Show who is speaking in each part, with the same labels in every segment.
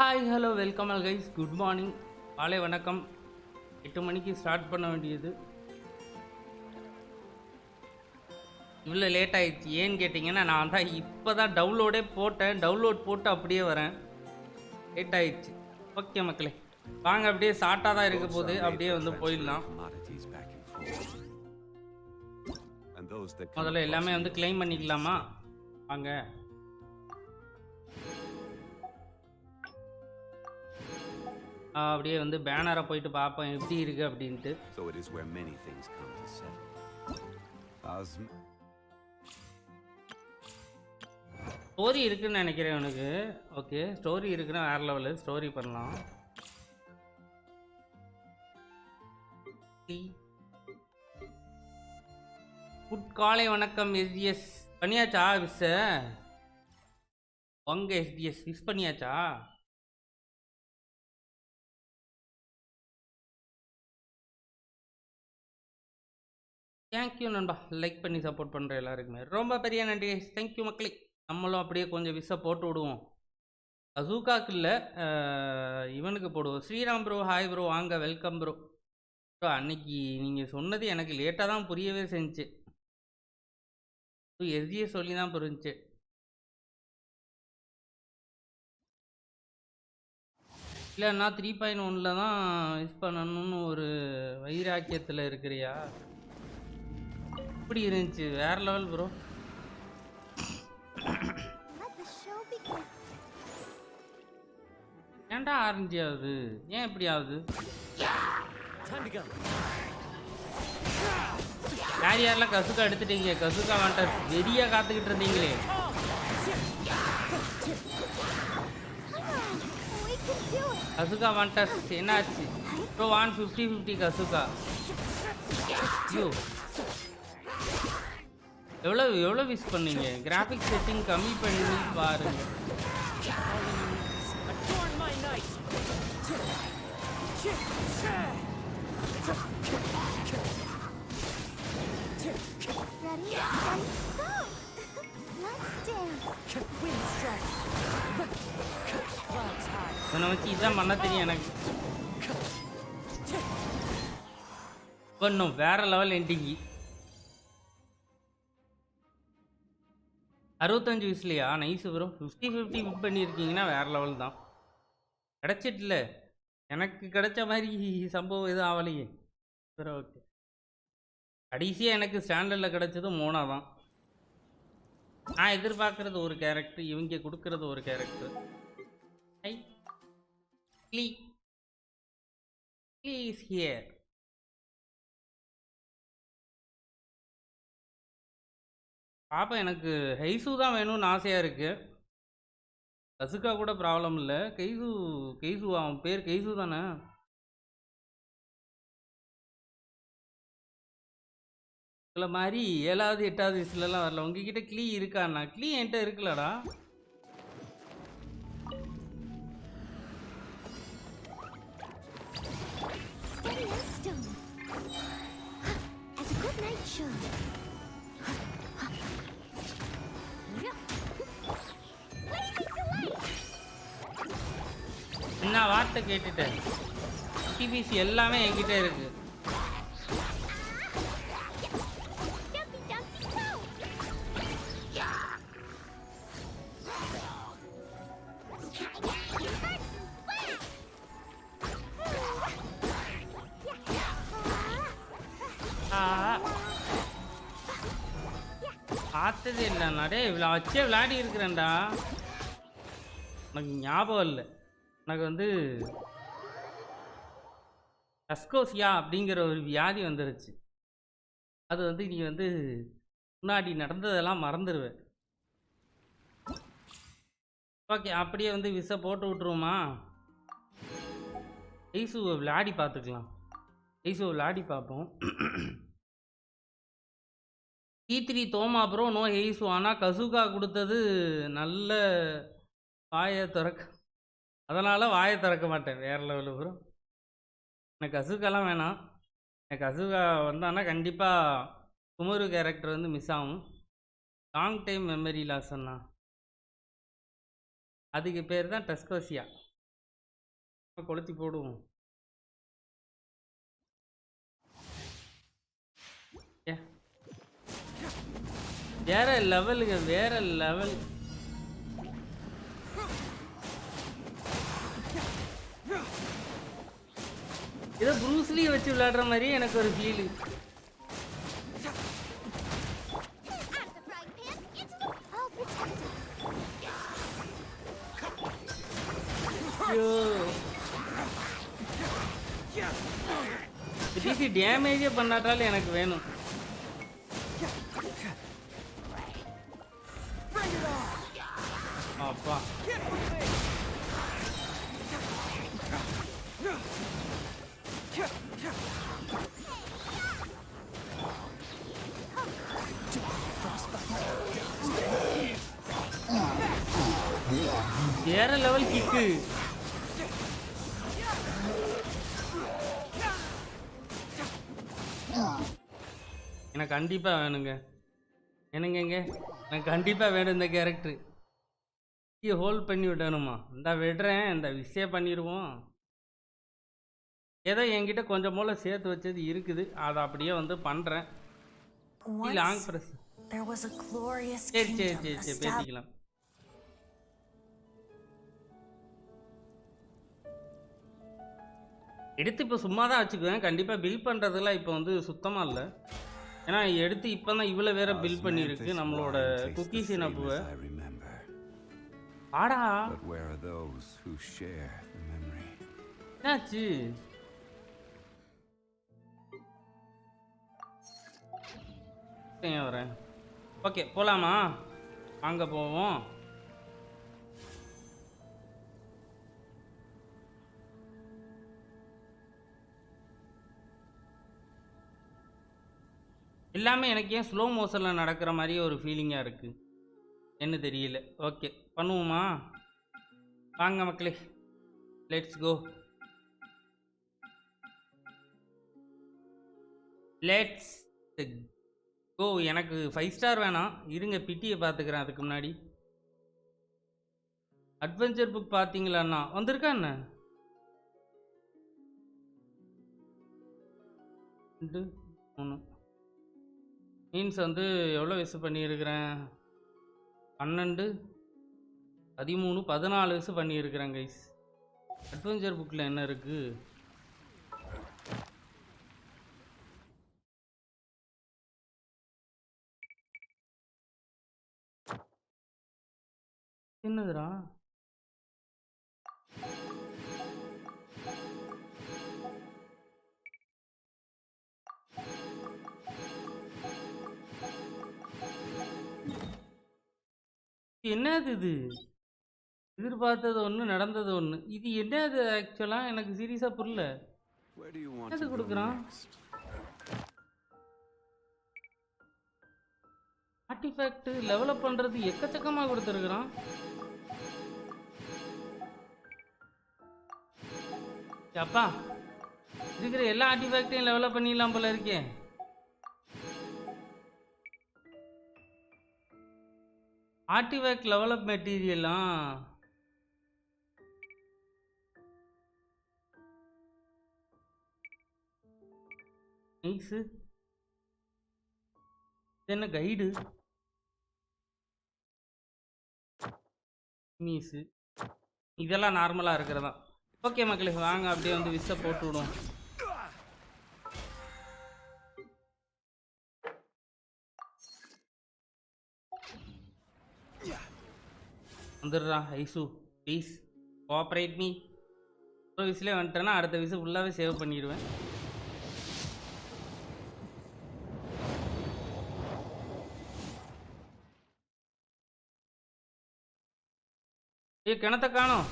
Speaker 1: Hi hello welcome all guys, good morning, காலை வணக்கம். 8 மணிக்கு ஸ்டார்ட் பண்ண வேண்டியது. இவ்வளோ லேட் ஆகிடுச்சு. ஏன்னு கேட்டிங்கன்னா, நான் தான் இப்போ தான் டவுன்லோடே போட்டேன். டவுன்லோட் போட்டு அப்படியே வரேன். லேட் ஆகிடுச்சு. ஓகே மக்களே, வாங்க அப்படியே ஷார்ட்டாக தான் இருக்க போகுது. அப்படியே வந்து போயிடலாம். முதல்ல எல்லாமே வந்து கிளைம் பண்ணிக்கலாமா? வாங்க. அப்படியே வந்து பேனரை போயிட்டு பார்ப்போம் எப்படி இருக்கு அப்படின்ட்டு. ஸ்டோரி இருக்குன்னு நினைக்கிறேன் எனக்கு. ஓகே, ஸ்டோரி இருக்குன்னா வேற லெவலு. ஸ்டோரி பண்ணலாம். குட் காலை வணக்கம் எஸ்டிஎஸ். பண்ணியாச்சா விஸ்? உங்க எஸ்டிஎஸ் விஸ் பண்ணியாச்சா? தேங்க்யூ நண்பா, லைக் பண்ணி சப்போர்ட் பண்ணுற எல்லாருக்குமே ரொம்ப பெரிய நன்றி. தேங்க்யூ மக்களே. நம்மளும் அப்படியே கொஞ்சம் விஸ்ஸை போட்டு விடுவோம். அசூகாக்கு இல்லை, இவனுக்கு போடுவோம். ஸ்ரீராம் ப்ரோ, ஹாய் ப்ரோ, வாங்க, வெல்கம் ப்ரோ. ப்ரோ அன்னைக்கு நீங்கள் சொன்னது எனக்கு லேட்டாக தான் புரியவே செஞ்சு. எஸ்டிஏ சொல்லி தான் புரிஞ்சு. இல்லைன்னா 3.1 தான் யூஸ் பண்ணணும்னு ஒரு வைராக்கியத்தில் இருக்கிறியா? எப்படி இருந்துச்சு? வேற லெவல் ப்ரோ. ஏன்டா ஆரஞ்சு ஆகுது? ஏன் இப்படி ஆகுது? யார் யாரெல்லாம் கசுக்கா எடுத்துட்டீங்க? கசுக்கா வந்துட்ட வெறியா காத்துக்கிட்டு இருந்தீங்களே. கசுக்கா வாண்டஸ் என்னாச்சு ப்ரோ? 150 கசுக்கா. ஐயோ, எவ்வளோ விஷ் பண்ணீங்க? கிராஃபிக் செட்டிங் கம்மி பண்ணி பாருங்க. உன்னை வச்சு இதான் பண்ண தெரியும் எனக்கு. பண்ணும் வேற லெவல் எண்டிங்கி. 65 விஸ்லையா? Nice bro. 50-50 வின் பண்ணியிருக்கீங்கன்னா வேறு லெவல் தான். கிடச்சிட்டுல எனக்கு கிடைச்ச மாதிரி சம்பவம் எதுவும் ஆகலையே. சரி, ஓகே. கடைசியாக எனக்கு ஸ்டாண்டர்டில் கிடச்சது மோனா தான். நான் எதிர்பார்க்குறது ஒரு கேரக்டர், இவங்க கொடுக்கறது ஒரு கேரக்டர். I please here. பாப்பா எனக்கு ஹைசு தான் வேணும்னு ஆசையாக இருக்குது. கசுக்கா கூட ப்ராப்ளம் இல்லை. கெய்சு அவன் பேர் கெய்சு தானே? இதில் மாதிரி 7வது 8வது வயசுலலாம் வரல. உங்ககிட்ட கிளீ இருக்காண்ணா? கிளீ என்கிட்ட இருக்குல்லடா. நான் வார்த்தை கேட்டுட்டேன். டிபிசி எல்லாமே என்கிட்ட இருக்கு. பார்த்ததே இல்லைண்ணா. டே இவ்வளோ வச்சே விளையாடி இருக்கிறேன்டா. எனக்கு ஞாபகம் இல்லை. எனக்கு வந்து டஸ்கோசியா அப்படிங்கிற ஒரு வியாதி வந்துருச்சு. அது வந்து நீ வந்து முன்னாடி நடந்ததெல்லாம் மறந்துடுவேன். ஓகே, அப்படியே வந்து விசை போட்டு விட்ருவோமா? ஐசுவை விளையாடி பார்த்துக்கலாம். ஐசுவை விளையாடி பார்ப்போம். T3 தோமா ப்ரோ, நோ ஹெய்ஸு. ஆனால் கசுகா கொடுத்தது நல்ல வாயை திறக்க, அதனால் வாயை திறக்க மாட்டேன். வேறு லெவலு ப்ரோ. எனக்கு கசுகாலாம் வேணாம். எனக்கு கசுகா வந்தான்னா கண்டிப்பாக குமரு கேரக்டர் வந்து மிஸ் ஆகும். லாங் டைம் மெமரி லாஸ் அண்ணா. அதுக்கு பேர் தான் டஸ்கோசியா. கொளுத்தி போடுவோம். வேற லெவலுங்க, வேற லெவல். ஏதோ ப்ரூஸ்லி வச்சு விளையாடுற மாதிரி எனக்கு ஒரு ஃபீல். டிசி டேமேஜே பண்ணாட்டாலும் எனக்கு வேணும். அப்பா வேற லெவல் கிக்கு. எனக்கு கண்டிப்பா வேணுங்க. என்னங்க எனக்கு கண்டிப்பா வேணும் இந்த கேரக்டர். ஹோல்ட் பண்ணி விடணுமா? இந்த விடுறேன், இந்த விஷயம் பண்ணிடுவோம். ஏதோ என்கிட்ட கொஞ்சம் போல சேர்த்து வச்சது இருக்குது, அதை அப்படியே வந்து பண்றேன். Long press. சரி சரி சரி சரி பேசிக்கலாம். எடுத்து இப்போ சும்மா தான் வச்சுக்குவேன். கண்டிப்பாக பில் பண்ணுறதுலாம் இப்போ வந்து சுத்தமாக இல்லை. ஏன்னா எடுத்து இப்போ தான் இவ்வளோ வேற பில் பண்ணியிருக்கு நம்மளோட குக்கீஸ் இனப்புவை. ஆடா என்னாச்சு? வரேன். ஓகே போகலாமா? அங்கே போவோம். எல்லாமே எனக்கு ஏன் ஸ்லோ மோஷனில் நடக்கிற மாதிரியே ஒரு ஃபீலிங்காக இருக்குது, என்ன தெரியல. ஓகே பண்ணுவோமா? வாங்க மக்களே, லெட்ஸ் கோ. Let's go. எனக்கு 5 ஸ்டார் வேணாம், இருங்க பிட்டியை பார்த்துக்கிறேன். அதுக்கு முன்னாடி அட்வென்ச்சர் புக் பார்த்தீங்களாண்ணா? வந்திருக்கா என்ன? 2 3 மீன்ஸ் வந்து எவ்வளோ வயசு பண்ணியிருக்கிறேன்? 12 13 14 வயசு பண்ணியிருக்கிறேன் கைஸ். அட்வென்ச்சர் புக்கில் என்ன இருக்குது? என்னதுடா? என்னது இது? எதிர்பார்த்தது ஒன்று, நடந்தது ஒன்று. இது என்னது ஆக்சுவலாக எனக்கு சீரியஸாக புரியல. என்னது கொடுக்குறான்? ஆர்டிஃபேக்ட் லெவலப் பண்ணுறது எக்கச்சக்கமாக கொடுத்துருக்குறான். அப்பா இருக்கிற எல்லா ஆர்டிஃபேக்டையும் லெவலப் பண்ணிடலாம் போல இருக்கே. ஆர்டிஃபேக்ட் லெவலப் மெட்டீரியலாம் நைஸு. என்ன கைடு மீஸு, இதெல்லாம் நார்மலாக இருக்கிறதா. ஓகே மக்களே வாங்க அப்படியே வந்து விசை போட்டு விடுவோம். வந்துடுறா ஐசு ப்ளீஸ் கோஆப்ரேட் மீ. ஒரு விசிலே வந்துட்டேன்னா அடுத்த விசு ஃபுல்லாகவே சேவ் பண்ணிடுவேன். கிணத்த காணோம்.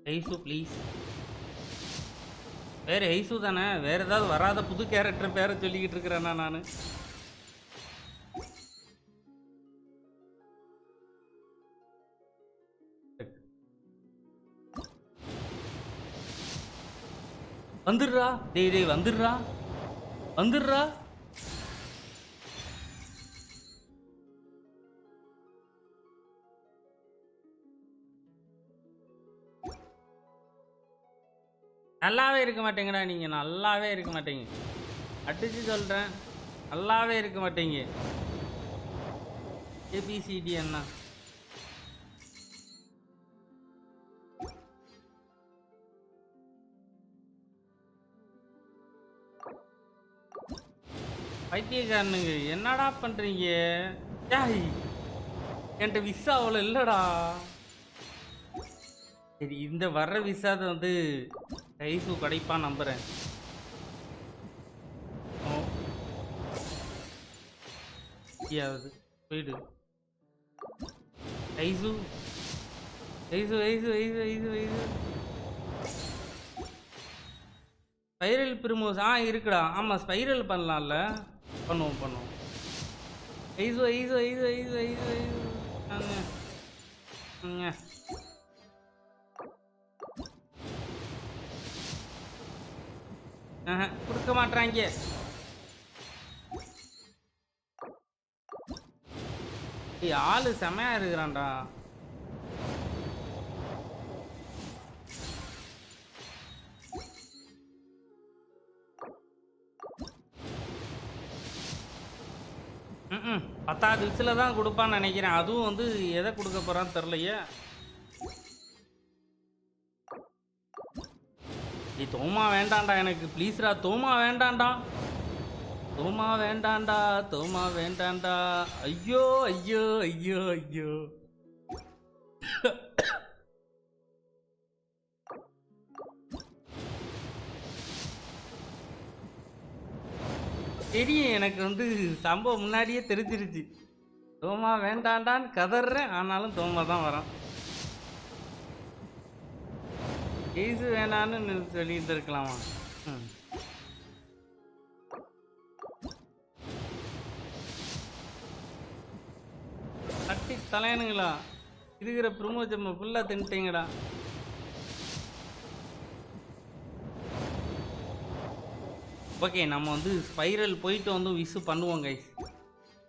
Speaker 1: ஹெய்சு ப்ளீஸ். வேறு ஹெய்சு தானே, வேறு ஏதாவது வராத புது கேரக்டர் பேரை சொல்லிக்கிட்டு இருக்கிறேன்னா நான். வந்துடுறா. டேய் வந்துடுறா. வந்துடுறா. நல்லாவே இருக்க மாட்டேங்கடா நீங்க. நல்லாவே இருக்க மாட்டேங்க. அடிச்சு சொல்றேன். நல்லாவே இருக்க மாட்டேங்க. ஏபிசிடி அண்ணா. பைத்தியக்காரனுங்க என்னடா பண்றீங்க? என்கிட்ட விசா அவ்வளோ இல்லடா. சரி இந்த வர்ற விசாதை வந்து கைசு கிடைப்பான் நம்புறேன். போயிடு ice ice ice ice ice ice. Spiral primos இருக்குடா. ஆமாம் ஸ்பைரல் பண்ணலாம்ல. பண்ணுவோம். Ice ice ice ice ice ice. கொடுக்க மாட்டாங்க. ஆளு செமையா இருக்கிறான்டா. பத்தாவது விசில தான் கொடுப்பான்னு நினைக்கிறேன். அதுவும் வந்து எதை கொடுக்க போறான்னு தெரியலையே. தோமா வேண்டாண்டா எனக்கு ப்ளீஸ்ரா. தோமா வேண்டாண்டா. தோமா வேண்டாண்டா. ஐயோ ஐயோ ஐயோ ஐயோ. தெரியும் எனக்கு வந்து சம்பவம் முன்னாடியே தெரிஞ்சிருச்சு. தோமா வேண்டாண்டான்னு கதறேன். ஆனாலும் தோமா தான் வரான். கேஸு வேணான்னு சொல்லிட்டு இருக்கலாமா? தட்டி தலையனுங்களா இருக்கிற ப்ரமோஜம் ஃபுல்லாக தின்ட்டீங்கடா. ஓகே நம்ம வந்து ஸ்பைரல் போயிட்டு வந்து விசு பண்ணுவோம் கைஸ்.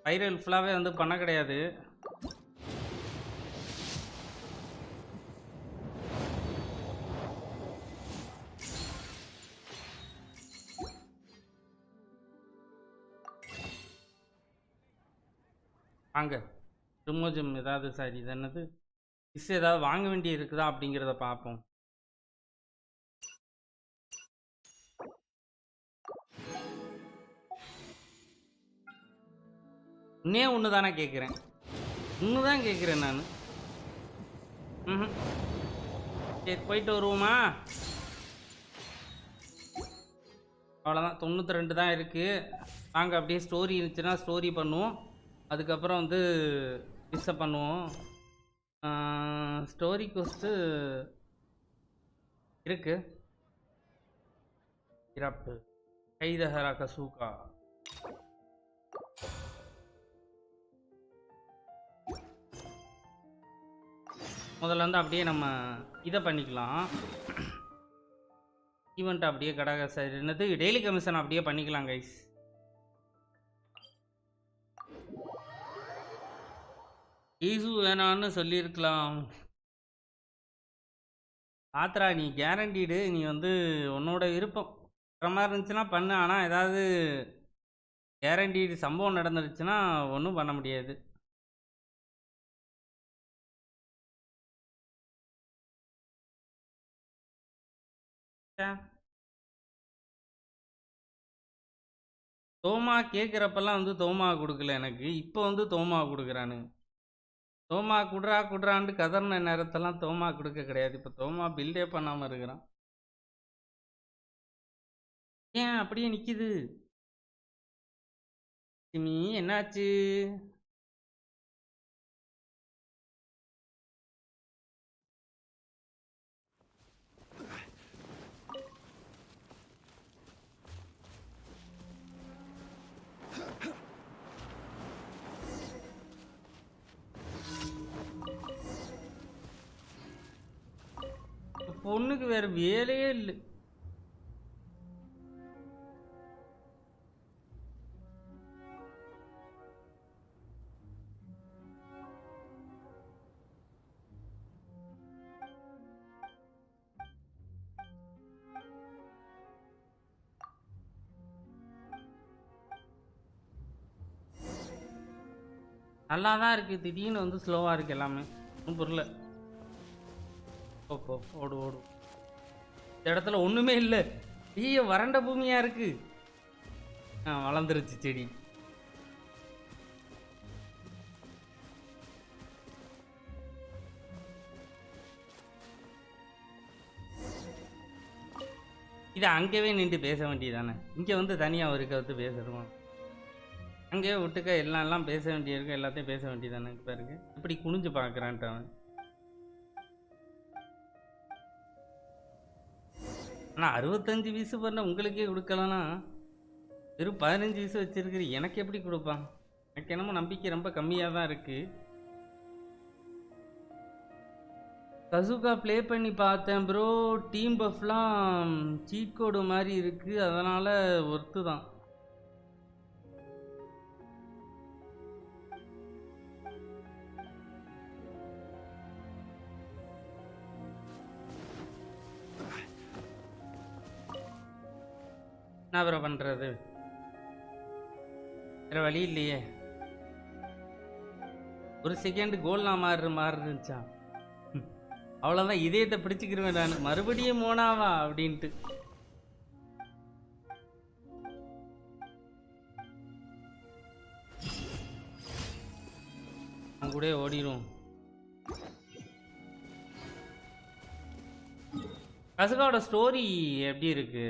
Speaker 1: ஸ்பைரல் ஃபுல்லாகவே வந்து பண்ண கிடையாது. வாங்க ப்ரமோஜம் ஏதாவது சாரி இது என்னது விசு ஏதாவது வாங்க வேண்டி இருக்குதா அப்படிங்கிறத பார்ப்போம். இன்னே ஒன்று தானே கேட்குறேன். ஒன்று தான் கேட்குறேன் நான். சரி போயிட்டு வருவோமா? அவ்வளோதான். 92 தான் இருக்குது. வாங்க அப்படியே ஸ்டோரி இருந்துச்சுன்னா ஸ்டோரி பண்ணுவோம். அதுக்கப்புறம் வந்து மிஸ்ஸை பண்ணுவோம். ஸ்டோரி கோஸ்ட்டு இருக்கு. இறப்பு கைதஹரா கசூகா. முதல்ல வந்து அப்படியே நம்ம இதை பண்ணிக்கலாம். ஈவெண்ட் அப்படியே கடக சார் என்னது டெய்லி கமிஷன் அப்படியே பண்ணிக்கலாம் கைஸ். ஈஸு வேணான்னு சொல்லியிருக்கலாம். ஆத்ரா நீ கேரண்டீடு. நீ வந்து உன்னோட விருப்பம் மாதிரி இருந்துச்சுன்னா பண்ணு. ஆனால் ஏதாவது கேரண்டீடு சம்பவம் நடந்துருச்சுன்னா ஒன்றும் பண்ண முடியாது. தோமா கேட்குறப்பெல்லாம் வந்து தோமா கொடுக்கல எனக்கு. இப்போ வந்து தோமா கொடுக்குறானு. தோமா குடுறான்ட்டு கதர்ன நேரத்தெல்லாம் தோமா கொடுக்க கிடையாது. இப்போ தோமா பில்டே பண்ணாமல் இருக்கிறான். ஏன் அப்படியே நிற்கிது? சிமி என்னாச்சு? பொண்ணுக்கு வேறு வேலையே இல்லை. நல்லா தான் இருக்குது, திடீர்னு வந்து ஸ்லோவாக இருக்குது எல்லாமே. ஒன்றும் புரியல. ஓ ஓடு ஓடு. இந்த இடத்துல ஒன்றுமே இல்லை, ஐயோ வறண்ட பூமியாக இருக்குது. வளர்ந்துருச்சு செடி. இது அங்கேயே நின்று பேச வேண்டியதானே, இங்கே வந்து தனியாக ஒரு கருத்து பேசுகிறோம். அங்கேயே விட்டுக்க, எல்லாம் பேச வேண்டியிருக்கு, எல்லாத்தையும் பேச வேண்டியதானே. இப்போ இருக்கு இப்படி குனிஞ்சு பார்க்குறான்ட்டு அவன். ஆனால் 65 வீசு பண்ண உங்களுக்கே கொடுக்கலன்னா வெறும் 15 வீசு வச்சிருக்கிற எனக்கு எப்படி கொடுப்பான்? எனக்கு என்னமோ நம்பிக்கை ரொம்ப கம்மியாக தான் இருக்குது. கசுகா ப்ளே பண்ணி பார்த்தேன் ப்ரோ, டீம் பஃப்லாம் சீட் கோடு மாதிரி இருக்குது, அதனால் ஒர்த்து தான். என்ன ப்ரோ பண்ணுறது, வேறு வழி இல்லையே. ஒரு செகண்ட் கோல் நான் மாறுருந்துச்சா, அவ்வளோதான். இதயத்தை பிடிச்சிக்கிருவேன் நான், மறுபடியும் மோனாவா அப்படின்ட்டு. அவன் கூட ஓடிடும். கசுகாவோட ஸ்டோரி எப்படி இருக்கு?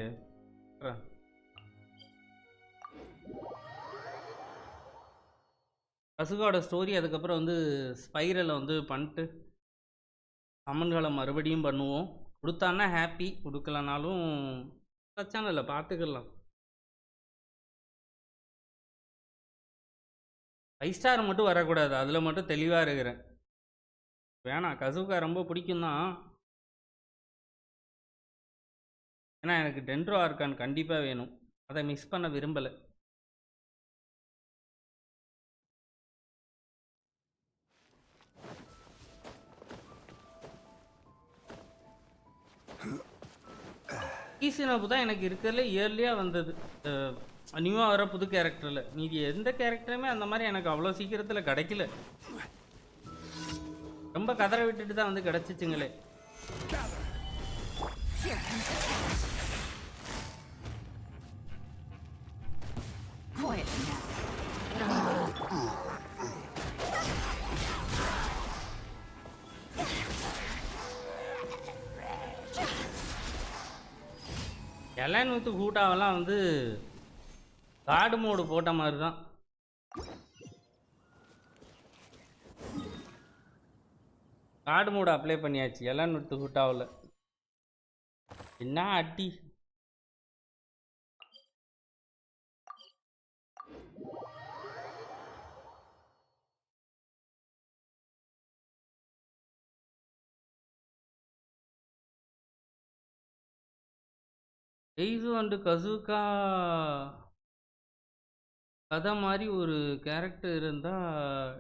Speaker 1: கசுகாவோட ஸ்டோரி அதுக்கப்புறம் வந்து ஸ்பைரலை வந்து பண்ணிட்டு கமெண்ட்களை மறுபடியும் பண்ணுவோம். கொடுத்தான்னா ஹாப்பி, கொடுக்கலனாலும் பிரச்சனை இல்லை, பார்த்துக்கலாம். 5 ஸ்டார் மட்டும் வரக்கூடாது, அதில் மட்டும் தெளிவாக இருக்கிறேன். வேணாம், கசுகா ரொம்ப பிடிக்கும் தான், ஏன்னா எனக்கு டென்ட்ரோ ஆர்கான் கண்டிப்பாக வேணும், அதை மிஸ் பண்ண விரும்பலை. ஈசினப்பு தான் எனக்கு இருக்கிறதுல இயர்லியாக வந்தது, நியூவாக வர புது கேரக்டரில். மீதி எந்த கேரக்டருமே அந்த மாதிரி எனக்கு அவ்வளோ சீக்கிரத்தில் கிடைக்கல, ரொம்ப கதற விட்டுட்டு தான் வந்து கிடச்சிச்சுங்களே. எலன் வித்து கூட்டாவெல்லாம் வந்து கார்டு மோடு போட்ட மாதிரி தான். கார்டு மோடு அப்ளை பண்ணியாச்சு எலன் வித்து கூட்டாவில். என்ன அட்டி! எய்சு அண்டு கசுகா கதை மாதிரி ஒரு கேரக்டர் இருந்தால்,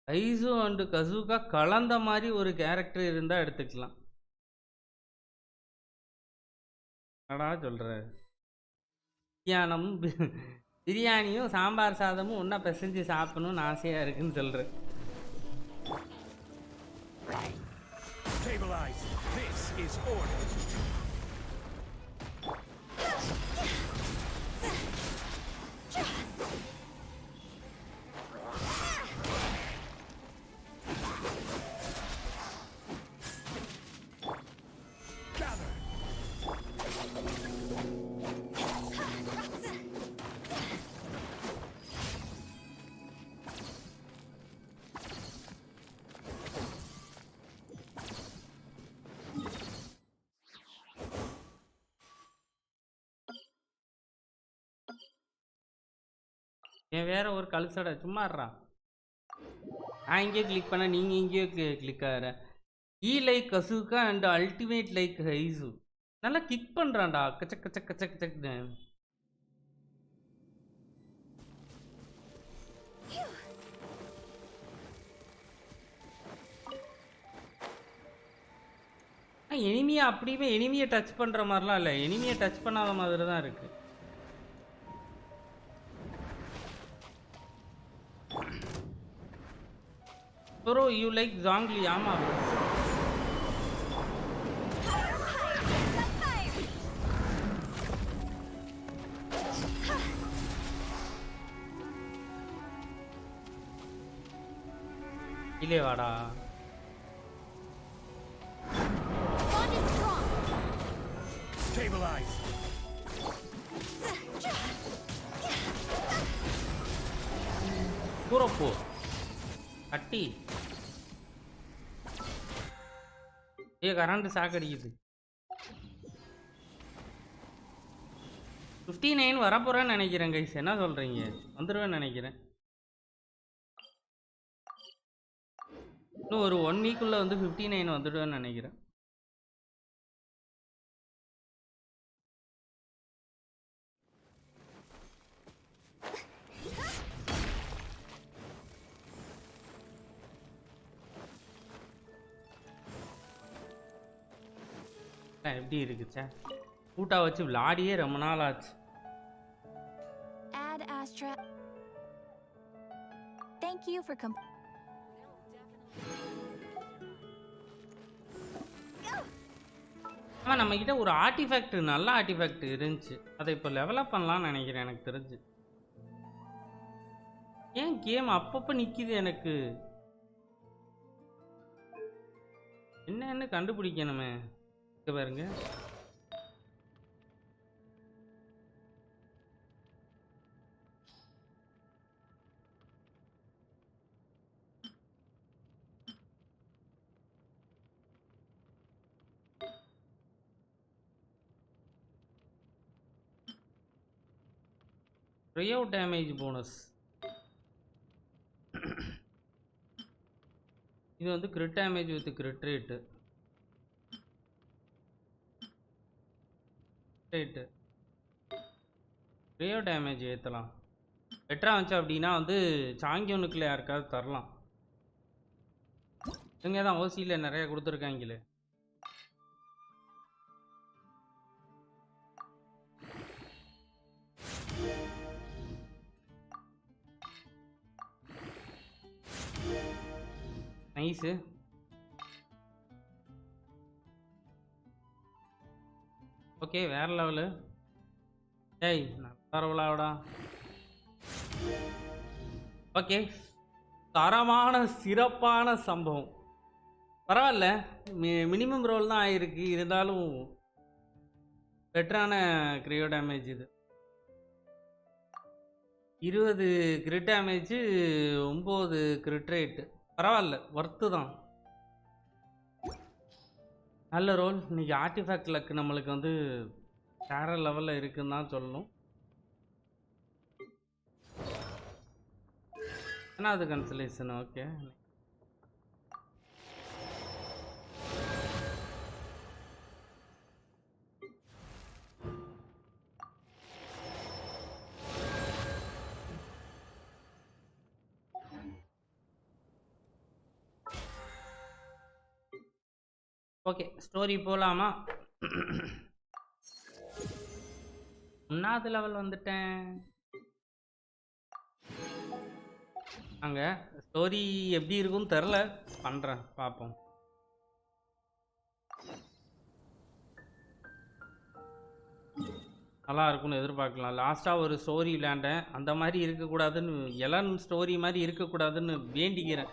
Speaker 1: ஐசு அண்டு கசுகா கலந்த மாதிரி ஒரு கேரக்டர் இருந்தால் எடுத்துக்கலாம். என்னடா சொல்கிற? பிரியாணமும் பிரியாணியும் சாம்பார் சாதமும் ஒன்றா பிசைஞ்சு சாப்பிடணும்னு ஆசையாக இருக்குன்னு சொல்கிறேன். ஏன் வேற ஒரு கல்சடை சும்மாடுறா. நான் இங்கேயே கிளிக் பண்ண, நீங்கள் இங்கேயே கிளிக் ஆகிற. ஈ லைக் கசுகா அண்ட் அல்டிமேட் லைக் ஹைசு. நல்லா கிக் பண்ணுறான்டா, கச்சக் கச்சக் கச்சக் கச்சக்னு. எனிமியை அப்படியுமே எனிமியை டச் பண்ணுற மாதிரிலாம் இல்லை, எனிமியை டச் பண்ணாத மாதிரி தான் இருக்குது. Bro you like Junglee? ஆமா ப்ரோ. கீழே வாடா. தூரப்போ கட்டி கரண்ட் சாக்கடிக்குது. 59 வரப்போறேன்னு நினைக்கிறேன் கைஸ். என்ன சொல்றீங்க? வந்துடுவேன்னு நினைக்கிறேன். இன்னும் ஒரு 1 வீக்குள்ள வந்து 59 வந்துடுவேன்னு நினைக்கிறேன். எப்படி இருக்குச்சா? கூட்டா வச்சு விளாடியே ரொம்ப நாள் ஆச்சு.
Speaker 2: Add Astra. Thank you for
Speaker 1: ஆமா நம்ம கிட்ட ஒரு ஆர்டிஃபேக்ட், நல்ல ஆர்டிஃபேக்ட் இருந்துச்சு. அதை இப்போ லெவலப் பண்ணலாம்னு நினைக்கிறேன். எனக்கு தெரிஞ்சு ஏன் கேம் அப்பப்போ நிக்குது? எனக்கு என்னன்னு கண்டுபிடிக்கணுமே. பாருங்க, ரியோ டேமேஜ் போனஸ். இது வந்து grid damage with grid rate. Rio damage ஏற்றலாம். பெட்டராக வந்துச்சு அப்படின்னா வந்து சாங்கியோனுக்குள்ள யாருக்காவது தரலாம். இவங்க தான் ஓசியில் நிறைய கொடுத்துருக்காங்களே. நைஸு. ஓகே, வேற லெவலு. ஏய் நல்ல. ஓகே, தரமான சிறப்பான சம்பவம். பரவாயில்ல, மினிமம் ரோல் தான் ஆயிருக்கு. இருந்தாலும் பெட்டரான கிரியோ டேமேஜ். இது 20 கிரிட் டேமேஜ், 9 கிரிட் ரேட்டு. பரவாயில்ல, ஒர்த்து தான். நல்ல ரோல். இன்னைக்கு ஆர்டிஃபேக்ட் லக் நம்மளுக்கு வந்து வேற லெவலில் இருக்குன்னு தான் சொல்லணும். ஏன்னா அது கன்சலேஷன். ஓகே, ஓகே ஸ்டோரி போகலாமா? 1வது லெவல் வந்துட்டேன். அங்கே ஸ்டோரி எப்படி இருக்குன்னு தெரில, பண்ணுறேன், பார்ப்போம். நல்லா இருக்கும்னு எதிர்பார்க்கலாம். லாஸ்ட்டாக ஒரு ஸ்டோரி விளையாண்டேன், அந்த மாதிரி இருக்கக்கூடாதுன்னு, எலன் ஸ்டோரி மாதிரி இருக்கக்கூடாதுன்னு வேண்டிக்கிறேன்.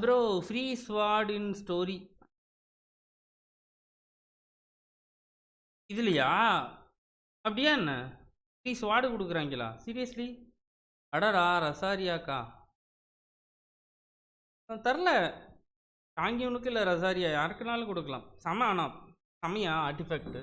Speaker 1: Bro free sword in story இதுலையா? அப்படியா? என்ன ஃப்ரீ ஸ்வாடு கொடுக்குறாங்களா? சீரியஸ்லி? அடடா ரசாரியாக்கா, தரல. தாங்கியவனுக்கு இல்லை, ரசாரியா யாருக்குனாலும் கொடுக்கலாம். செம. ஆனால் செமையா ஆர்டிஃபேக்ட்.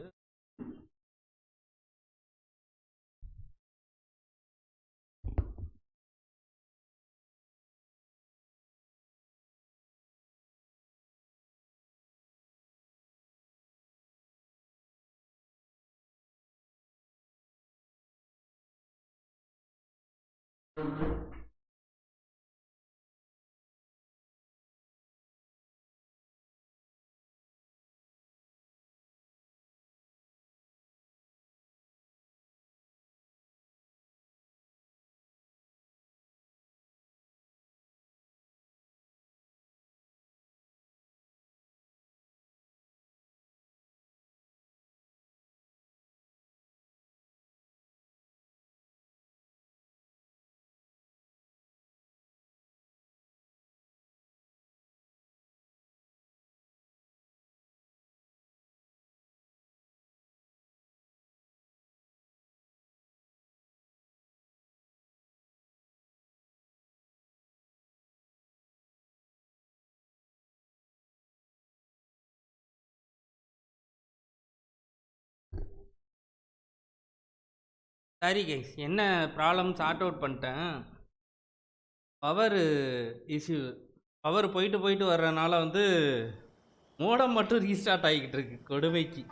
Speaker 1: சரி கைஸ், என்ன ப்ராப்ளம் சார்ட் அவுட் பண்ணிட்டேன். பவர் இஷ்யூ, பவர் போயிட்டு போயிட்டு வர்றதுனால வந்து மோடம் மட்டும் ரீஸ்டார்ட் ஆகிக்கிட்டு இருக்கு கொடுமைக்கு.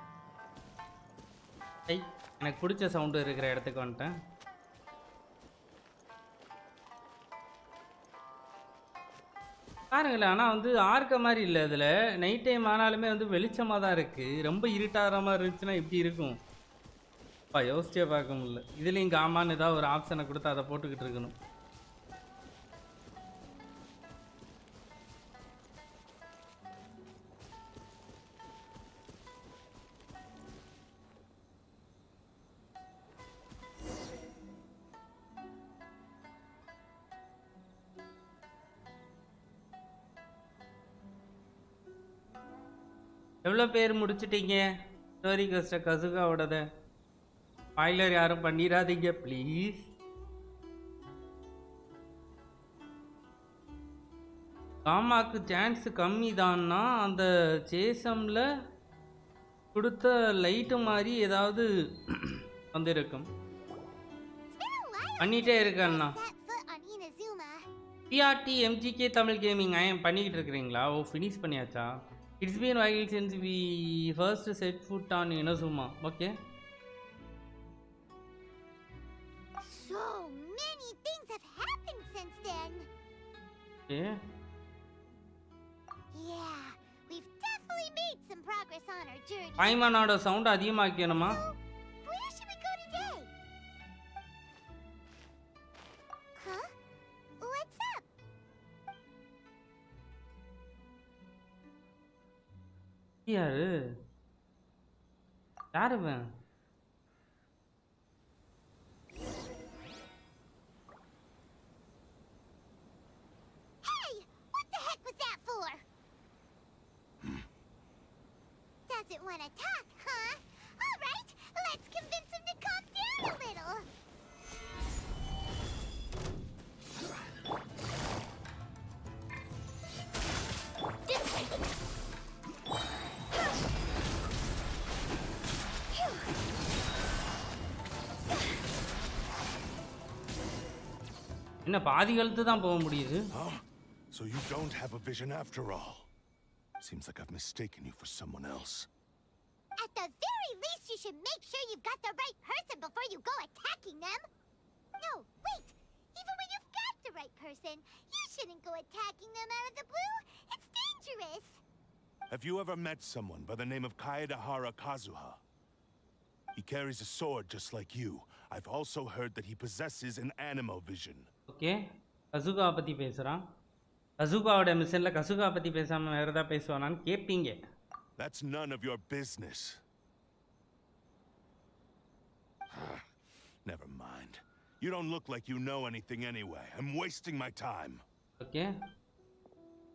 Speaker 1: ஐ, எனக்கு பிடிச்ச சவுண்டு இருக்கிற இடத்துக்கு வந்துட்டேன். பாருங்களேன், ஆனால் வந்து ஆர்க்க மாதிரி இல்லை. இதில் நைட் டைம் ஆனாலுமே வந்து வெளிச்சமாக தான் இருக்குது. ரொம்ப இருட்டாகிற மாதிரி இருந்துச்சுன்னா எப்படி இருக்கும்? யோசிச்சே பார்க்க முடியல. இதுலேயும் காமான்னு ஏதாவது ஒரு ஆப்ஷனை கொடுத்து அதை போட்டுக்கிட்டு இருக்கணும். எவ்வளோ பேர் முடிச்சிட்டீங்க ஸ்டோரி கஸ்ட கசுகாவோடத? ஸ்பாய்லர் யாரும் பண்ணிடாதீங்க ப்ளீஸ். காமாக்கு சான்ஸ் கம்மி தான்னா அந்த சேசமில் கொடுத்த லைட்டு மாதிரி ஏதாவது வந்திருக்கும். பண்ணிகிட்டே இருக்கேண்ணா. பிஆர்டி எம்ஜிகே தமிழ் கேமிங் பண்ணிக்கிட்டு இருக்கிறீங்களா? ஓ, ஃபினிஷ் பண்ணியாச்சா? It's been a while since we first set foot on Inazuma. Okay.
Speaker 2: So many things have happened since then.
Speaker 1: Yeah.
Speaker 2: Yeah, we've definitely made some progress on our journey.
Speaker 1: Paimanoda sound அதிகமாக்கியணுமா?
Speaker 2: Where should we go today? Huh? What's up?
Speaker 1: யாரு யாருவன்?
Speaker 2: Hey, what the heck was that for? Doesn't want to talk, huh? All right, let's convince him to calm down a little. This way.
Speaker 1: என்ன பாதி கழுத்து தான் போக முடியுது?
Speaker 3: So you don't have a vision after all. Seems like I've mistaken you for someone else.
Speaker 2: At the very least, you should make sure you've got the right person before you go attacking them. No, wait. Even when you've got the right person, you shouldn't go attacking them out of the blue. It's dangerous.
Speaker 3: Have you ever met someone by the name of Kaedahara Kazuha? He carries a sword just like you. I've also heard that he possesses an animal vision.
Speaker 1: Okay, Kazuha பற்றி பேசுகிறான். கசுகாவோட மிஷனில் கசுகா பற்றி பேசாமல் வேறு ஏதாவது பேசுவானான்னு கேட்பீங்க.
Speaker 3: That's none of your business. Never mind. You don't look like you know anything anyway. I'm wasting my time.
Speaker 1: Okay,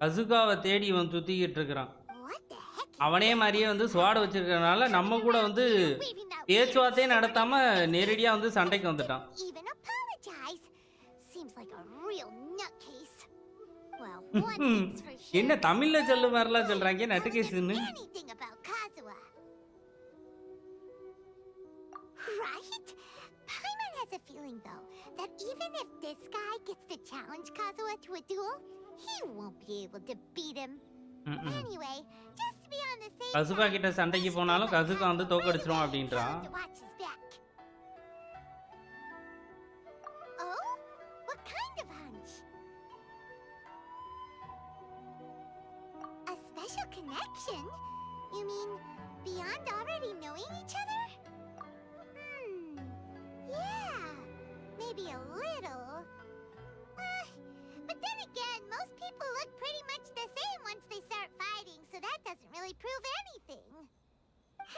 Speaker 1: கசுகாவை தேடி இவன் சுற்றிக்கிட்டு இருக்கிறான்.
Speaker 2: What the heck?
Speaker 1: அவனே மாதிரியே வந்து ஸ்வாட் வச்சிருக்கிறதுனால நம்ம கூட வந்து பேச்சுவார்த்தையே நடத்தாமல் நேரடியாக வந்து சண்டைக்கு வந்துட்டான்.
Speaker 2: Even apologize. Seems like a real nutcase. Well, one thing's for sure.
Speaker 1: என்ன தமிழ்ல சொல்லு மாதிரிலாம் சொல்றாங்க நட்டுக்கேஸ்னு?
Speaker 2: Anything about Kazuha. Right? Paimon has a feeling though that even if this guy gets to challenge Kazuha to a duel, he won't be able to beat him. Anyway, just to be on the safe side.
Speaker 1: கசுகா கிட்ட சண்டைக்கு போனாலும் கசுகா வந்து தோக்கடிச்சிரும் அப்படின்றான்.
Speaker 2: Oh? What kind of hunch? A special connection? You mean beyond already knowing each other? Yeah, maybe a little. But then again, most people look pretty much the same once they start fighting, so that doesn't really prove anything.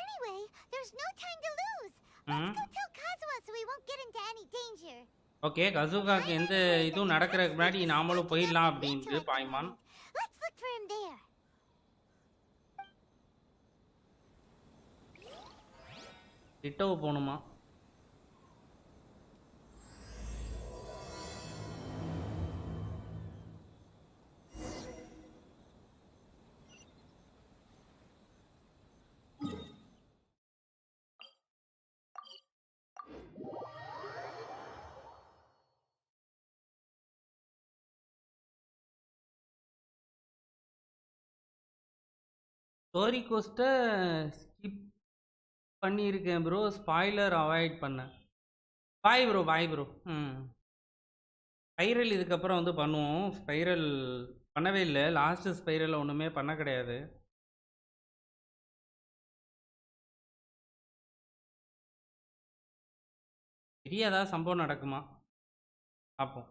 Speaker 2: Anyway, there's no time to lose. Let's go tell Kazuha so we won't get into any danger.
Speaker 1: Okay, கசுகாக்கு எந்த இதுவும் நடக்கிறதுக்கு முன்னாடி நாமளும் போயிடலாம் அப்படின்ட்டு பாய்மான்.
Speaker 2: Let's look for him there.
Speaker 1: கிட்டவு போகணுமா? Story கோஸ்ட்டை skip பண்ணியிருக்கேன் ப்ரோ. ஸ்பாய்லர் அவாய்ட் பண்ணேன். Bye bro, bye bro. Spiral இதுக்கப்புறம் வந்து பண்ணுவோம். ஸ்பைரல் பண்ணவே இல்லை. லாஸ்ட்டு ஸ்பைரலில் ஒன்றுமே பண்ண கிடையாது. பெரிய ஏதாவது சம்பவம் நடக்குமா பார்ப்போம்.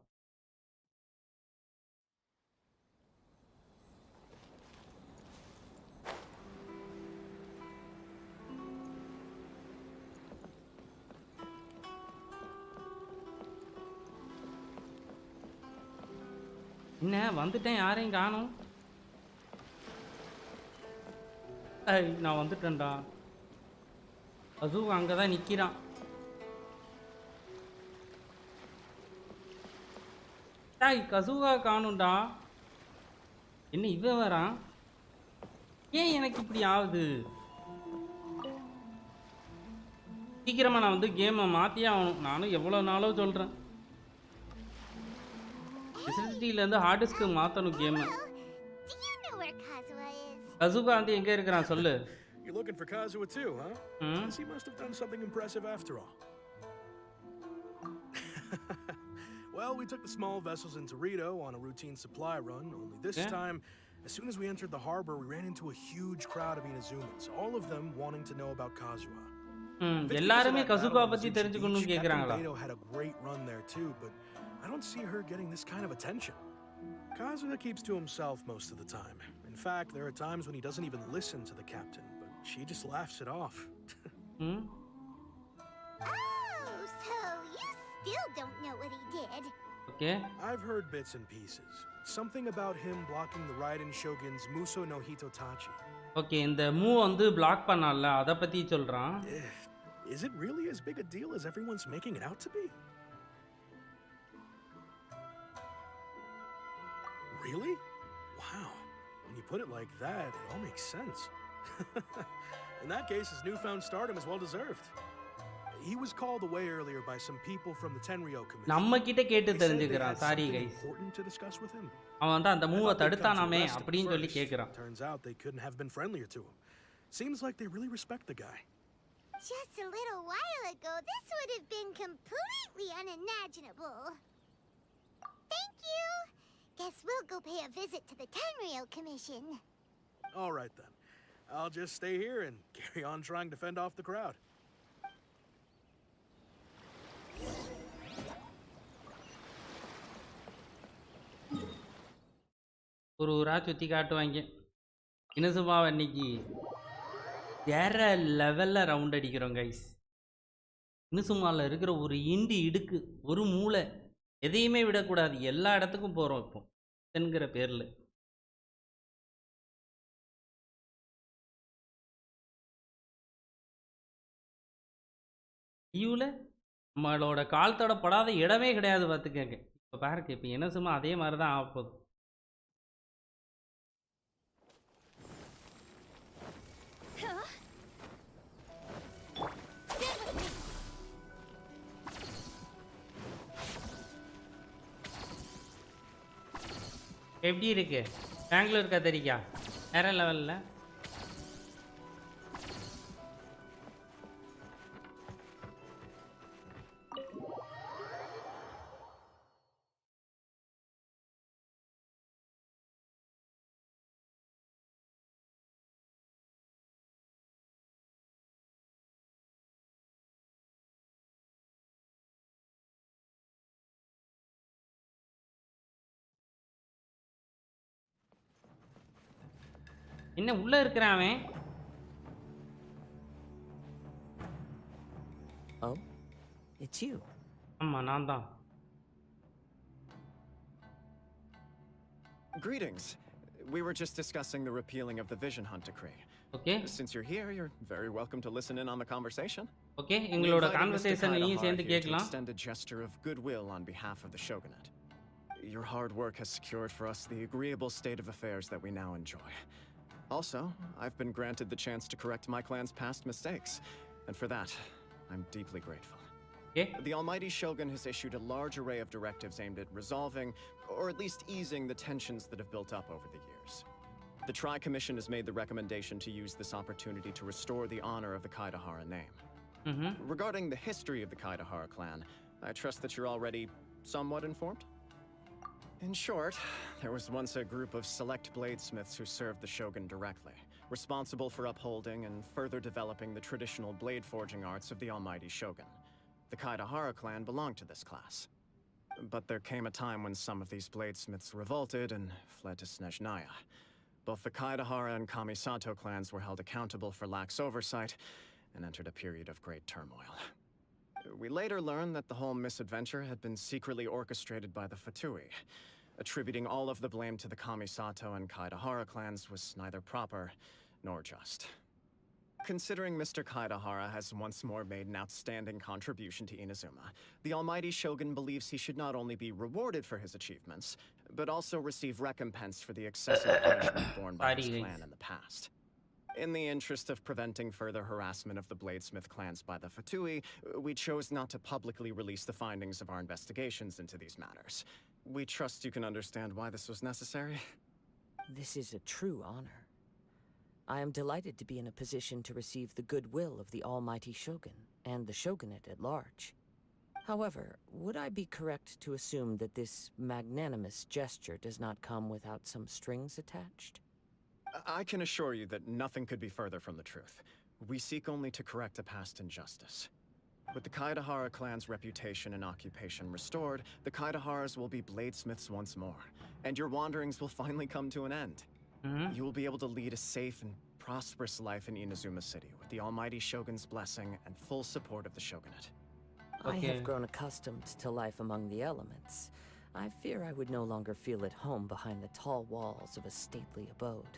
Speaker 1: என்ன வந்துட்டேன், யாரையும் காணோம். நான் வந்துட்டேன்டா. அதுவும் அங்கே தான் நிற்கிறான். கசுகா காணும்டா. என்ன இவன் வரான்? ஏன் எனக்கு இப்படி ஆகுது? சீக்கிரமா நான் வந்து கேமை மாற்றியே ஆகணும். நானும் எவ்வளோ நாளோ சொல்கிறேன். எஸ்எஸ்டியிலேருந்து ஹார்ட் டிஸ்க்கு மாற்றணும் game.
Speaker 2: Do you know where Kazuha is?
Speaker 1: கசுகா வந்து எங்கே இருக்கிறான் சொல்லு.
Speaker 4: You're looking for Kazuha too, huh? Guess he must have done something impressive after all. Well, we took the small vessels into Rito on a routine supply run, only this time, as soon as we entered the harbor, we ran into a huge crowd of Inazumans, all of them wanting to know about Kazuha.
Speaker 1: எல்லாருமே கசுகா பத்தி தெரிஞ்சுக்கணும்னு கேக்குறாங்களா?
Speaker 4: Beto had a great run there too, but I don't see her getting this kind of attention. Kazuha keeps to himself most of the time. In fact, there are times when he doesn't even listen to the captain, but she just laughs it off.
Speaker 2: Oh, so you still don't know what he did?
Speaker 1: Okay.
Speaker 4: I've heard bits and pieces. Something about him blocking the Raiden Shogun's Muso no Hitotachi.
Speaker 1: Okay, இந்த move வந்து black பண்ணால அத பத்தி சொல்றான்.
Speaker 4: Is it really as big a deal as everyone's making it out to be? Really? Wow. When you put it like that, it all makes sense. In that case, his newfound stardom is well deserved. He was called away earlier by some people from the Tenryo commission.
Speaker 1: நம்ம கிட்ட கேட்டு தெரிஞ்சுக்கறான். Sorry guys.
Speaker 4: Important to discuss with him.
Speaker 1: அவன் வந்து அந்த மூவ தடுத்தானாமே அப்படினு சொல்லி கேக்குறான்.
Speaker 4: Turns out they couldn't have been friendlier to him. Seems like they really respect the guy.
Speaker 2: Just a little while ago, this would have been completely unimaginable. Thank you. Guess we'll go pay a visit to the Tenryo Commission.
Speaker 4: All right then. I'll just stay here and carry on trying to fend off the crowd.
Speaker 1: ஒரு ஊரா சுத்தி காட்டுவாங்க. இனசுமாவை இன்னைக்கு வேற லெவல்ல round அடிக்கிறோம் guys. இனசுமாவில் இருக்கிற ஒரு இண்டி இடுக்கு, ஒரு மூளை, எதையுமே விடக்கூடாது. எல்லா இடத்துக்கும் போகிறோம் இப்போ என்கிற பேரில். ஈவில் நம்மளோட கால் தொடப்படாத இடமே கிடையாது பார்த்துக்கங்க. இப்போ பாருங்க, இப்போ என்ன சும்மா அதே மாதிரி தான் ஆகப்போகுது. எப்படி இருக்கு பெங்களூர் கத்தரிக்காய்? வேற லெவலில். என்ன உள்ள இருக்கிறான் அவன்?
Speaker 5: Oh, it's you.
Speaker 1: ஆமா, நான் தான்.
Speaker 6: Greetings. We were just discussing the repealing of the Vision Hunt decree.
Speaker 1: Okay.
Speaker 6: Since you're here, you're very welcome to listen in on the conversation.
Speaker 1: Okay, எங்களோட கான்வர்சேஷன் நீயும் சேர்ந்து
Speaker 6: to
Speaker 1: கேட்கலாம்.
Speaker 6: extend a gesture of goodwill on behalf of the shogunate. Your hard work has secured for us the agreeable state of affairs that we now enjoy. Also, I've been granted the chance to correct my clan's past mistakes, and for that, I'm deeply grateful.
Speaker 1: Okay.
Speaker 6: The almighty shogun has issued a large array of directives aimed at resolving, or at least easing, the tensions that have built up over the years. The Tri Commission has made the recommendation to use this opportunity to restore the honor of the Kaidahara name. Regarding the history of the Kaidahara clan, I trust that you're already somewhat informed? In short, there was once a group of select bladesmiths who served the shogun directly, responsible for upholding and further developing the traditional blade forging arts of the almighty shogun. The Kaidahara clan belonged to this class. But there came a time when some of these bladesmiths revolted and fled to Snezhnaya. Both the Kaidahara and Kamisato clans were held accountable for lax oversight and entered a period of great turmoil. We later learned that the whole misadventure had been secretly orchestrated by the Fatui. Attributing all of the blame to the Kamisato and Kaidahara clans was neither proper nor just. Considering Mr. Kaidahara has once more made an outstanding contribution to Inazuma, the almighty shogun believes he should not only be rewarded for his achievements, but also receive recompense for the excessive punishment borne by his clan in the past. In the interest of preventing further harassment of the bladesmith clans by the Fatui, we chose not to publicly release the findings of our investigations into these matters. We trust you can understand why this was necessary.
Speaker 5: This is a true honor. I am delighted to be in a position to receive the goodwill of the almighty shogun and the shogunate at large. However, would I be correct to assume that this magnanimous gesture does not come without some strings attached?
Speaker 6: I can assure you that nothing could be further from the truth. We seek only to correct a past injustice. With the Kaidahara clan's reputation and occupation restored, the Kaidaharas will be bladesmiths once more, and your wanderings will finally come to an end. You will be able to lead a safe and prosperous life in Inazuma City with the almighty shogun's blessing and full support of the shogunate.
Speaker 5: I have grown accustomed to life among the elements. I fear I would no longer feel at home behind the tall walls of a stately abode.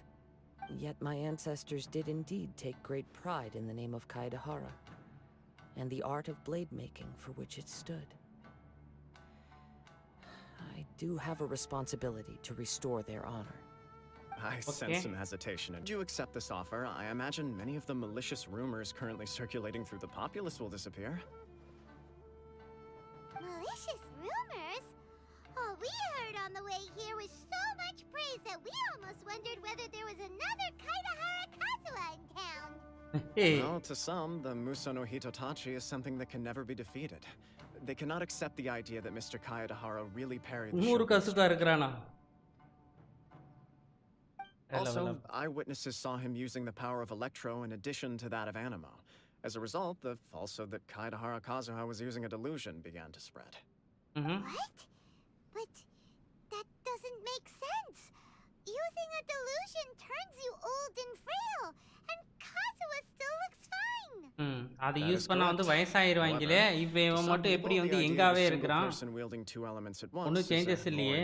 Speaker 5: Yet my ancestors did indeed take great pride in the name of Kaidahara, and the art of blade making for which it stood. I do have a responsibility to restore their honor.
Speaker 6: I sense some hesitation. Do you accept this offer? I imagine many of the malicious rumors currently circulating through the populace will disappear.
Speaker 2: Malicious rumors? All we heard on the way here was so much praise that we almost wondered whether there was another Kaidahara Kazuha in town.
Speaker 6: Well, to some, the Muso no Hitotachi is something that can never be defeated. They cannot accept the idea that Mr. Kaidahara really parried the shogun's. Also, eyewitnesses saw him using the power of Electro in addition to that of Animo. As a result, the falsehood that Kaidahara Kazuha was using a delusion began to spread.
Speaker 2: What? But that doesn't make sense. Using a delusion turns you old and frail, and Kazuha still looks fine.
Speaker 1: அது use பண்ணா வந்து வயசாயிருவாங்களே. இப்போ இவன் மட்டும் எப்படி வந்து எங்காவே இருக்கிறான்? ஒண்ணும் சேஞ்சஸ் இல்லையே.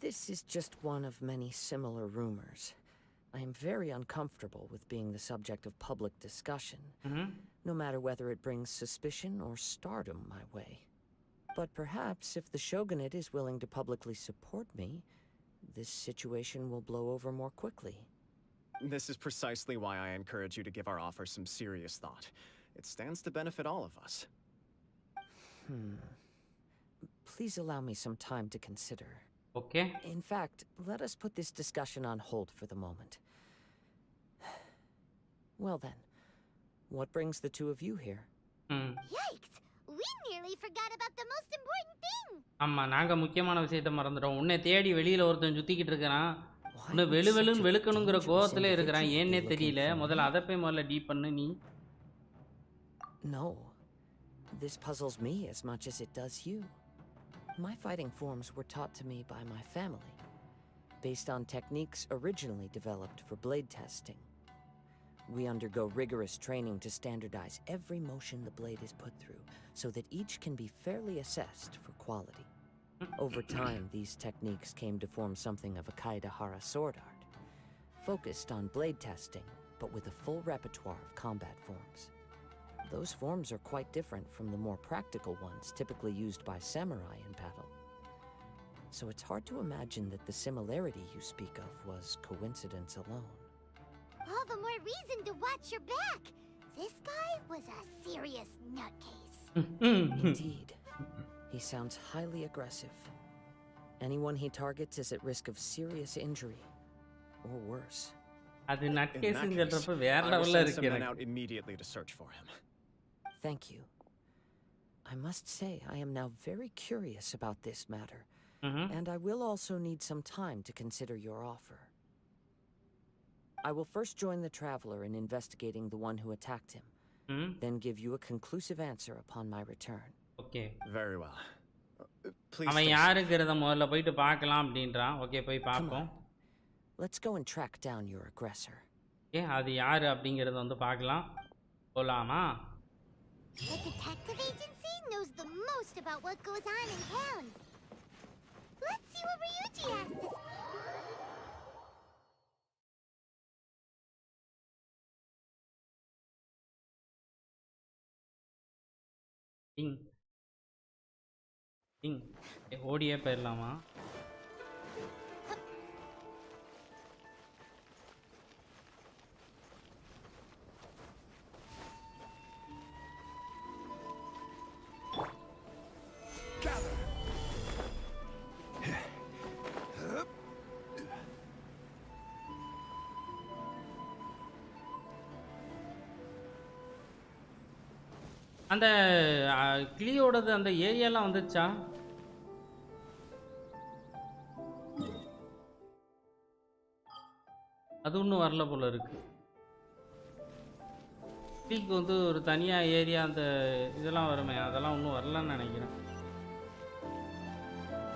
Speaker 5: This is just one of many similar rumors. I am very uncomfortable with being the subject of public discussion, no matter whether it brings suspicion or stardom my way. But perhaps if the shogunate is willing to publicly support me, this situation will blow over more quickly.
Speaker 6: This is precisely why I encourage you to give our offer some serious thought. It stands to benefit all of us.
Speaker 5: Please allow me some time to consider.
Speaker 1: Okay.
Speaker 5: In fact, let us put this discussion on hold for the moment. Well then, what brings the two of you here?
Speaker 2: Yikes! We nearly forgot about the most important thing!
Speaker 1: ஆமா, நாங்க முக்கியமான விஷயத்தை மறந்துட்டோம். உன்னை தேடி வெளியில ஒருத்தன் சுத்திக்கிட்டு இருக்கான். உன்னை வெளுவெளுன்னு வெளுக்கணுங்கிற கோவத்திலே இருக்கிறான். ஏன்னே தெரியல. முதல்ல அதை போய் முதல்ல டீப் பண்ணு நீ.
Speaker 5: No. This puzzles me as much as it does you. My fighting forms were taught to me by my family, based on techniques originally developed for blade testing. We undergo rigorous training to standardize every motion the blade is put through, so that each can be fairly assessed for quality. Over time, these techniques came to form something of a Kaidahara sword art, focused on blade testing, but with a full repertoire of combat forms. Those forms are quite different from the more practical ones typically used by samurai in battle. So it's hard to imagine that the similarity you speak of was coincidence alone.
Speaker 2: All the more reason to watch your back. This guy was a serious nutcase.
Speaker 5: Indeed. He sounds highly aggressive. Anyone he targets is at risk of serious injury, or worse.
Speaker 1: அது
Speaker 6: In that
Speaker 1: நட்கேஸ்ன்னு
Speaker 6: case,
Speaker 1: சொல்றப்ப வேற
Speaker 6: I will
Speaker 1: லெவல்ல
Speaker 6: send
Speaker 1: இருக்கு
Speaker 6: some men
Speaker 1: எனக்கு.
Speaker 6: out immediately to search for him.
Speaker 5: Thank you. I must say I am now very curious about this matter, and I will also need some time to consider your offer. I will first join the traveler in investigating the one who attacked him, then give you a conclusive answer upon my return.
Speaker 1: Okay.
Speaker 6: Very well. Please
Speaker 1: அவன்
Speaker 6: stay safe.
Speaker 1: யாருங்கிறத முதல்ல போயிட்டு பார்க்கலாம் அப்படின்றான். Okay, போய்
Speaker 5: Come
Speaker 1: பார்ப்போம்.
Speaker 5: on. Let's go and track down your aggressor.
Speaker 1: Okay, அது யாரு அப்படிங்கிறத வந்து பார்க்கலாம். போலாமா?
Speaker 2: The detective agency knows the most about what goes on in town. Let's see what Ryuji has to say.
Speaker 1: டிங் டிங். ஓடியே போயிடலாமா? அந்த கிளியோடது அந்த ஏரியாலாம் வந்துச்சா? அது ஒன்றும் வரல போல இருக்கு. கிளிக்கு வந்து ஒரு தனியாக ஏரியா அந்த இதெல்லாம் வருமே, அதெல்லாம் ஒன்றும் வரலன்னு நினைக்கிறேன்.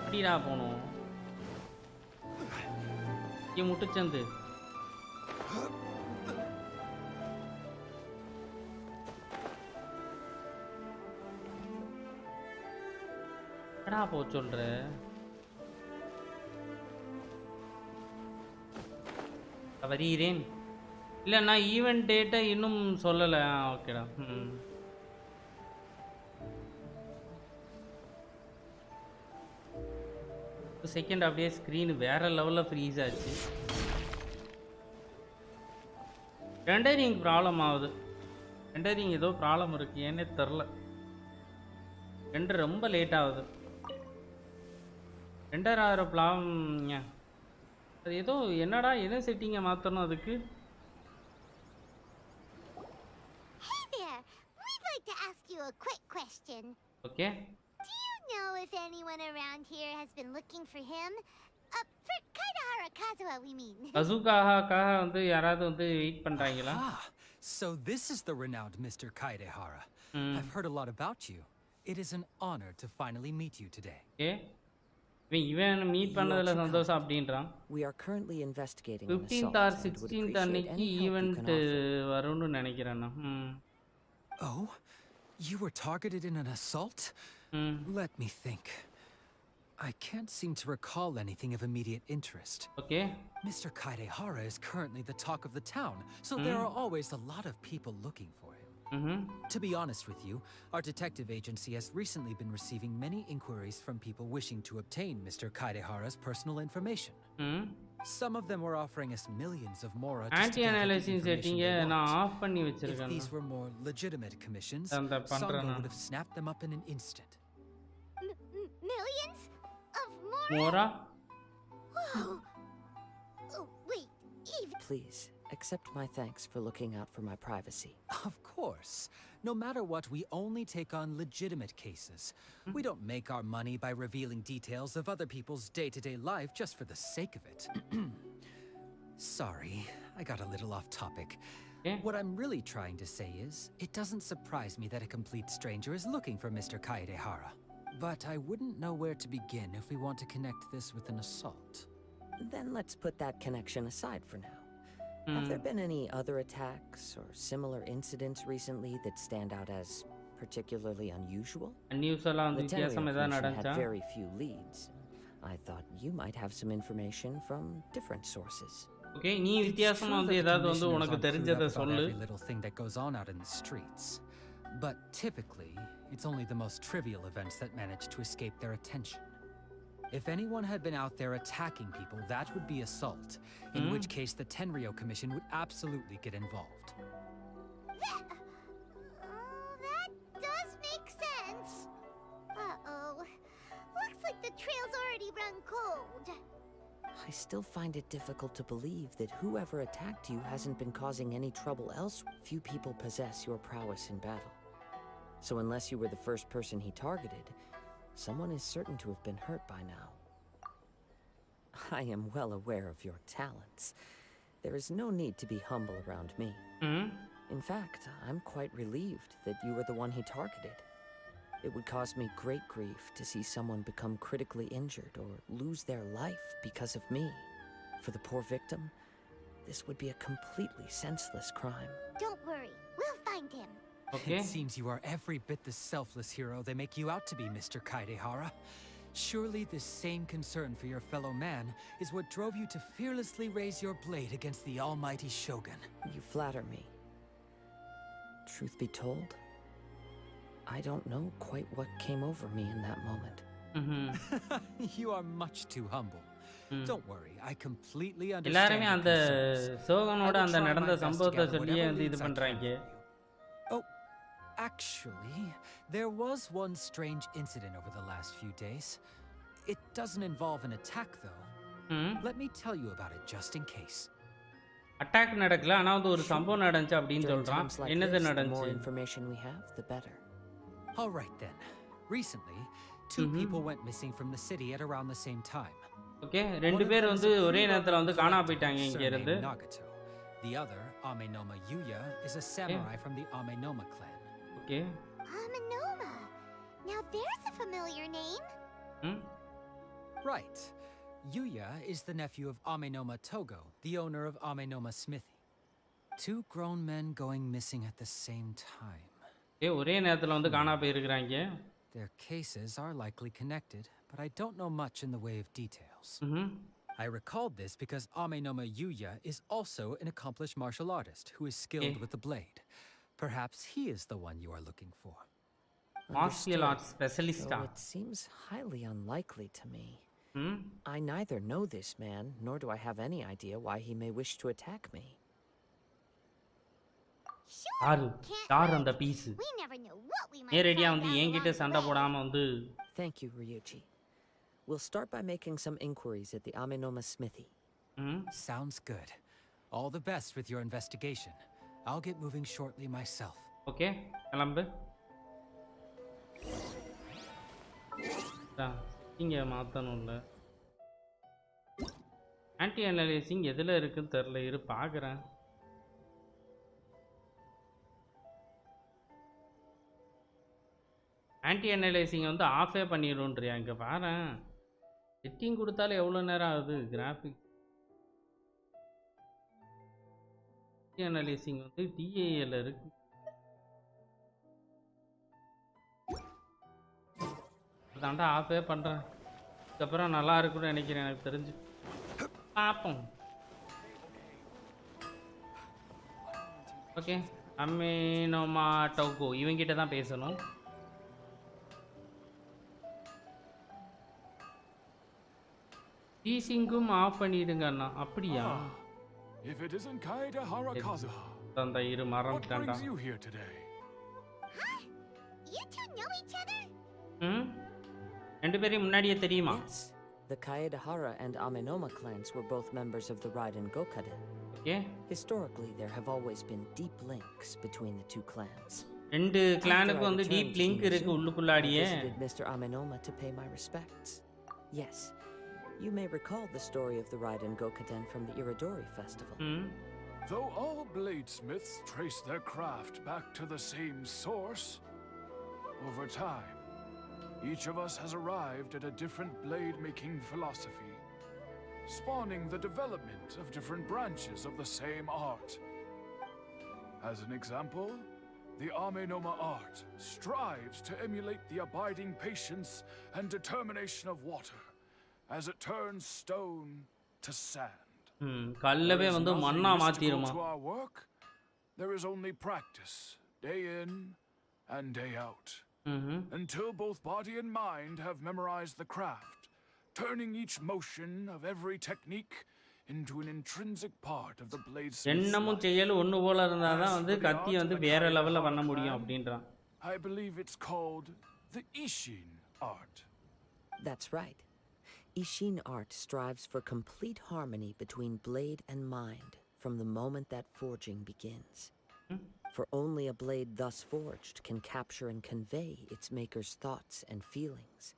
Speaker 1: அப்படிடா போகணும் இங்கே முட்டுச்சந்து. என்னடா போ சொல்ற? வருகிறேன். இல்லை, நான் ஈவெண்ட் டேட்டை இன்னும் சொல்லலை. ஓகேடா. செகண்ட் அப்படியே ஸ்க்ரீன் வேற லெவலில் ஃப்ரீஸ் ஆச்சு. ரெண்டரிங் ப்ராப்ளம் ஆகுது. ரெண்டரிங் ஏதோ ப்ராப்ளம் இருக்கு, ஏன்னே தெரில. ரெண்டர் ரொம்ப லேட் ஆகுது. ரெண்டர் ஆகிற ப்ராப்ளம். அது ஏதோ என்னடா என்ன செட்டிங்கை மாற்றணும் அதுக்கு?
Speaker 2: Hey there! We'd like to ask you a quick question.
Speaker 1: Okay.
Speaker 2: Do you know if anyone around here has been looking for him? For Kaidahara Kazuha, we mean.
Speaker 1: அசுகாக வந்து யாராவது வந்து வெயிட் பண்ணுறாங்களா?
Speaker 7: So this is the renowned Mr. Kaidehara. I've heard a lot about you. It is an honor to finally meet you today.
Speaker 1: Okay. இவன் meet பண்ணதுல சந்தோஷம் அப்படின்றான்.
Speaker 5: We are currently investigating
Speaker 1: 15th or 16th அன்னைக்கு event வரும்னு நினைக்கிறேன் நான்.
Speaker 7: Oh, you were targeted in an assault? Let me think. I can't seem to recall anything of immediate interest.
Speaker 1: Okay.
Speaker 7: Mr. Kaidehara is currently the talk of the town, so there are always a lot of people looking for him. To be honest with you, our detective agency has recently been receiving many inquiries from people wishing to obtain Mr. Kaidehara's personal information. Some of them were offering us millions of mora just to gather the
Speaker 1: Anti-analysis setting நான் of பண்ணி
Speaker 7: If
Speaker 1: வச்சிருக்கேன்.
Speaker 7: these were more legitimate commissions,
Speaker 1: அந்த
Speaker 7: Sangha
Speaker 1: பண்றேன்.
Speaker 7: would have snapped them up in an instant.
Speaker 2: Millions of more?
Speaker 1: மோரா?
Speaker 2: Whoa. Oh, wait, even.
Speaker 5: Please, accept my thanks for looking out for my privacy.
Speaker 7: Of course. No matter what, we only take on legitimate cases. We don't make our money by revealing details of other people's day-to-day life just for the sake of it. Sorry, I got a little off topic.
Speaker 1: Okay.
Speaker 7: What I'm really trying to say is, it doesn't surprise me that a complete stranger is looking for Mr. Kaidehara. But I wouldn't know where to begin if we want to connect this with an assault.
Speaker 5: Then let's put that connection aside for now. Have there been any other attacks or similar incidents recently that stand out as particularly unusual?
Speaker 1: News எல்லாம் வந்து
Speaker 5: The Tenryou
Speaker 1: வித்தியாசம் ஏதாவது
Speaker 5: Commission
Speaker 1: நடந்துச்சா?
Speaker 5: had very few leads. I thought you might have some information from different sources.
Speaker 1: Okay, நீ
Speaker 7: It's
Speaker 1: வித்தியாசமா
Speaker 7: true
Speaker 1: வந்து
Speaker 7: that the
Speaker 1: ஏதாவது வந்து
Speaker 7: commissioners
Speaker 1: உனக்கு
Speaker 7: aren't clued
Speaker 1: தெரிஞ்சதை
Speaker 7: up about
Speaker 1: சொல்லு.
Speaker 7: every little thing that goes on out in the streets. But typically, it's only the most trivial events that manage to escape their attention. If anyone had been out there attacking people, that would be assault, in which case the Tenryou Commission would absolutely get involved.
Speaker 2: That does make sense. Uh-oh. Looks like like the trail's already run cold.
Speaker 5: I still find it difficult to believe that whoever attacked you hasn't been causing any trouble elsewhere. Few people possess your prowess in battle. So unless you were the first person he targeted, someone is certain to have been hurt by now. I am well aware of your talents. There is no need to be humble around me. In fact, I'm quite relieved that you were the one he targeted. It would cause me great grief to see someone become critically injured or lose their life because of me. For the poor victim, this would be a completely senseless crime.
Speaker 2: Don't worry, we'll find him.
Speaker 1: Okay.
Speaker 7: It seems you are every bit the selfless hero they make you out to be, Mr. Kaidehara. Surely this same concern for your fellow man is what drove you to fearlessly raise your blade against the almighty Shogun.
Speaker 5: You flatter me. Truth be told, I don't know quite what came over me in that moment.
Speaker 7: You are much too humble. Don't worry, I completely understand.
Speaker 1: எல்லாரும்
Speaker 7: your
Speaker 1: அந்த
Speaker 7: concerns.
Speaker 1: சோகனோட
Speaker 7: I will
Speaker 1: அந்த
Speaker 7: try my
Speaker 1: நடந்த
Speaker 7: best to
Speaker 1: சம்பவத்தை
Speaker 7: gather
Speaker 1: சொல்லியே
Speaker 7: whatever
Speaker 1: வந்து இது
Speaker 7: leads I can
Speaker 1: பண்றாங்க.
Speaker 7: for you. Oh, actually, there was one strange incident over the last few days. It doesn't involve an attack, though. Let me tell you about it just in case.
Speaker 1: Attack நடக்கல ஆனா வந்து ஒரு சம்பவம் நடந்துச்சு அப்படின்னு
Speaker 5: During
Speaker 1: சொல்றான்.
Speaker 5: times like
Speaker 1: என்னது
Speaker 5: this, the more
Speaker 1: நடந்துச்சு?
Speaker 5: information we have, the better.
Speaker 7: All right then. Recently, two people went missing from the city at around the same time.
Speaker 1: Okay,
Speaker 7: One
Speaker 1: ரெண்டு
Speaker 7: of
Speaker 1: பேர்
Speaker 7: them is
Speaker 1: வந்து
Speaker 7: a
Speaker 1: ஒரே
Speaker 7: Kuro
Speaker 1: நேரத்துல வந்து காணாம
Speaker 7: collector
Speaker 1: போயிட்டாங்க இங்க இருந்து.
Speaker 7: surnamed Nagato. The other, Amenoma Yuya, is a samurai from the Amenoma clan.
Speaker 1: Okay.
Speaker 2: Amenoma. Now there's a familiar name.
Speaker 7: Right. Yuya is the nephew of Amenoma Togo, the owner of Amenoma Smithy. Two grown men going missing at the same time.
Speaker 1: ஒரே நேரத்துல வந்து காணாம போயிருக்காங்க.
Speaker 7: Their cases are likely connected, but I don't know much in the way of details. I recalled this because Amenoma Yuya is also an accomplished martial artist who is skilled with the blade. Perhaps he is the one you are looking for.
Speaker 1: Martial arts specialist.
Speaker 5: Though it seems highly unlikely to me. I neither know this man, nor do I have any idea why he may wish to attack me.
Speaker 1: யார் அந்த piece?
Speaker 2: We never know what we might
Speaker 1: நேரடியா
Speaker 2: find
Speaker 1: வந்து
Speaker 2: out
Speaker 1: என்கிட்ட
Speaker 2: along the
Speaker 1: சண்டை
Speaker 2: way.
Speaker 1: போடாம வந்து
Speaker 5: Thank you, Ryuji. We'll start by making some inquiries at the Amenoma Smithy.
Speaker 7: Sounds good. All the best with your investigation. I'll get moving shortly myself.
Speaker 1: Okay, கிளம்பு. இங்க மாத்தணும்ல. Anti analysing எதுல இருக்குன்னு தெரியல, இரு பாக்குறேன். ஆன்டி அனலைசிங் வந்து ஆஃபே பண்ணிடும்ன்றியா? இங்கே பாரு, செட்டிங் கொடுத்தாலே எவ்வளோ நேரம் ஆகுது. கிராஃபிக் ஆன்டி அனலைசிங் வந்து டிஏஎல் இருக்கு. அதாண்டா ஆஃபே பண்ணுறேன். அதுக்கப்புறம் நல்லா இருக்குன்னு நினைக்கிறேன், எனக்கு தெரிஞ்சு. பார்ப்போம். ஓகே, அமேனோமா டோகோ இவங்கிட்ட தான் பேசணும். டீசிங்கும் ஆஃப் பண்ணிடுங்க அண்ணா. அப்படியா?
Speaker 3: If it isn't Kaedehara Kazuha,
Speaker 1: தந்தா இரு
Speaker 3: what
Speaker 1: மறந்துட்டேன்டா.
Speaker 3: brings you here today?
Speaker 2: You two know each other?
Speaker 1: ரெண்டு பேரையும் முன்னாடியே தெரியுமா?
Speaker 5: Yes, the Kaedehara and Amenoma clans were both members of the Raiden Gokaden.
Speaker 1: Okay,
Speaker 5: Historically, there have always been deep links between the two clans.
Speaker 1: ரெண்டு கிளானுக்கு வந்து
Speaker 5: After I
Speaker 1: deep
Speaker 5: returned to
Speaker 1: link இருக்கு
Speaker 5: Inuzu,
Speaker 1: உள்ளுக்குள்ளாடியே.
Speaker 5: I visited Mr. Amenoma to pay my respects. Yes, you may recall the story of the Raiden Gokaden from the Iridori festival.
Speaker 3: Though all bladesmiths trace their craft back to the same source, over time, each of us has arrived at a different blade-making philosophy, spawning the development of different branches of the same art. As an example, the Amenoma art strives to emulate the abiding patience and determination of water as it turns stone to sand.
Speaker 1: கல்லவே வந்து மண்ணா மாத்திருமா?
Speaker 3: To our work, there is only practice, day in and day out, until both body and mind have memorized the craft, turning each motion of every technique into an intrinsic part of the bladesmith's
Speaker 1: எண்ணமும் செயலும் ஒன்று போல இருந்தால் தான் வந்து கத்தி வந்து வேற லெவலில் பண்ண முடியும் அப்படின்றான்.
Speaker 3: I believe it's called the Ishin art.
Speaker 5: That's right. Ishin art strives for complete harmony between blade and mind from the moment that forging begins. For only a blade thus forged can capture and convey its maker's thoughts and feelings,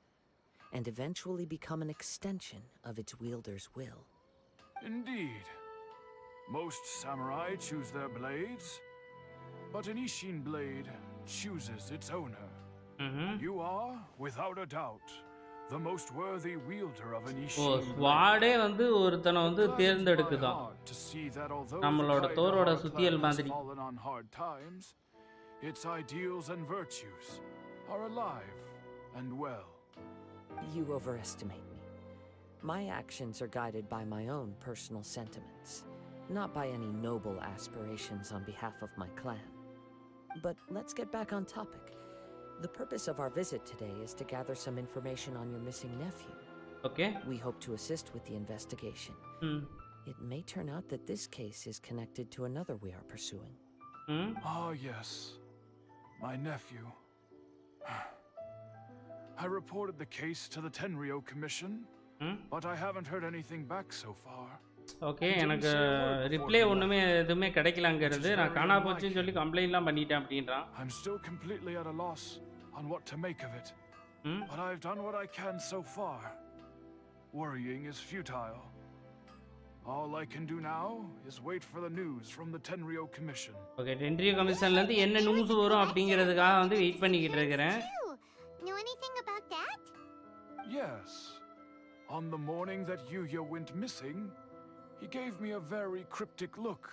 Speaker 5: and eventually become an extension of its wielder's will.
Speaker 3: Indeed. Most samurai choose their blades, but an Ishin blade chooses its owner. You are, without a doubt, the most worthy wielder of an Ishin blade.
Speaker 1: ஸ்வாடே வந்து ஒருத்தனை வந்து தேர்ந்தெடுக்குதான்
Speaker 3: To see that although
Speaker 1: நம்மளோட
Speaker 3: the
Speaker 1: தோரோட
Speaker 3: Kaigar
Speaker 1: சுத்தியல்
Speaker 3: clan has
Speaker 1: மாதிரி
Speaker 3: fallen on hard times, its ideals and virtues are alive and well.
Speaker 5: You overestimate me. My actions are guided by my own personal sentiments, not by any noble aspirations on behalf of my clan. But let's get back on topic. The purpose of our visit today is to gather some information on your missing nephew.
Speaker 1: Okay.
Speaker 5: We hope to assist with the investigation. It may turn out that this case is connected to another we are pursuing.
Speaker 3: Ah, yes. My nephew. I reported the case to the Tenryo Commission, but I haven't heard anything back so far.
Speaker 1: Okay எனக்கு reply ஒன்றுமே எதுவுமே கிடைக்கலங்கிறது நான் காணா போச்சுன்னு சொல்லி கம்ப்ளைண்ட்லாம் பண்ணிட்டேன் அப்படின்றான்.
Speaker 3: I'm still completely at a loss on what to make of it. But I've done what I can so far. Worrying is futile. All I can do now is wait for the news from the Tenryo Commission.
Speaker 1: Okay, Tenryo கமிஷன்ல இருந்து என்ன news வரும் அப்படிங்கிறதுக்காக வந்து wait பண்ணிக்கிட்டு இருக்கிறேன்.
Speaker 2: Know anything about that?
Speaker 3: Yes. On the morning that Yuya went missing, he gave me a very cryptic look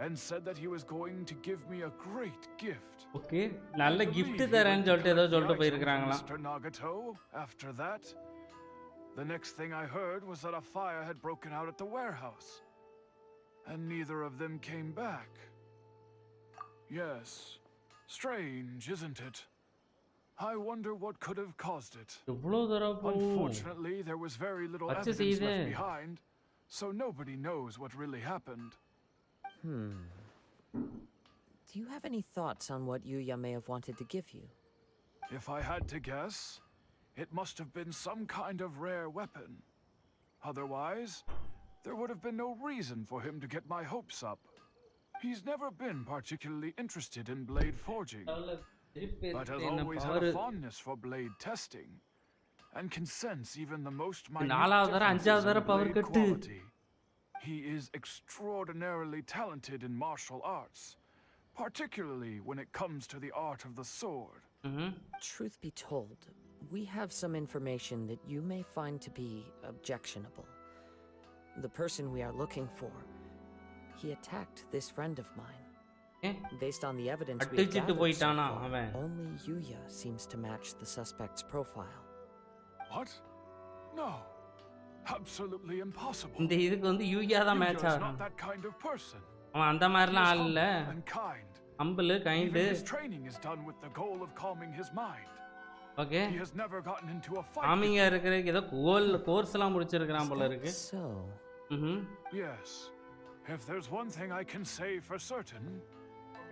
Speaker 3: and said that he was going to give me a great gift.
Speaker 1: Okay, நல்ல gift தரேன்னு சொல்லிட்டு ஏதோ சொல்லிட்டு போயிருக்காங்களாம்.
Speaker 3: Mr. Nagato, after that, the next thing I heard was that a fire had broken out at the warehouse, and neither of them came back. Yes, strange, isn't it? I wonder what could have caused it. Unfortunately, there was very little evidence left behind, so nobody knows what really happened.
Speaker 5: Do you have any thoughts on what Yuya may have wanted to give you?
Speaker 3: If I had to guess, it must have been some kind of rare weapon. Otherwise, there would have been no reason for him to get my hopes up. He's never been particularly interested in blade forging, but has always had a fondness for blade testing, and can sense even the most minute differences in blade quality. He is extraordinarily talented in martial arts, particularly when it comes to the art of the sword.
Speaker 5: Truth be told, we have some information that you may find to be objectionable. The person we are looking for, he attacked this friend of mine. Based on the evidence we have gathered so far, only Yuya seems to match the suspect's profile.
Speaker 3: What? No. Absolutely impossible.
Speaker 1: இந்த இதுக்கு வந்து யூயா தான் match
Speaker 3: Yuya is
Speaker 1: ஆகும்.
Speaker 3: not that kind of person.
Speaker 1: அவன் அந்த மாதிரிலாம் ஆள் இல்ல.
Speaker 3: And kind.
Speaker 1: Humble, kind.
Speaker 3: His training is done with the goal of calming his mind.
Speaker 1: Okay.
Speaker 3: He has never gotten into a fight.
Speaker 1: காமிங்கா இருக்குறதுக்கு ஏதோ கோர்ஸ்லாம் முடிச்சிருக்கான் போல இருக்கு.
Speaker 5: So.
Speaker 3: Yes. If there's one thing I can say for certain,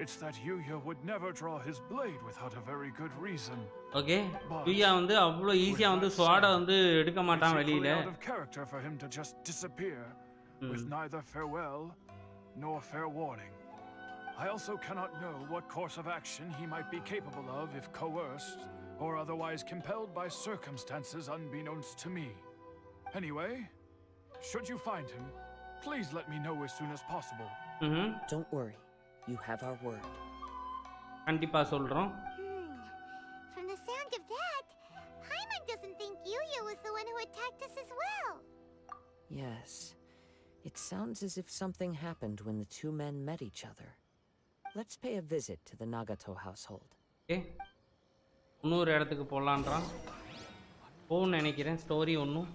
Speaker 3: it's that Yuya would never draw his blade without a very good reason.
Speaker 1: Okay. யூயா வந்து அவ்வளோ ஈஸியா வந்து ஸ்வாட வந்து எடுக்க மாட்டான் வெளியில.
Speaker 3: Out of character for him to just disappear with neither farewell nor fair warning. I also cannot know what course of action he might be capable of if coerced or otherwise compelled by circumstances unbeknownst to me. Anyway, should you find him, please let me know as soon as possible.
Speaker 5: Don't worry. You have our word.
Speaker 1: கண்டிப்பா சொல்றோம்.
Speaker 2: From the sound of that, Hyman doesn't think Yuya was the one who attacked us as well.
Speaker 5: Yes. It sounds as if something happened when the two men met each other. Let's pay a visit to the Nagato household.
Speaker 1: Okay. இன்னொரு இடத்துக்கு போலான்றான். போன்னு நினைக்கிறேன். Story ஒன்றும்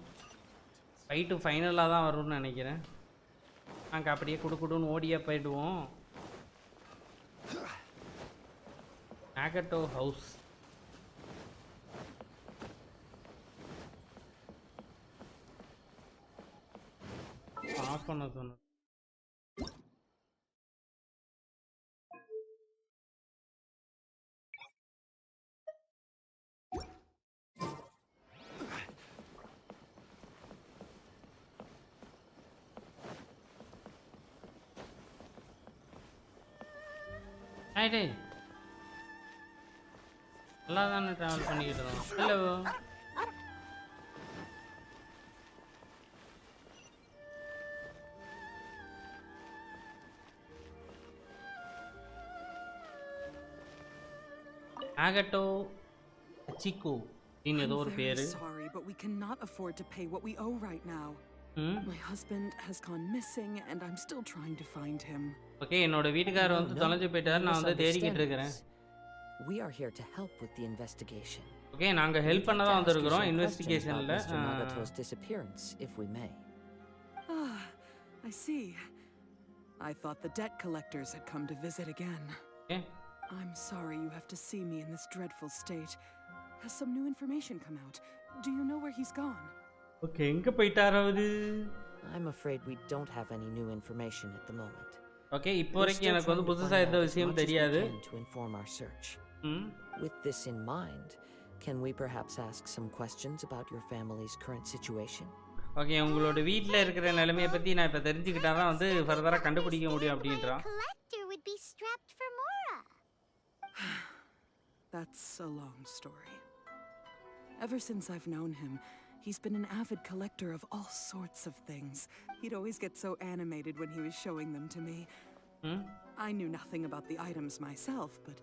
Speaker 1: fight ஃபைனலாக தான் வரும்னு நினைக்கிறேன். நாங்கள் அப்படியே குடுக்குடுன்னு ஓடியே போயிடுவோம். Nagato house. ஆஃப் பண்ண சொன்ன. ஆயிட்டே நல்லா தானே ட்ராவல் பண்ணிக்கிட்டு இருக்கோம். ஹலோ ஆகட்டோ சிக்கோ அப்படின்னு ஏதோ ஒரு பேரு.
Speaker 8: Sorry, but we cannot afford to pay what we owe right now. My husband has gone missing and I'm still trying to find him.
Speaker 1: Okay, என்னோட வீட்டுக்காரர் வந்து தொலைஞ்சு போயிட்டாரு. நான் வந்து தேடிக்கிட்டு இருக்கேன்.
Speaker 5: We are here to help with the investigation.
Speaker 1: Okay, நாங்க ஹெல்ப் பண்ண தான் வந்திருக்கோம் இன்வெஸ்டிகேஷன்ல.
Speaker 5: Nagato's disappearance, if we may.
Speaker 8: Ah, I see. I thought the debt collectors had come to visit again.
Speaker 1: Okay.
Speaker 8: I'm sorry you have to see me in this dreadful state. Has some new information come out? Do you know where he's gone?
Speaker 1: Okay, எங்க போயிட்டாரு அவரு?
Speaker 5: I'm afraid we don't have any new information at the moment.
Speaker 1: Okay, இப்போ வரைக்கும் எனக்கு வந்து புதுசா எந்த விஷயம் தெரியாது.
Speaker 5: To inform our search. With this in mind, can we perhaps ask some questions about your family's current situation?
Speaker 1: Okay, உங்களோட வீட்ல இருக்கிற நிலைமைய பத்தி நான் இப்ப தெரிஞ்சுக்கிட்டா தான் வந்து ஃபர்தரா கண்டுபிடிக்க முடியும் அப்படின்றான்.
Speaker 2: Collector would be strapped for Mora.
Speaker 8: That's a long story. Ever since I've known him, he's been an avid collector of all sorts of things. He'd always get so animated when he was showing them to me. I knew nothing about the items myself, but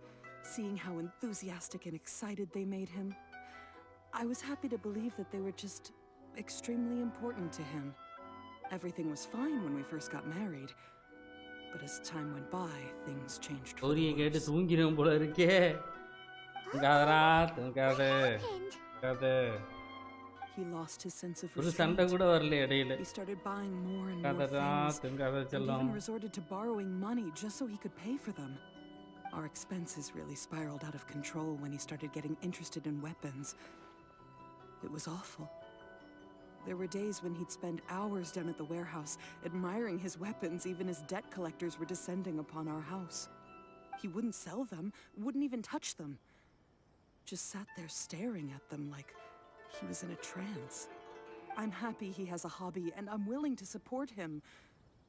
Speaker 8: seeing how enthusiastic and excited they made him, I was happy to believe that they were just extremely important to him. Everything was fine when we first got married, but as time went by, things changed for the
Speaker 1: கேட்டு
Speaker 8: worse.
Speaker 1: தூங்கிரும் போல இருக்கே. தூங்காதடா, தூங்காத. தூங்காத.
Speaker 8: He lost his sense of
Speaker 1: ஒரு சண்டை
Speaker 8: restraint.
Speaker 1: கூட வரல இடையில.
Speaker 8: He started buying more and more
Speaker 1: தூங்காதடா,
Speaker 8: things,
Speaker 1: தூங்காத
Speaker 8: and
Speaker 1: செல்லம்.
Speaker 8: even resorted to borrowing money just so he could pay for them. Our expenses really spiraled out of control when he started getting interested in weapons. It was awful. There were days when he'd spend hours down at the warehouse admiring his weapons even as debt collectors were descending upon our house. He wouldn't sell them, wouldn't even touch them. Just sat there staring at them like he was in a trance. I'm happy he has a hobby and I'm willing to support him,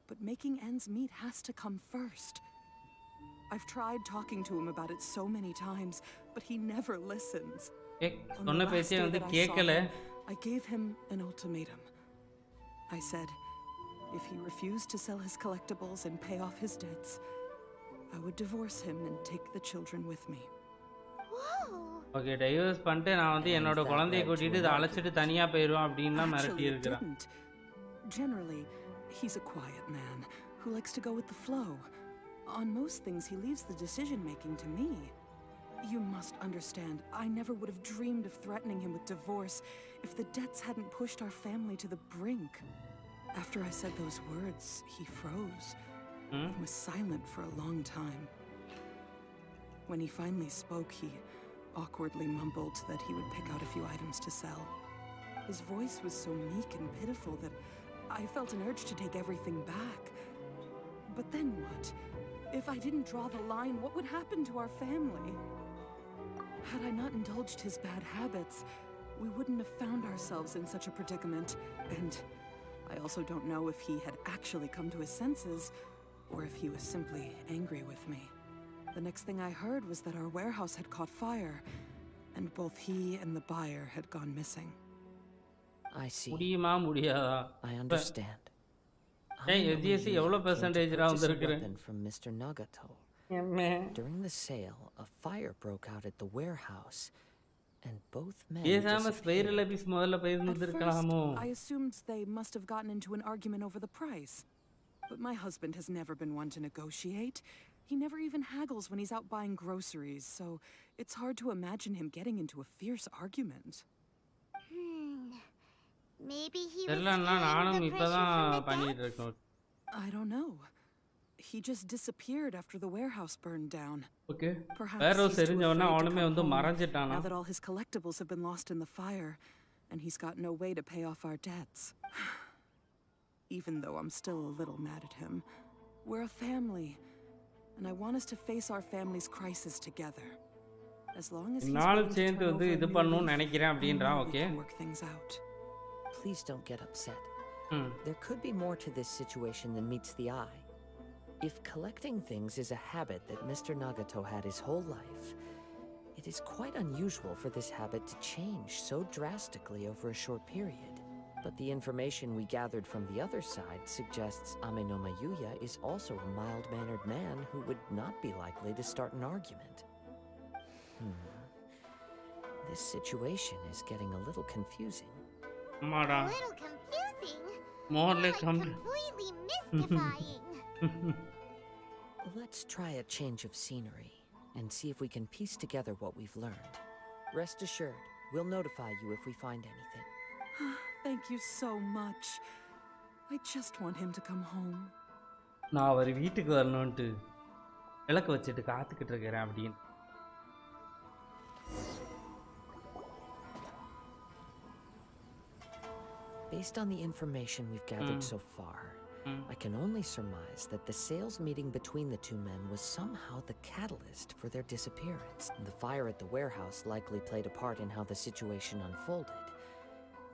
Speaker 8: but making ends meet has to come first. I've tried talking to him about it so many times, but he never listens. On the
Speaker 1: சொன்ன
Speaker 8: last
Speaker 1: பேச்சே
Speaker 8: day
Speaker 1: வந்து
Speaker 8: that I saw
Speaker 1: கேட்கல.
Speaker 8: him, I gave him an ultimatum. I said, if he refused to sell his collectibles and pay off his debts, I would divorce him and take the children with me.
Speaker 2: Whoa.
Speaker 1: Okay, divorce பண்ணிட்டு நான் வந்து என்னோட குழந்தையை கூட்டிட்டு இதை அழைச்சிட்டு தனியா போயிடுவோம் அப்படின்னு தான் மிரட்டி
Speaker 8: Actually, it
Speaker 1: இருக்கிறேன்.
Speaker 8: didn't. Generally, he's a quiet man who likes to go with the flow. On most things, he leaves the decision-making to me. You must understand, I never would have dreamed of threatening him with divorce if the debts hadn't pushed our family to the brink. After I said those words, he froze and was silent for a long time. When he finally spoke, he awkwardly mumbled that he would pick out a few items to sell. His voice was so meek and pitiful that I felt an urge to take everything back. But then what? If I didn't draw the line, what would happen to our family? Had I not indulged his bad habits, we wouldn't have found ourselves in such a predicament. And I also don't know if he had actually come to his senses or if he was simply angry with me. The next thing I heard was that our warehouse had caught fire, and both he and the buyer had gone missing.
Speaker 5: I see.
Speaker 1: முடியுமா முடியாதா?
Speaker 5: I understand.
Speaker 1: ஏய், எஜிஎஸ்சி எவ்வளவு பெர்சன்டேஜ்ரா வந்திருக்குறேன்?
Speaker 5: From Mr. Nagato. During the sale, a fire broke out at the warehouse, and both men
Speaker 1: ஏசாம spiral abyss முதல்ல
Speaker 8: At
Speaker 1: போயிருந்திருக்கலாமோ?
Speaker 8: first, I assumed they must have gotten into an argument over the price. But my husband has never been one to negotiate. He never even haggles when he's out buying groceries, so it's hard to imagine him getting into a fierce argument.
Speaker 2: Maybe he was
Speaker 1: தெரியலன்னா
Speaker 2: feeling
Speaker 1: நானும்
Speaker 2: the pressure
Speaker 1: இப்பதான்
Speaker 2: from the
Speaker 1: பண்ணிட்டு
Speaker 2: debts.
Speaker 1: இருக்கோம்.
Speaker 8: I don't know. He just disappeared after the warehouse burned down.
Speaker 1: Okay,
Speaker 8: Perhaps
Speaker 1: வேற
Speaker 8: he's too
Speaker 1: தெரிஞ்ச உடனே
Speaker 8: afraid to
Speaker 1: அவனுமே
Speaker 8: come
Speaker 1: வந்து
Speaker 8: home
Speaker 1: மறைஞ்சிட்டானா?
Speaker 8: now that all his collectibles have been lost in the fire, and he's got no way to pay off our debts. Even though I'm still a little mad at him, we're a family, and I want us to face our family's crisis together. As long as he's
Speaker 1: நாள்
Speaker 8: willing to
Speaker 1: சேர்ந்து
Speaker 8: turn
Speaker 1: வந்து
Speaker 8: over a
Speaker 1: இது
Speaker 8: new
Speaker 1: பண்ணணும்னு
Speaker 8: leaf,
Speaker 1: நினைக்கிறேன்
Speaker 8: I
Speaker 1: அப்படின்றான்.
Speaker 8: know we
Speaker 1: okay,
Speaker 8: can work things out.
Speaker 5: Please don't get upset. There could be more to this situation than meets the eye. If collecting things is a habit that Mr. Nagato had his whole life, it is quite unusual for this habit to change so drastically over a short period. But the information we gathered from the other side suggests Amenoma Yuya is also a mild-mannered man who would not be likely to start an argument. This situation is getting a little confusing.
Speaker 1: Mada.
Speaker 2: A little confusing.
Speaker 1: More
Speaker 2: More
Speaker 1: like
Speaker 2: completely mystifying.
Speaker 5: Let's try a change of scenery and see if we can piece together what we've learned. Rest assured, we'll notify you if we find anything.
Speaker 8: Thank you so much. I just want him to come home.
Speaker 1: நான் அவர் வீட்டுக்கு வரணும்ட்டு விளக்கு வச்சுட்டு காத்துக்கிட்டு இருக்கிறேன் அப்படின்னு.
Speaker 5: Based on the information we've gathered so far, I can only surmise that the sales meeting between the two men was somehow the catalyst for their disappearance. The fire at the warehouse likely played a part in how the situation unfolded,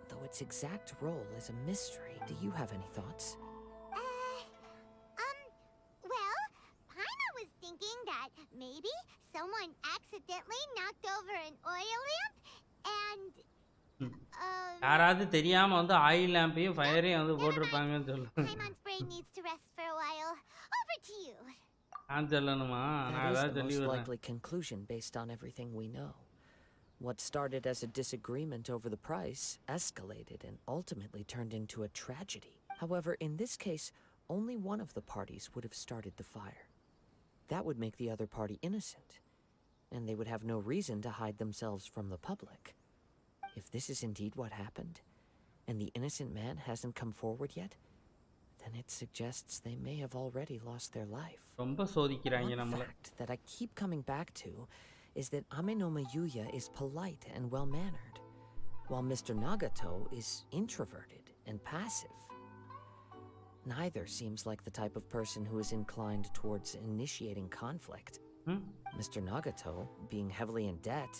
Speaker 5: though its exact role is a mystery. Do you have any thoughts?
Speaker 2: Well, Paima was thinking that maybe someone accidentally knocked over an oil lamp and
Speaker 1: யாராவது தெரியாம வந்து oil லேம்பையும் ஃபயரையும் வந்து போட்டிருப்பாங்கன்னு சொல்லு.
Speaker 2: Paimon's brain needs to rest for a while. Over to you.
Speaker 1: நான் சொல்லணுமா? நான்
Speaker 5: That is
Speaker 1: ஏதாவது
Speaker 5: the
Speaker 1: சொல்லி
Speaker 5: most
Speaker 1: விடுறேன்.
Speaker 5: likely conclusion based on everything we know. What started as a disagreement over the price escalated and ultimately turned into a tragedy. However, in this case, only one of the parties would have started the fire. That would make the other party innocent, and they would have no reason to hide themselves from the public. If this is indeed what happened, and the innocent man hasn't come forward yet, then it suggests they may have already lost their life.
Speaker 1: ரொம்ப சோதிக்கிறாங்க
Speaker 5: One
Speaker 1: நம்மள.
Speaker 5: fact that I keep coming back to is that Amenoma Yuya is polite and well-mannered, while Mr. Nagato is introverted and passive. Neither seems like the type of person who is inclined towards initiating conflict. Mr. Nagato, being heavily in debt,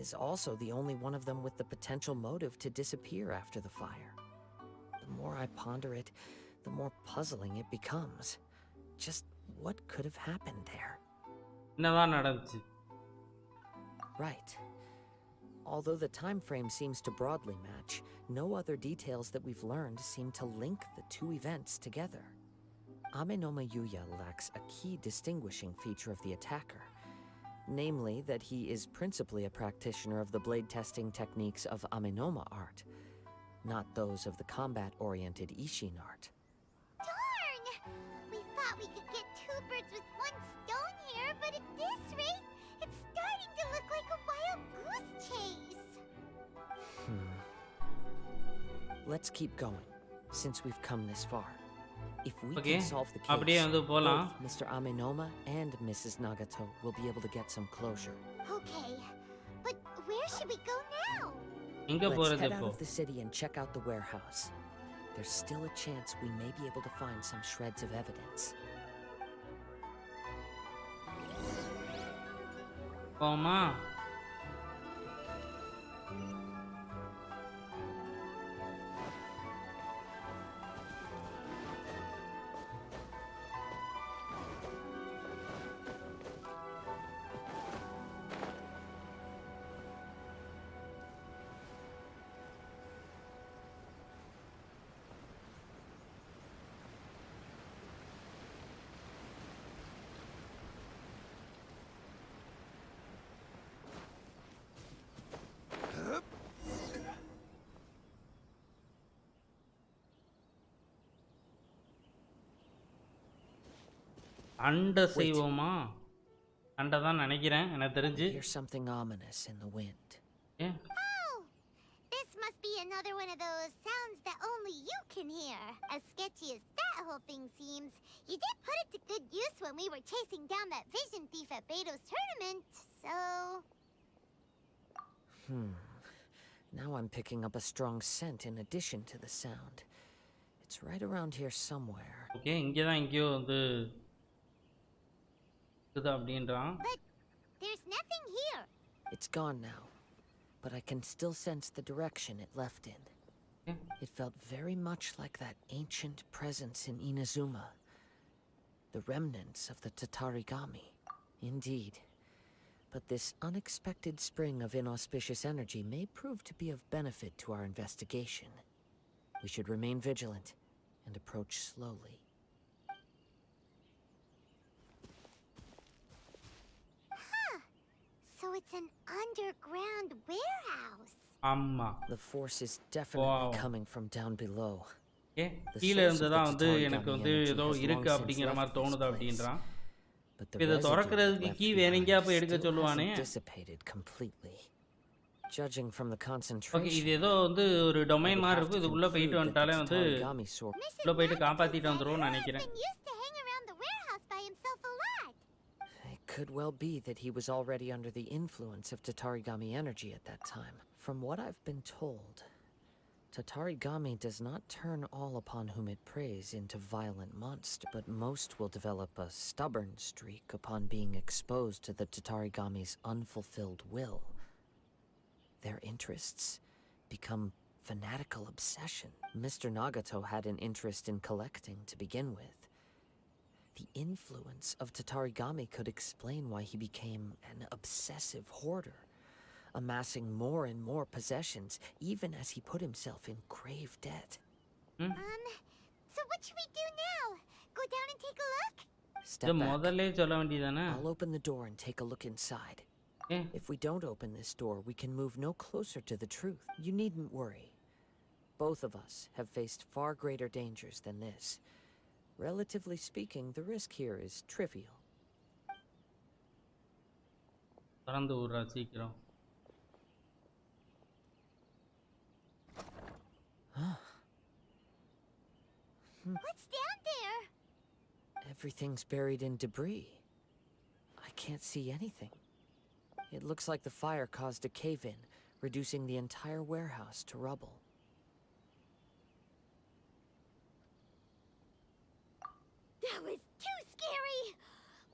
Speaker 5: is also the only one of them with the potential motive to disappear after the fire. The more I ponder it, the more puzzling it becomes. Just what could have happened there?
Speaker 1: என்னதான் நடந்துச்சு?
Speaker 5: Right. Although the time frame seems to broadly match, no other details that we've learned seem to link the two events together. Amenoma Yuya lacks a key distinguishing feature of the attacker, namely that he is principally a practitioner of the blade testing techniques of Amenoma art, not those of the combat-oriented Ishin art.
Speaker 2: Darn! We thought we could get two birds with one stone here, but at this rate, it's starting to look like a wild goose chase.
Speaker 5: Let's keep going, since we've come this far. If we
Speaker 1: Okay,
Speaker 5: can solve the
Speaker 1: அப்படியே
Speaker 5: case,
Speaker 1: வந்து போலாம்.
Speaker 5: both Mr. Amenoma and Mrs. Nagato will be able to get some closure.
Speaker 2: Okay, but where should we go now?
Speaker 1: எங்க
Speaker 5: Let's
Speaker 1: போறது
Speaker 5: head out
Speaker 1: இப்போ?
Speaker 5: of the city and check out the warehouse. There's still a chance we may be able to find some shreds of evidence.
Speaker 1: போமா? அண்டை செய்வோமா? அண்டை தான் நினைக்கிறேன் எனக்கு தெரிஞ்சு.
Speaker 5: Here's something ominous in the wind.
Speaker 1: ஏன்?
Speaker 2: Oh! This must be another one of those sounds that only you can hear. As sketchy as that whole thing seems, you did put it to good use when we were chasing down that vision thief at Beto's tournament, so...
Speaker 5: Now I'm picking up a strong scent in addition to the sound. It's right around here somewhere.
Speaker 1: Okay, இங்கே தான் எங்கேயோ வந்து இது அப்படின்றான்.
Speaker 2: But there's nothing here.
Speaker 5: It's gone now, but I can still sense the direction it left in. It felt very much like that ancient presence in Inazuma. The remnants of the Tatarigami. Indeed. But this unexpected spring of inauspicious energy may prove to be of benefit to our investigation. We should remain vigilant and approach slowly.
Speaker 2: Huh. So it's an underground warehouse.
Speaker 1: Amma.
Speaker 5: The force is definitely
Speaker 1: Wow.
Speaker 5: coming from down below.
Speaker 1: Okay.
Speaker 5: The
Speaker 1: கீழ
Speaker 5: source
Speaker 1: இருந்து
Speaker 5: of
Speaker 1: தான்
Speaker 5: the
Speaker 1: வந்து
Speaker 5: Tatarigami
Speaker 1: எனக்கு வந்து
Speaker 5: energy
Speaker 1: ஏதோ
Speaker 5: has long
Speaker 1: இருக்கு
Speaker 5: since
Speaker 1: அப்படிங்கிற
Speaker 5: left
Speaker 1: மாதிரி
Speaker 5: this
Speaker 1: தோணுது
Speaker 5: place.
Speaker 1: அப்படின்றான்.
Speaker 5: But the
Speaker 1: இதை
Speaker 5: residue
Speaker 1: திறக்கிறதுக்கு
Speaker 5: left
Speaker 1: கீ
Speaker 5: behind
Speaker 1: வேணுங்கயா போய் எடுக்க
Speaker 5: still
Speaker 1: சொல்லுவானே.
Speaker 5: hasn't dissipated completely. Judging from the
Speaker 1: okay,
Speaker 5: concentration,
Speaker 1: இது ஏதோ வந்து ஒரு
Speaker 5: I
Speaker 1: டொமைன்
Speaker 5: would
Speaker 1: மாதிரி
Speaker 5: have to
Speaker 1: இருக்கும். இதுக்குள்ள போயிட்டு
Speaker 5: conclude that the
Speaker 1: வந்துட்டாலே வந்து
Speaker 5: Tatarigami source.
Speaker 2: Mrs.
Speaker 1: உள்ள போயிட்டு
Speaker 2: Nagato
Speaker 1: காப்பாத்திட்டு
Speaker 2: said
Speaker 1: வந்துருவோம்னு
Speaker 2: her
Speaker 1: நினைக்கிறேன்.
Speaker 2: husband used to hang around the warehouse by himself a lot.
Speaker 5: It could well be that he was already under the influence of Tatarigami energy at that time. From what I've been told, Tatarigami does not turn all upon whom it preys into violent monsters, but most will develop a stubborn streak upon being exposed to the Tatarigami's unfulfilled will. Their interests become fanatical obsession. Mr. Nagato had an interest in collecting to begin with. The influence of Tatarigami could explain why he became an obsessive hoarder, amassing more and more possessions, even as he put himself in grave debt.
Speaker 2: So what should we do now? Go down and take a look?
Speaker 1: இது
Speaker 5: Step back.
Speaker 1: முதல்ல சொல்ல வேண்டியதானே.
Speaker 5: I'll open the door and take a look inside.
Speaker 1: A,
Speaker 5: If we don't open this door, we can move no closer to the truth. You needn't worry. Both of us have faced far greater dangers than this. Relatively speaking, the risk here is trivial.
Speaker 1: திறந்து விடுறா சீக்கிரம்.
Speaker 2: What's down there?
Speaker 5: Everything's buried in debris. I can't see anything. It looks like the fire caused a cave-in, reducing the entire warehouse to rubble.
Speaker 2: That was too scary.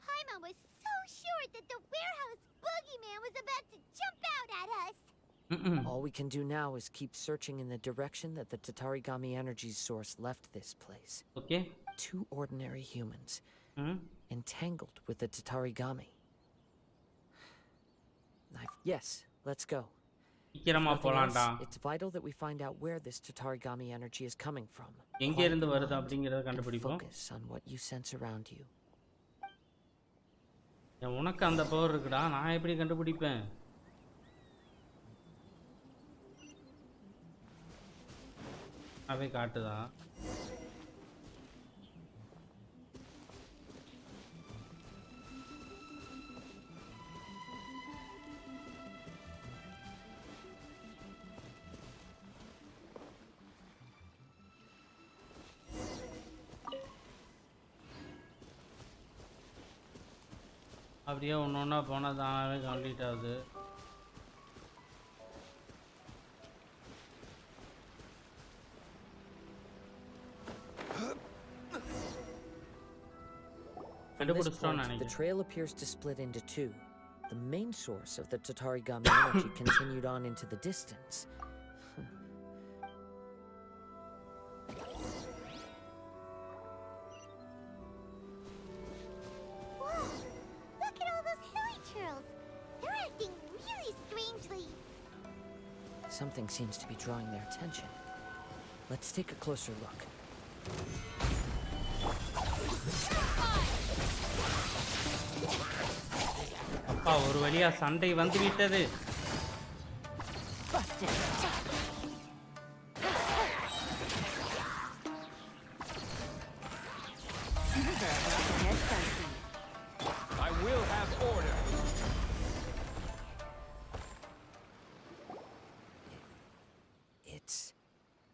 Speaker 2: Paimon was so sure that the warehouse boogeyman was about to jump out at us.
Speaker 5: All we can do now is keep searching in the direction that the Tatarigami energy source left this place.
Speaker 1: Okay.
Speaker 5: Two ordinary humans,
Speaker 1: ம்.
Speaker 5: entangled with the Tatarigami. Yes, let's go.
Speaker 1: சீக்கிரமா
Speaker 5: Nothing
Speaker 1: போலாம்டா.
Speaker 5: else, it's vital that we find out where this Tatarigami energy is coming from.
Speaker 1: எங்க
Speaker 5: Quiet
Speaker 1: இருந்து
Speaker 5: your
Speaker 1: வருது
Speaker 5: mind
Speaker 1: அப்படிங்கறத
Speaker 5: and
Speaker 1: கண்டுபிடிப்போம்.
Speaker 5: focus on what you sense around you.
Speaker 1: உனக்கு அந்த power இருக்குடா, நான் எப்படி கண்டுபிடிப்பேன்? அவை காட்டுதா? அப்படியே ஒன்று ஒன்றா போனால் தானாகவே கம்ப்ளீட் ஆகுது.
Speaker 5: From this
Speaker 1: கண்டுபிடிச்சிட்டோம்னு
Speaker 5: point, the
Speaker 1: நினைக்கிறேன்.
Speaker 5: trail appears to split into two. The main source of the Tatarigami energy continued on into the distance.
Speaker 2: Whoa! Look at all those hilly churls. They're acting really strangely.
Speaker 5: Something seems to be drawing their attention. Let's take a closer look.
Speaker 1: அப்பா, ஒரு வழியா சண்டை வந்து விட்டது.
Speaker 3: I will have order.
Speaker 5: It's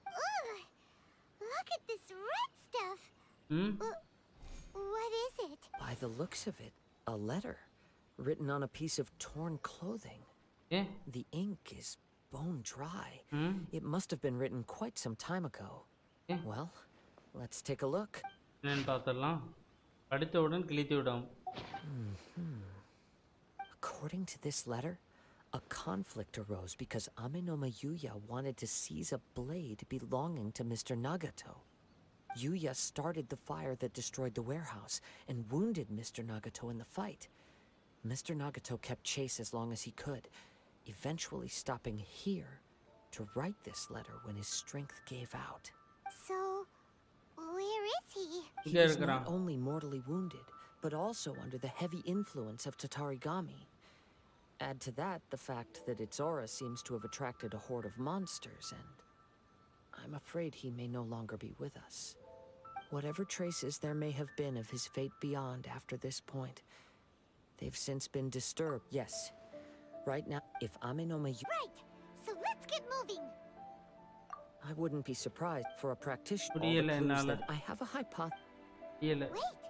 Speaker 2: Ugh! Look at this red stuff.
Speaker 1: ம்.
Speaker 2: What is it?
Speaker 5: by the looks of it, a letter written on a piece of torn clothing.
Speaker 1: A.
Speaker 5: The ink is bone dry.
Speaker 1: ம்.
Speaker 5: It must have been written quite some time ago.
Speaker 1: Yeah.
Speaker 5: Well, let's take a look.
Speaker 1: என்னன்னு பார்த்துடலாம். படித்தவுடன் கிழித்து விடும்.
Speaker 5: According to this letter, a conflict arose because Ame no Mayuya wanted to seize a blade belonging to Mr. Nagato. Yuya started the fire that destroyed the warehouse and wounded Mr. Nagato in the fight. Mr. Nagato kept chase as long as he could, eventually stopping here to write this letter when his strength gave out.
Speaker 2: So, where is he?
Speaker 5: He was not only mortally wounded, but also under the heavy influence of Tatarigami. Add to that the fact that its aura seems to have attracted a horde of monsters, and I'm afraid he may no longer be with us. Whatever traces there may have been of his fate beyond after this point, they've since been disturbed. Yes, right now, if Amenoma...
Speaker 2: Right, so let's get moving.
Speaker 5: I wouldn't be surprised for a practitioner that I have a hypothesis.
Speaker 2: Wait.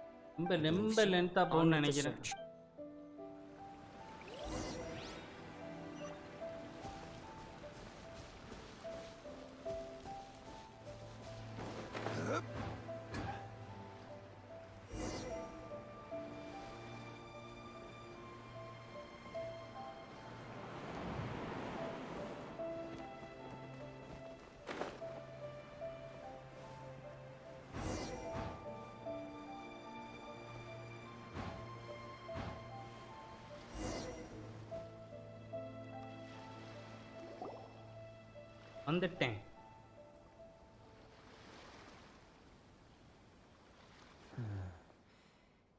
Speaker 1: வந்துட்டேன்.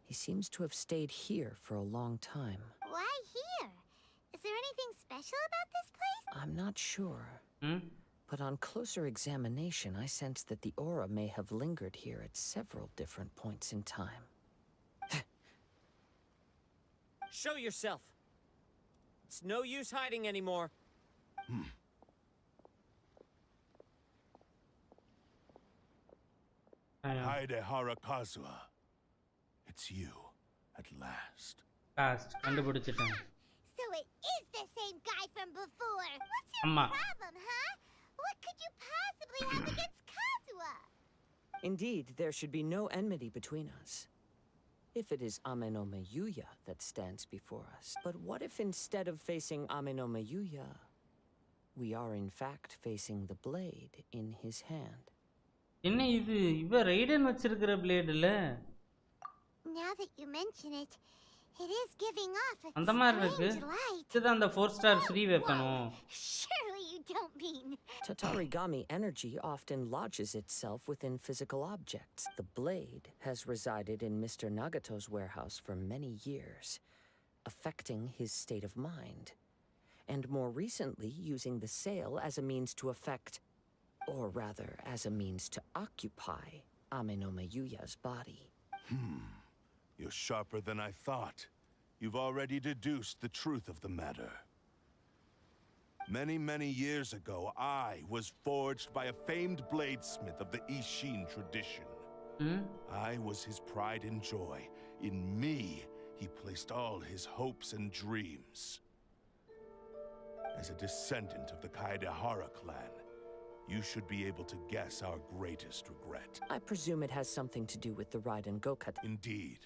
Speaker 5: He seems to have stayed here for a long time.
Speaker 2: Why here? Is there anything special about this place?
Speaker 5: I'm not sure. But on closer examination, I sense that the aura may have lingered here at several different points in time.
Speaker 9: Show yourself. It's no use hiding anymore.
Speaker 10: Haide Harakazua. It's you, at last.
Speaker 1: கண்டுபிடிச்சிட்டேன்.
Speaker 2: So it is the same guy from before. What's your problem, huh? What could you possibly have against Kazuha?
Speaker 5: Indeed, there should be no enmity between us. If it is Amenoma Yuya that stands before us. But what if instead of facing Amenoma Yuya, we are in fact facing the blade in his hand?
Speaker 1: என்ன இது இவ ரைடன் வச்சிருக்கிற blade இல்ல?
Speaker 2: Now that you mention it, it is giving off a
Speaker 1: அந்த மாதிரி இருக்கு.
Speaker 2: light.
Speaker 1: இதுதான் அந்த 4-star free weapon.
Speaker 2: Surely you don't mean.
Speaker 5: Tatarigami energy often lodges itself within physical objects. The blade has resided in Mr. Nagato's warehouse for many years, affecting his state of mind, and more recently using the sale as a means to affect, or rather, as a means to occupy Amenoma Yuya's body.
Speaker 10: You're sharper than I thought. You've already deduced the truth of the matter. Many years ago, I was forged by a famed bladesmith of the Ishin tradition. I was his pride and joy. In me, he placed all his hopes and dreams. As a descendant of the Kaedehara clan, you should be able to guess our greatest regret.
Speaker 5: I presume it has something to do with the Raiden Gokata.
Speaker 10: Indeed.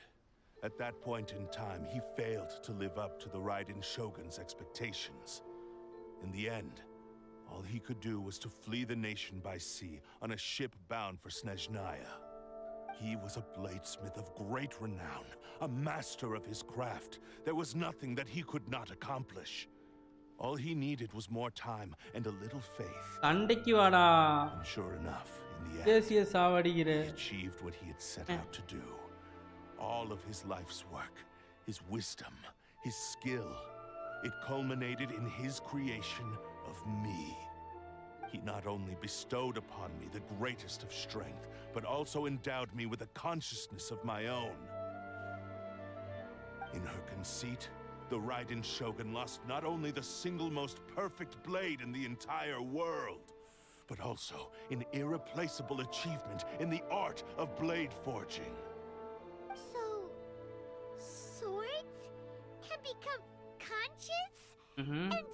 Speaker 10: At that point in time, he failed to live up to the Raiden Shogun's expectations. In the end, all he could do was to flee the nation by sea on a ship bound for Snezhnaya. He was a bladesmith of great renown, a master of his craft. There was nothing that he could not accomplish. All he needed was more time and a little faith. And sure enough, in the end, he achieved what he had set out to do. All of his life's work, his wisdom, his skill, it culminated in his creation of me. He not only bestowed upon me the greatest of strength, but also endowed me with a consciousness of my own. In her conceit, the Raiden Shogun lost not only the single most perfect blade in the entire world, but also an irreplaceable achievement in the art of blade forging.
Speaker 2: So, swords can become conscious and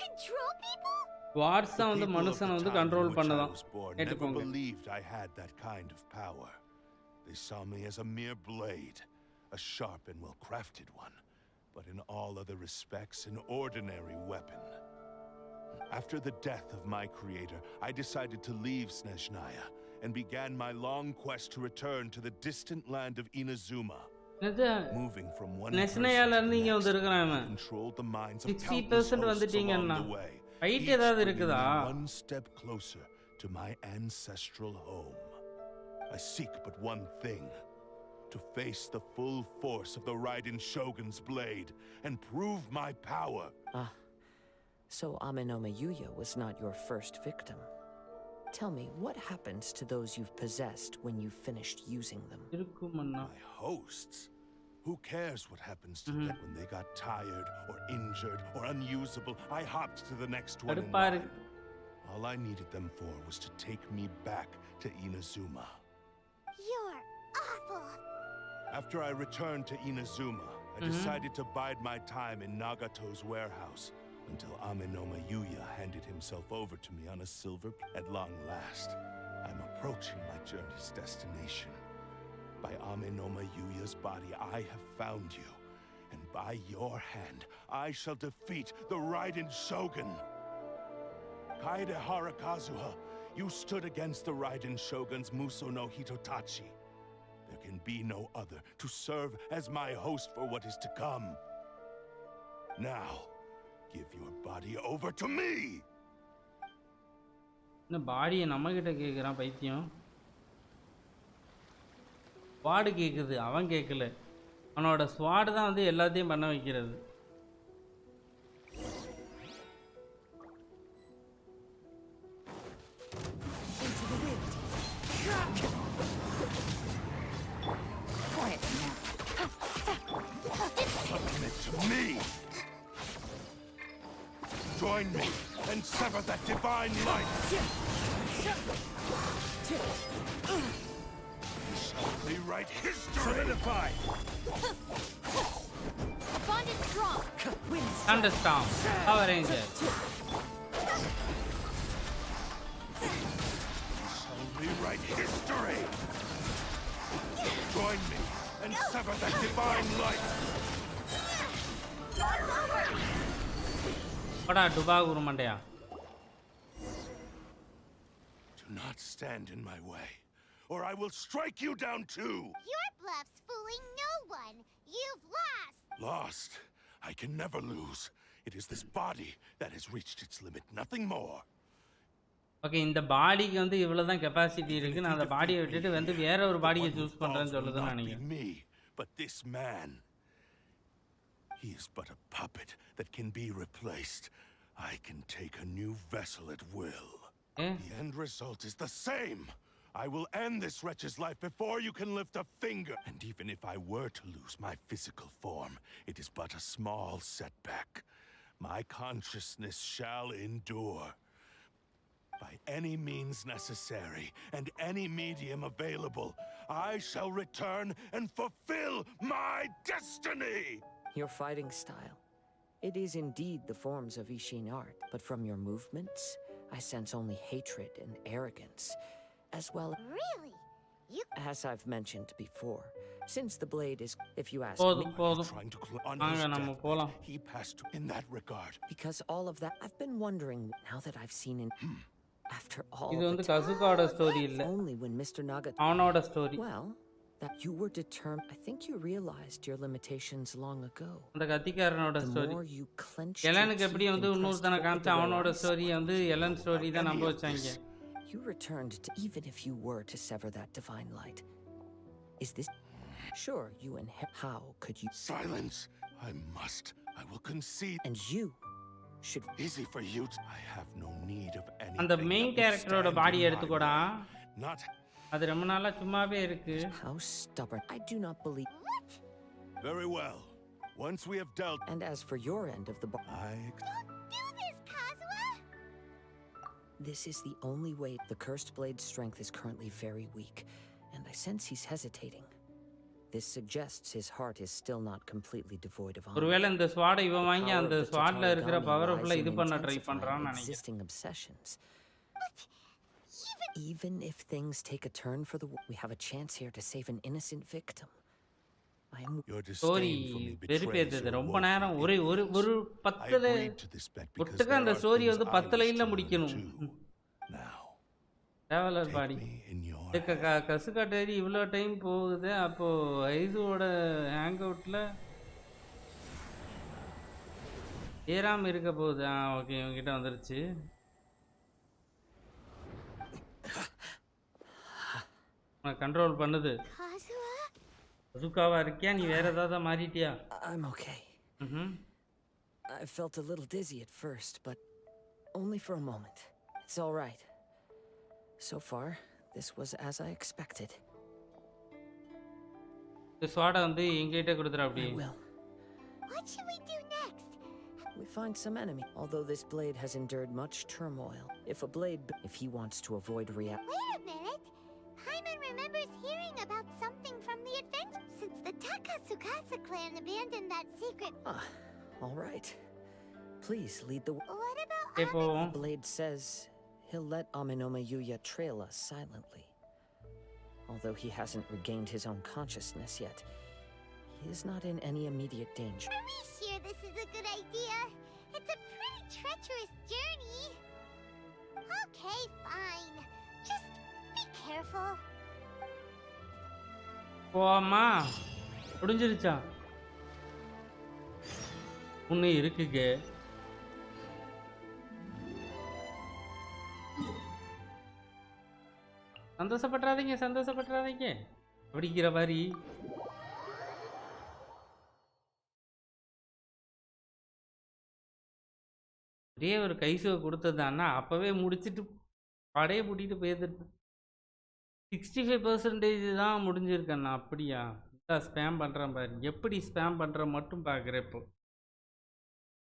Speaker 2: control people?
Speaker 1: வார்ஸா வந்து மனுஷனை வந்து control பண்ணலாம்.
Speaker 10: Never believed I had that kind of power. They saw me as a mere blade, a sharp and well-crafted one, but in all other respects an ordinary weapon. After the death of my creator, I decided to leave Snezhnaya and began my long quest to return to the distant land of Inazuma. Moving from one person to the next, I controlled the minds of countless hosts along the way, each bringing me one step closer to my ancestral home. I seek but one thing: to face the full force of the Raiden Shogun's blade and prove my power.
Speaker 5: So Amenoma Yuya was not your first victim. Tell me, what happens to those you've possessed when you've finished using them?
Speaker 10: My hosts? Who cares what happens to them when they got tired or injured or unusable? I hopped to the next one in line. All I needed them for was to take me back to Inazuma.
Speaker 2: You're awful.
Speaker 10: After I returned to Inazuma, I decided to bide my time in Nagato's warehouse until Amenoma Yuya handed himself over to me on a silver. At long last, I'm approaching my journey's destination. By Amenoma Yuya's body, I have found you, and by your hand, I shall defeat the Raiden Shogun. Kaede Harakazuha, you stood against the Raiden Shogun's Muso no Hitotachi. There can be no other to serve as my host for what is to come. Now, give your body over to me!
Speaker 1: இந்த பாடியை நம்மகிட்ட கேட்குறான் பைத்தியம். Sword கேட்குது, அவன் கேட்கல. அவனோட sword தான் வந்து எல்லாத்தையும் பண்ண வைக்கிறது.
Speaker 10: Submit to me! Join me and sever that divine light! Rewrite history!
Speaker 4: Solidify!
Speaker 2: Bond is strong.
Speaker 1: Thunderstorm, Power Ranger.
Speaker 10: Rewrite history! Join me and sever that divine light!
Speaker 1: Bada டுபா குருமண்டையா.
Speaker 10: Do not stand in my way, or I will strike you down too!
Speaker 2: Your bluff's fooling no one. You've lost.
Speaker 10: Lost? I can never lose. It is this body that has reached its limit, nothing more.
Speaker 1: Okay, இந்த பாடிக்கு வந்து இவ்வளவுதான் capacity இருக்கு. நான் அந்த பாடியை விட்டுட்டு வந்து வேற ஒரு பாடியை சூஸ் பண்றேன்னு சொல்லுதுன்னு நினைக்கிறேன்.
Speaker 10: Me, but this man, he is but a puppet that can be replaced. I can take a new vessel at will. The end result is the same. I will end this wretch's life before you can lift a finger. And even if I were to lose my physical form, it is but a small setback. My consciousness shall endure. By any means necessary and any medium available, I shall return and fulfill my destiny!
Speaker 5: Your fighting style. It is indeed the forms of Ishin art, but from your movements, I sense only hatred and arrogance, as well.
Speaker 2: Really? You...
Speaker 5: As I've mentioned before, since the blade is, if you ask me,
Speaker 10: trying to on his death, he passed in that regard.
Speaker 5: Because all of that, I've been wondering now that I've seen in. After all,
Speaker 1: இது வந்து கசுகாட story இல்ல.
Speaker 5: Only when Mr. Naga.
Speaker 1: அவனோட story.
Speaker 5: Well, that you were determined. I think you realized your limitations long ago.
Speaker 1: அந்த கத்திக்காரனோட story. எலனுக்கு எப்படி வந்து இன்னொருத்தனை காமிச்ச அவனோட ஸ்டோரி வந்து எலன் ஸ்டோரி தான் நம்ப வச்சாங்க.
Speaker 5: You returned to, even if you were to sever that divine light. Is this sure you inherit? How could you?
Speaker 10: Silence! I must. I will concede.
Speaker 5: And you should.
Speaker 10: Easy for you. I have no need of anything.
Speaker 1: அந்த main கேரக்டரோட பாடி எடுத்துக்கோடா.
Speaker 10: Not.
Speaker 1: அது ரொம்ப நாளா சும்மாவே இருக்கு.
Speaker 5: How stubborn. I do not believe.
Speaker 10: Very well. Once we have dealt.
Speaker 5: And as for your end of the bar.
Speaker 2: Don't do this, Kazuha!
Speaker 5: This is the only way. The cursed blade's strength is currently very weak, and I sense he's hesitating. This suggests his heart is still not completely devoid of honor.
Speaker 1: ஒருவேளை இந்த ஸ்வாடை இவன் வாங்கி அந்த ஸ்வாட்ல இருக்கிற power ஃபுல்லா இது பண்ண try பண்றான்னு நினைக்கிறேன்.
Speaker 5: Existing obsessions. Even if things take a turn for the we have a chance here to save an innocent victim. I am
Speaker 1: story வெறுப்பேத்துது ரொம்ப நேரம். ஒரு ஒரு ஒரு 10ல ஒட்டுக்க அந்த ஸ்டோரி வந்து 10 லைன்ல முடிக்கணும். டிராவலர் பாடி கசுக்காட்டேரி இவ்வளோ டைம் போகுது. அப்போது ஐதுவோட ஹேங் அவுட்டில் ஏறாமல் இருக்க போகுது. ஓகே, இவங்ககிட்ட வந்துருச்சு. கண்ட்ரோல் பண்ணுது. கசுக்காவா இருக்கியா, நீ வேற ஏதாவது மாறிட்டியா?
Speaker 5: I'm okay. I felt a little dizzy at first, but only for a moment. It's all right. So far, this was as I expected.
Speaker 1: The sword வந்து எங்கிட்ட கொடுத்துற அப்படி.
Speaker 2: What should we do next?
Speaker 5: We find some enemy. Although this blade has endured much turmoil, if he wants to avoid
Speaker 2: Wait a minute. Paimon remembers hearing about something from the adventure since the Takasukasa clan abandoned that secret.
Speaker 5: All right. Please lead the way.
Speaker 2: What about
Speaker 5: The blade says he'll let Aminoma Yuya trail us silently. Although he hasn't regained his own consciousness yet, he is not in any immediate danger.
Speaker 2: Are we sure this is a good idea? It's a pretty treacherous journey. Okay, fine. Just be careful.
Speaker 1: போமா முடிஞ்சிருச்சா? ஒன்று இருக்குங்க. சந்தோஷப்பட்டுறாதீங்க அப்படிங்கிற மாதிரி. ஒரே ஒரு கைசுவை கொடுத்ததான்னா அப்பவே முடிச்சுட்டு படையை பூட்டிட்டு போயிருந்துருப்பேன். 65% தான் முடிஞ்சிருக்கேண்ணா. அப்படியா? ஸ்பேம் பண்ணுறேன் பாரு. எப்படி ஸ்பேம் பண்ணுற மட்டும் பார்க்குறேன். இப்போ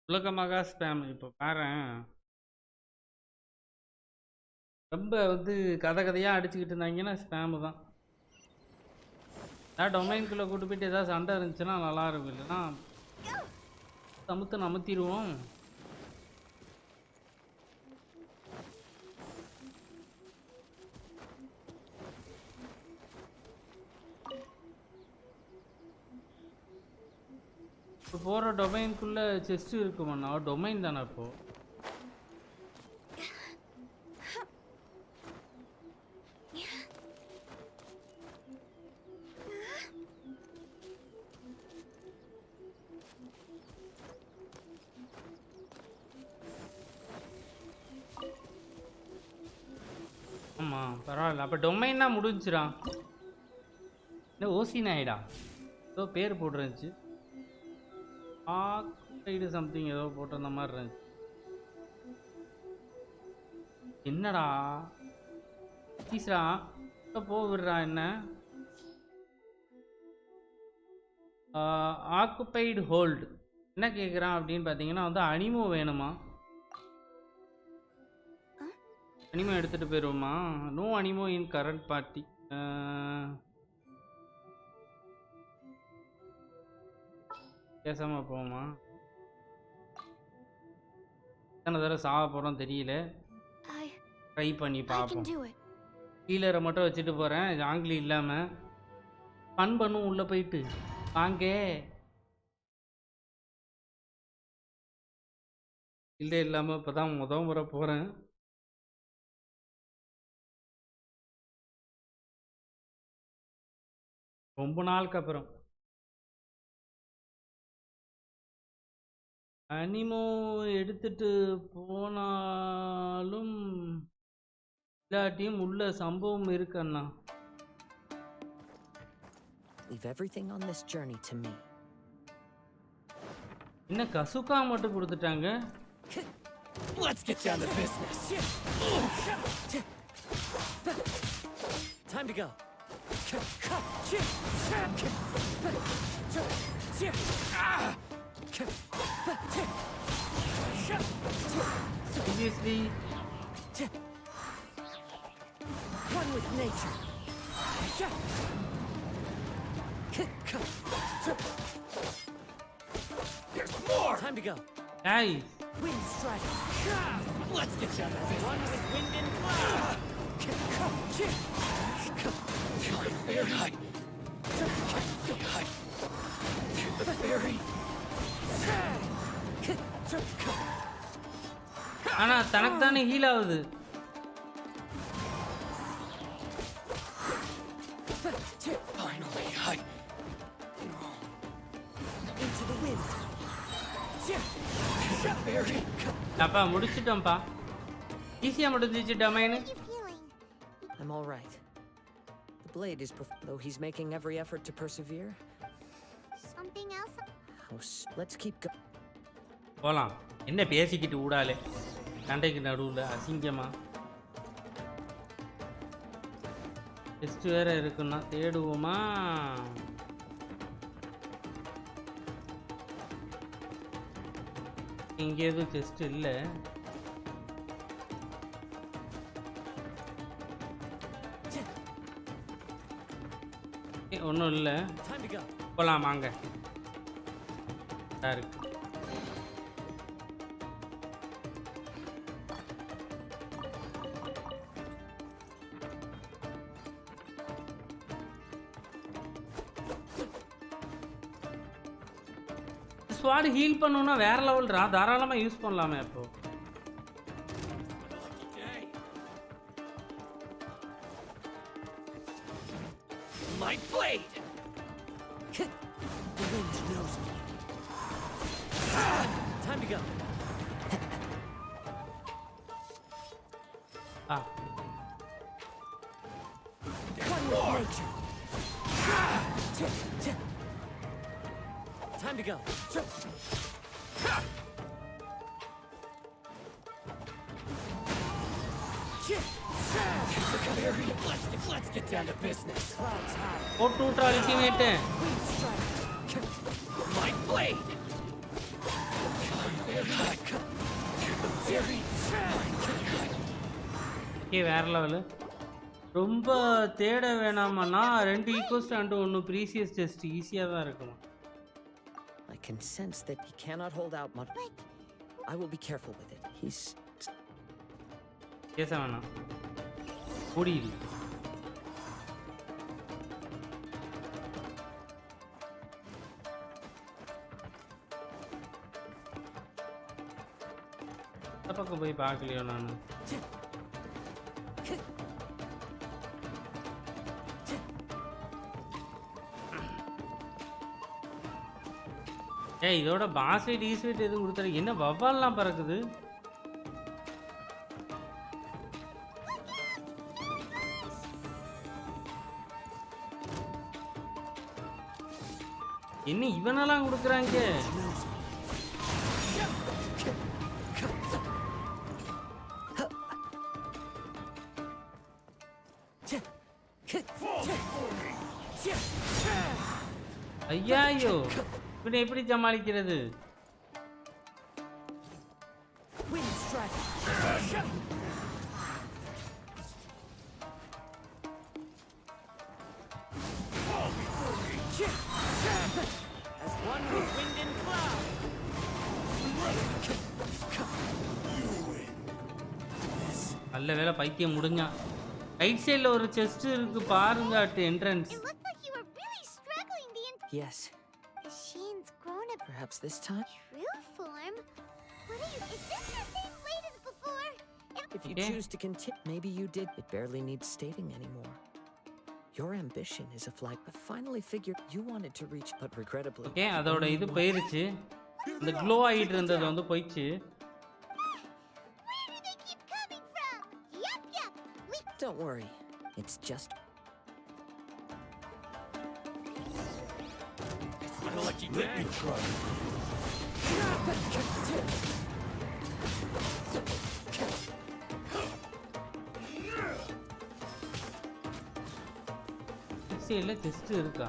Speaker 1: உலகமாக ஸ்பேம். இப்போ பாரு, ரொம்ப வந்து கதையாக அடிச்சுக்கிட்டு இருந்தாங்கன்னா ஸ்பேமு தான். ஏதாவது டொமைனுக்குள்ளே கூட்டு போயிட்டு ஏதாவது சண்டை இருந்துச்சுன்னா நல்லா இருக்கும். இல்லைன்னா சமுத்து நமுத்திடுவோம். இப்போ போகிற டொமைனுக்குள்ளே செஸ்ட் இருக்குமாண்ணா? டொமைன் தானே இப்போது? ஆமாம், பரவாயில்ல. அப்போ டொமைன்னா முடிஞ்சிடா. இல்லை ஓசி நாயிடா ஏதோ பேர் போட்டுருந்துச்சு. ஆக்சைடு சம்திங் ஏதோ போட்டிருந்த மாதிரி இருந்துச்சு. என்னடா பீஸ்ரா விடுறா என்ன? ஆக்குபைடு ஹோல்டு என்ன கேட்குறான் அப்படின்னு பார்த்தீங்கன்னா வந்து அனிமோ வேணுமா? அனிமோ எடுத்துகிட்டு போயிடுவோமா? No anemo in current party. பேசாமல் போவோமா? எத்தனை தடவை சாவ போகிறோம் தெரியல. ட்ரை பண்ணி பார்ப்போம். ஹீலரை மட்டும் வச்சுட்டு போகிறேன், ஜாங்கிலி இல்லாமல். ஃபன் பண்ணும் உள்ளே போயிட்டு. வாங்க. இல்லை இல்லாமல் இப்போ தான் முறை போகிறேன். ரொம்ப நாளுக்கு அப்புறம். அனிமோ எடுத்துட்டு போனாலும் இல்லாட்டியும் உள்ள சம்பவம் இருக்குண்ணா.
Speaker 5: Leave everything on this journey to me.
Speaker 1: என்ன கசுகா மட்டும் கொடுத்துட்டாங்க?
Speaker 9: Let's get down to business. Time to go.
Speaker 1: Seriously?
Speaker 5: One with nature.
Speaker 9: There's more. Time to go.
Speaker 1: Nice.
Speaker 5: Wind strike.
Speaker 9: Let's get down to business. One with wind and cloud.
Speaker 5: Very high. High. The berry.
Speaker 1: ஆனா தனக்கு தானே heel ஆகுது. அப்பா முடிச்சிட்டோம்ப்பா. ஈஸியா முடிஞ்சிச்சு domain.
Speaker 2: How are you feeling?
Speaker 5: I'm all right. The blade is though he's making every effort to persevere.
Speaker 2: Something else?
Speaker 5: Let's keep
Speaker 1: போலாம். என்ன பேசிக்கிட்டு ஊடாலே சண்டைக்கு நடுவுல அசிங்கமா. டெஸ்ட் வேற இருக்குன்னா தேடுவோமா? இங்க எதுவும் டெஸ்ட் இல்ல. ஒன்றும் இல்லை. போலாம் வாங்க. இருக்கு. ஸ்வாட் ஹீல் பண்ணணும்னா வேற லெவல்ரா, தாராளமா யூஸ் பண்ணலாமே அப்போ.
Speaker 9: My blade! The wind knows me. Time to go.
Speaker 1: Ah.
Speaker 9: One with nature. Time to go. Let's get down to business.
Speaker 1: போட்டு விட்ற அல்டிமேட்.
Speaker 9: My blade.
Speaker 1: வேற லெவலு. ரொம்ப தேட வேணாமன்னா 2 ஈக்குவல்ஸ் அண்ட் 1 ப்ரீசியஸ் டெஸ்ட் ஈஸியா தான் இருக்கும்.
Speaker 5: I can sense that he cannot hold out much. I will be careful with it. He's
Speaker 1: பேச வேணாம். புரியுது. பக்கம் போய் பார்க்கலையோ நான். ஏய் இதோட பாஸ்வெட் ஈஸ்வெட் எதுவும் கொடுத்தாரு. என்ன வவ்வால்லாம் பறக்குது. என்ன இவனெல்லாம் கொடுக்குறாங்க. ஐயாயோ இவனை எப்படி சமாளிக்கிறது.
Speaker 9: As one with wind and cloud.
Speaker 1: நல்ல வேளை பைத்தியம் முடிஞ்சான். ரைட் சைடுல ஒரு செஸ்ட் இருக்கு பாருங்க. At entrance.
Speaker 2: It looked like you were really struggling the entire.
Speaker 5: Yes.
Speaker 2: The Shane's grown up.
Speaker 5: Perhaps this time.
Speaker 2: True form. What are you? Is this the same blade as before?
Speaker 5: If you choose to continue, maybe you did. It barely needs stating anymore. Your ambition is a flight. I finally figured you wanted to reach, but regrettably.
Speaker 1: Okay, அதோட இது போயிருச்சு. இந்த glow ஆயிட்டு இருந்தது வந்து போயிடுச்சு.
Speaker 2: Where do they keep coming from? Yup.
Speaker 5: Don't worry. It's just.
Speaker 10: Let me try.
Speaker 1: சைடுல test இருக்கா?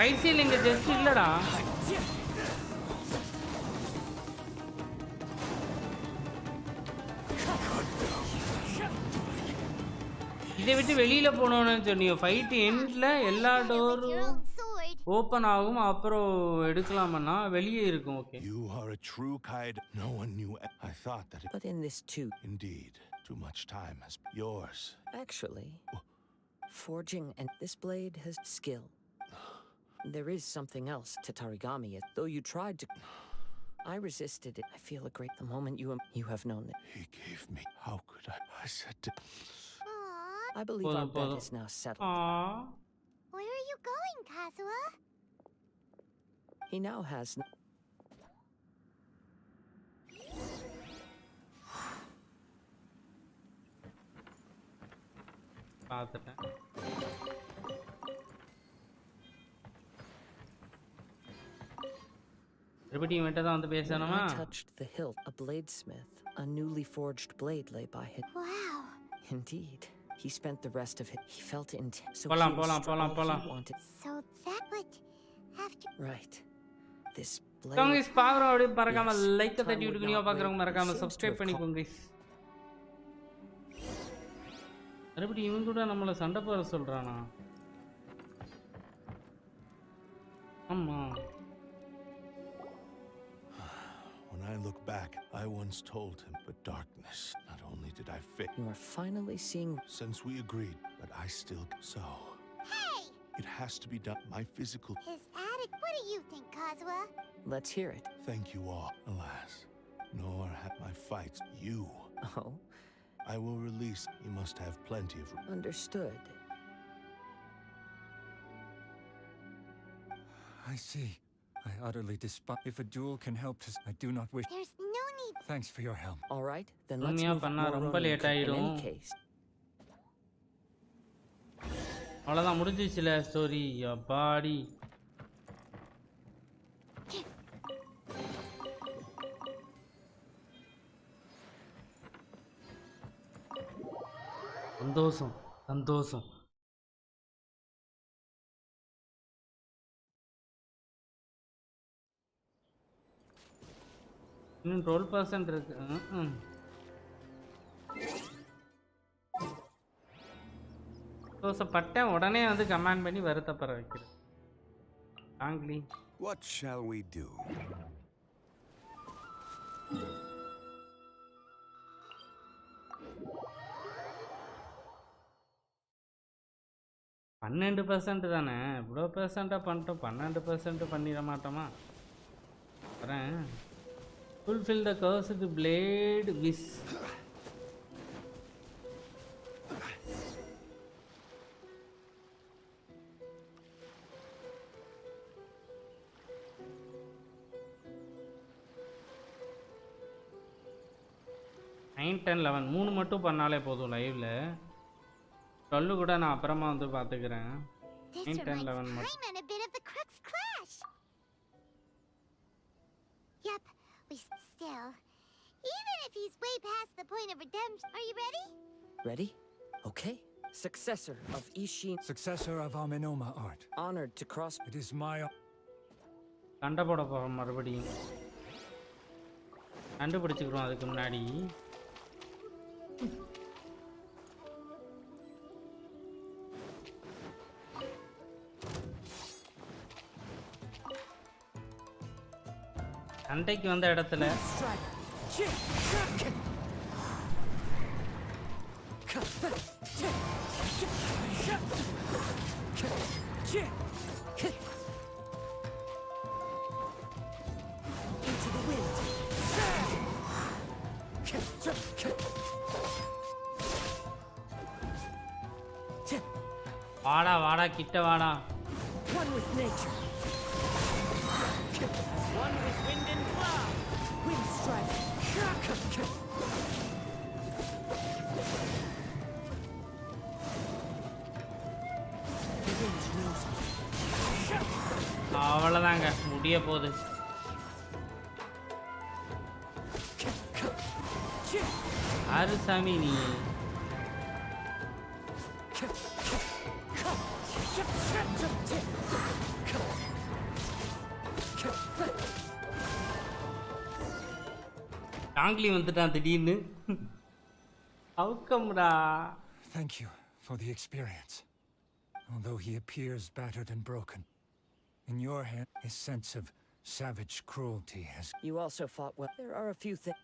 Speaker 1: ரைட் சைடுல இங்க டெஸ்ட் இல்லடா. இதை விட்டு வெளியில போனோம்னு சொன்னீங்க. ஃபைட் எண்ட்ல எல்லா டோரும் ஓபன் ஆகும், அப்புறம் எடுக்கலாமன்னா வெளியே இருக்கும். Okay.
Speaker 10: You are a true kind. No one knew. I thought that.
Speaker 5: But in this too.
Speaker 10: Indeed, too much time has yours.
Speaker 5: Actually, forging and this blade has skill. There is something else to Tarigami, though you tried to... I resisted it. I feel a great... The moment you have known that.
Speaker 10: He gave me. How could I? I said to.
Speaker 2: Aww.
Speaker 5: I believe our bet is now settled.
Speaker 1: Aww.
Speaker 2: Where are you going, Kazuha?
Speaker 5: He now has...
Speaker 1: பார்த்துட்டேன். மறுபடியும் இவன்ட்ட தான் வந்து பேசணுமா?
Speaker 5: When I touched the hilt, a bladesmith, a newly forged blade lay by his...
Speaker 2: Wow.
Speaker 5: Indeed. He spent the rest of it. He felt intense. So
Speaker 1: போலாம்
Speaker 5: he
Speaker 1: போலாம்
Speaker 5: was
Speaker 1: போலாம்
Speaker 5: all
Speaker 1: போலாம்.
Speaker 5: he wanted.
Speaker 2: So that would have to...
Speaker 5: Right. This
Speaker 1: guys,
Speaker 5: blade...
Speaker 1: பாக்குறோம் அப்படியே மறக்காம
Speaker 5: Yes,
Speaker 1: like
Speaker 5: time
Speaker 1: தட்டி
Speaker 5: would
Speaker 1: விட்டுக்கணும்.
Speaker 5: not
Speaker 1: பாக்குறவங்க
Speaker 5: wait.
Speaker 1: மறக்காம
Speaker 5: Seems to
Speaker 1: சப்ஸ்கிரைப்
Speaker 5: have
Speaker 1: பண்ணிக்கோங்க guys. மறுபடியும் இவன் கூட நம்மள சண்டை போட சொல்றானா? ஆமா.
Speaker 10: When I look back, I once told him, but darkness, not only did I fail.
Speaker 5: You are finally seeing...
Speaker 10: Since we agreed, but I still... So...
Speaker 2: Hey!
Speaker 10: It has to be done. My physical...
Speaker 2: His attic... What do you think, Kazuha?
Speaker 5: Let's hear it.
Speaker 10: Thank you all. Alas, nor have my fights. You.
Speaker 5: Oh?
Speaker 10: I will release. You must have plenty of...
Speaker 5: Understood.
Speaker 11: I see. I utterly despise. If a duel can help us, I do not wish.
Speaker 2: There's no need...
Speaker 11: Thanks for your help.
Speaker 5: All right, then let's
Speaker 1: உண்மையா
Speaker 5: move
Speaker 1: பண்ணா
Speaker 5: more
Speaker 1: ரொம்ப
Speaker 5: on
Speaker 1: late
Speaker 5: in
Speaker 1: ஆயிடும்.
Speaker 5: any case.
Speaker 1: அவ்வளவுதான் முடிஞ்சிச்சுல story. அப்பாடி. சந்தோஷம் சந்தோஷம். இன்னும் 12% இருக்கு. சந்தோஷப்பட்டேன் உடனே வந்து கமெண்ட் பண்ணி வருத்தப்பட வைக்கிறேன். ஆங்கிலி.
Speaker 12: What shall we do?
Speaker 1: பன்னெண்டு % தானே, இவ்வளோ பெர்சென்ட்டாக பண்ணிட்டோம். 12% பண்ணிட மாட்டோமா? வரேன். Fulfill the cursed blade wish. Nine 10 11 3 மட்டும் பண்ணாலே போதும் லைவ்ல. 12 கூட நான் அப்புறமா வந்து பார்த்துக்கிறேன். 9 10 11 மட்டும்.
Speaker 2: and a bit of the crux clash. Yep, we still. Even if he's way past the point of redemption, are you ready?
Speaker 5: Ready? Okay. Successor of Ishin,
Speaker 11: Successor of Amenoma art.
Speaker 5: honored to cross...
Speaker 11: It is my...
Speaker 1: சண்டை போட போகிறோம் மறுபடியும். கண்டுபிடிச்சிக்கிறோம் அதுக்கு முன்னாடி. சண்டைக்கு வந்த இடத்துல வாடா வாடா கிட்ட வாடா.
Speaker 5: One with nature.
Speaker 9: One with wind and cloud.
Speaker 5: Wind strike. The wind knows me.
Speaker 1: அவ்வளோதாங்க முடிய போகுது. ஆறு சாமி நீ. ஆங்கிலி வந்துட்டான் திடீர்னு. அவுக்கம்டா.
Speaker 11: Thank you for the experience. Although he appears battered and broken, in your hand, his sense of savage cruelty has...
Speaker 5: You also fought well. There are a few things...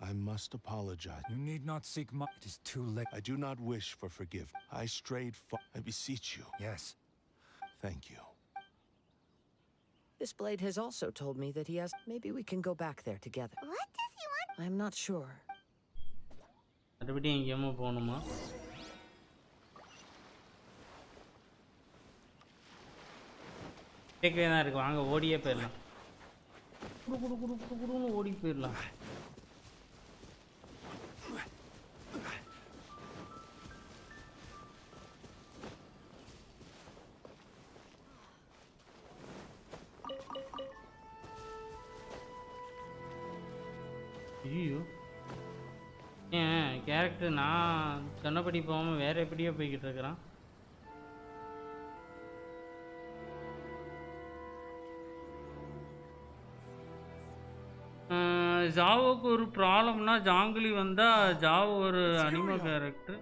Speaker 10: I must apologize.
Speaker 11: You need not seek my... It is too late.
Speaker 10: I do not wish for forgiveness. I strayed far. I beseech you.
Speaker 11: Yes.
Speaker 10: Thank you.
Speaker 5: This blade has also told me that he has... Maybe we can go back there together.
Speaker 2: What does he want?
Speaker 5: I'm not sure.
Speaker 1: மறுபடியும் எங்கேயுமோ போகணுமா? கேட்கவே தான் இருக்கு. வாங்க ஓடியே போயிடலாம். குடுன்னு ஓடி போயிடலாம். ஐயோ, ஏன் கேரக்டர் நான் சொன்னபடி போகாமல் வேற எப்படியோ போய்கிட்டு இருக்கிறான். ஜாவோக்கு ஒரு ப்ராப்ளம்னா ஜாங்குலி வந்தால் ஜாவோ ஒரு அனிமா கேரக்டர்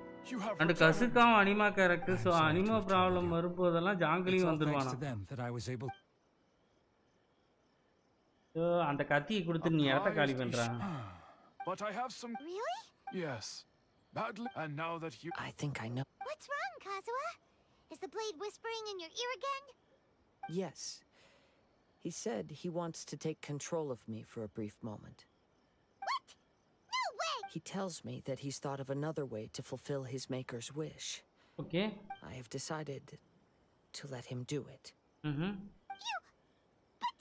Speaker 1: அண்ட் கசுக்காவும் anemo character. So anemo problem வரும்போதெல்லாம் ஜாங்குலியும் வந்துடுவானா. ஸோ அந்த கத்தியை கொடுத்து நீ இடத்த காலி பண்ணுறாங்க.
Speaker 3: But I have some...
Speaker 2: Really?
Speaker 3: Yes. Badly. And now that you...
Speaker 5: I think I know.
Speaker 2: What's wrong, Kazuha? Is the blade whispering in your ear again?
Speaker 5: Yes. He said he wants to take control of me for a brief moment.
Speaker 2: What? No way!
Speaker 5: He tells me that he's thought of another way to fulfill his maker's wish.
Speaker 1: Okay.
Speaker 5: I have decided to let him do it.
Speaker 2: You... But...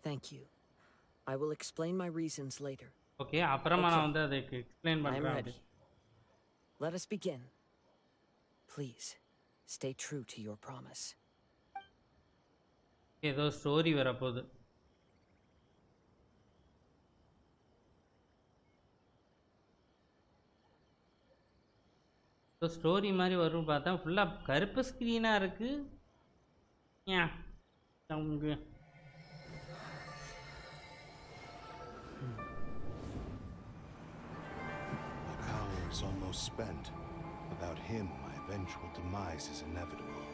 Speaker 5: Thank you. I will explain my reasons later.
Speaker 1: Okay, அப்புறமா நான் வந்து அதை explain
Speaker 5: I'm
Speaker 1: பண்றேன்.
Speaker 5: ready. Let us begin. Please, stay true to your promise.
Speaker 1: ஏதோ story வரப்போகுது. Story மாதிரி வரும் பார்த்தா ஃபுல்லாக கருப்பு ஸ்க்ரீனாக இருக்கு. ஏன் அவங்க
Speaker 10: is almost spent. Without him, my eventual demise is inevitable.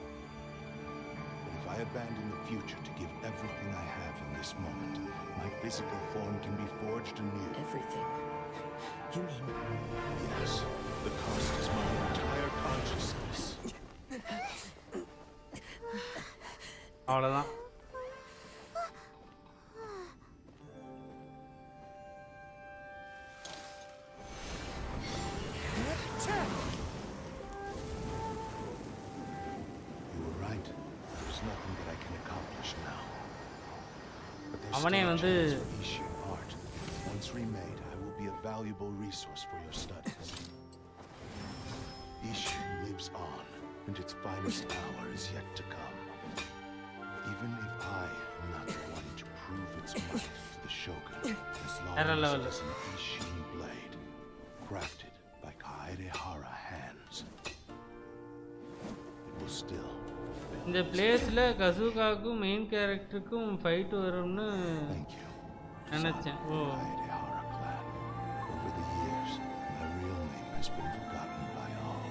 Speaker 10: But if I abandon the future to give everything I have in this moment, my physical form can be forged anew.
Speaker 5: Everything? You mean...
Speaker 10: Yes. The cost is my entire consciousness.
Speaker 1: அவ்வளோதான். அவனே வந்து
Speaker 10: once remade, I will be a valuable resource for your studies. Ishu lives on, and its finest hour is yet to come. Even if I am not the one to prove its might to the Shogun, as long as it is an Ishin blade, crafted by Kaedehara hands, it will still.
Speaker 1: இந்த பிளேஸில் கசுகாவுக்கும் main கேரக்டருக்கும் fight வரும்னு நினச்சேன். ஓ,
Speaker 10: Over the years, my real name has been forgotten by all.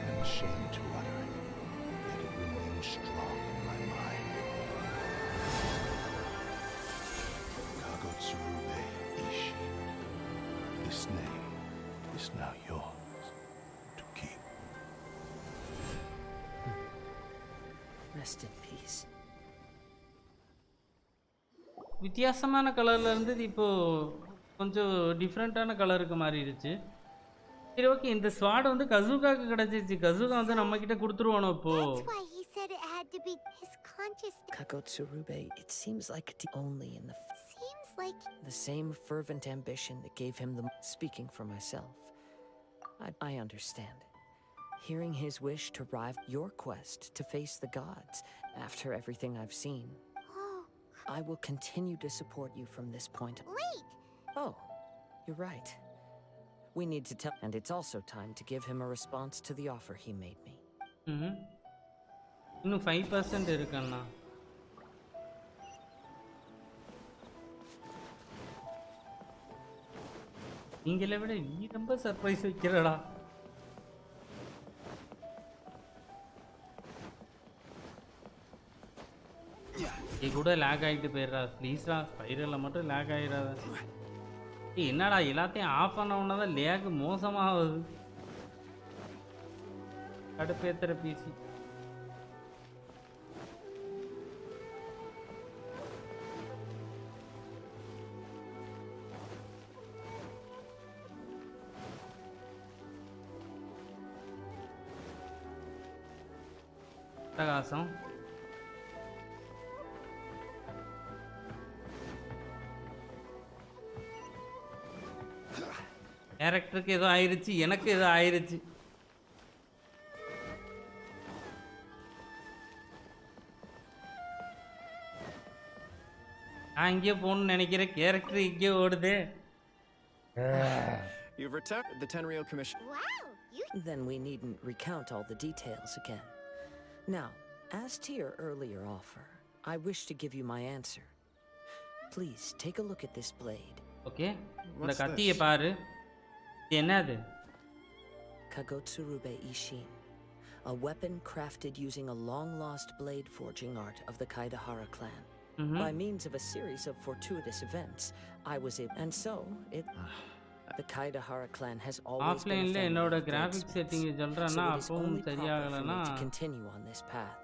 Speaker 10: I'm ashamed to utter it, yet it remains strong in my mind. Kagotsurube Ishi. This name is now yours to keep.
Speaker 5: Rest in peace.
Speaker 1: வித்தியாசமான கலரில் இருந்தது இப்போது கொஞ்சம் டிஃப்ரெண்ட்டான கலருக்கு மாறிடுச்சு. சரி, okay. இந்த ஸ்வாட் வந்து கசுகாக்கு கிடச்சிச்சு. கசுகா வந்து நம்மக்கிட்ட கொடுத்துருவானோ இப்போ.
Speaker 5: Kagotsurube, it seems like only in the...
Speaker 2: Seems like...
Speaker 5: The same fervent ambition that gave him the... Speaking for myself, I understand. Hearing his wish to rival your quest to face the gods after everything I've seen. I will continue to support you from this point.
Speaker 2: Wait!
Speaker 5: Oh, you're right. We need to tell... And it's also time to give him a response to the offer he made me.
Speaker 1: இன்னும் 5% இருக்கண்ணா. நீங்களே விட நீ ரொம்ப surprise வைக்கிறடா. நீ கூட லேக் ஆகிட்டு போயிடுறா ப்ளீஸ்டா. ஸ்பைரலில் மட்டும் லேக் ஆகிடாத. என்னடா எல்லாத்தையும் ஆஃப் பண்ண தான் லேக் மோசமாகுது. கடுப்பேத்துற பிசி. அட்டகாசம். கேரக்டருக்கு ஏதோ ஆயிருச்சு, எனக்கு ஏதோ ஆயிருச்சு. நான் இங்கே போகணும்னு நினைக்கிறேன், கேரக்டர் இங்கே ஓடுதே.
Speaker 6: You've returned the Tenryou Commission.
Speaker 2: Wow, you...
Speaker 5: Then we needn't recount all the details again. Now, as to your earlier offer, I wish to give you my answer. Please take a look at this blade.
Speaker 1: Okay. இந்த
Speaker 6: What's
Speaker 1: கத்தியை
Speaker 6: this?
Speaker 1: பாரு. இது என்னது?
Speaker 5: Kagotsurube Ishin, a weapon crafted using a long-lost blade forging art of the Kaidahara clan. By means of a series of fortuitous events, I was able... And so, the Kaidahara clan has always been a
Speaker 1: ஆஃப்லைன்ல
Speaker 5: family
Speaker 1: என்னோட
Speaker 5: of
Speaker 1: graphics
Speaker 5: blades,
Speaker 1: setting
Speaker 5: so
Speaker 1: சொல்றேன்னா
Speaker 5: it is
Speaker 1: அப்பவும்
Speaker 5: only proper for
Speaker 1: சரியாகலனா
Speaker 5: me to continue on this path.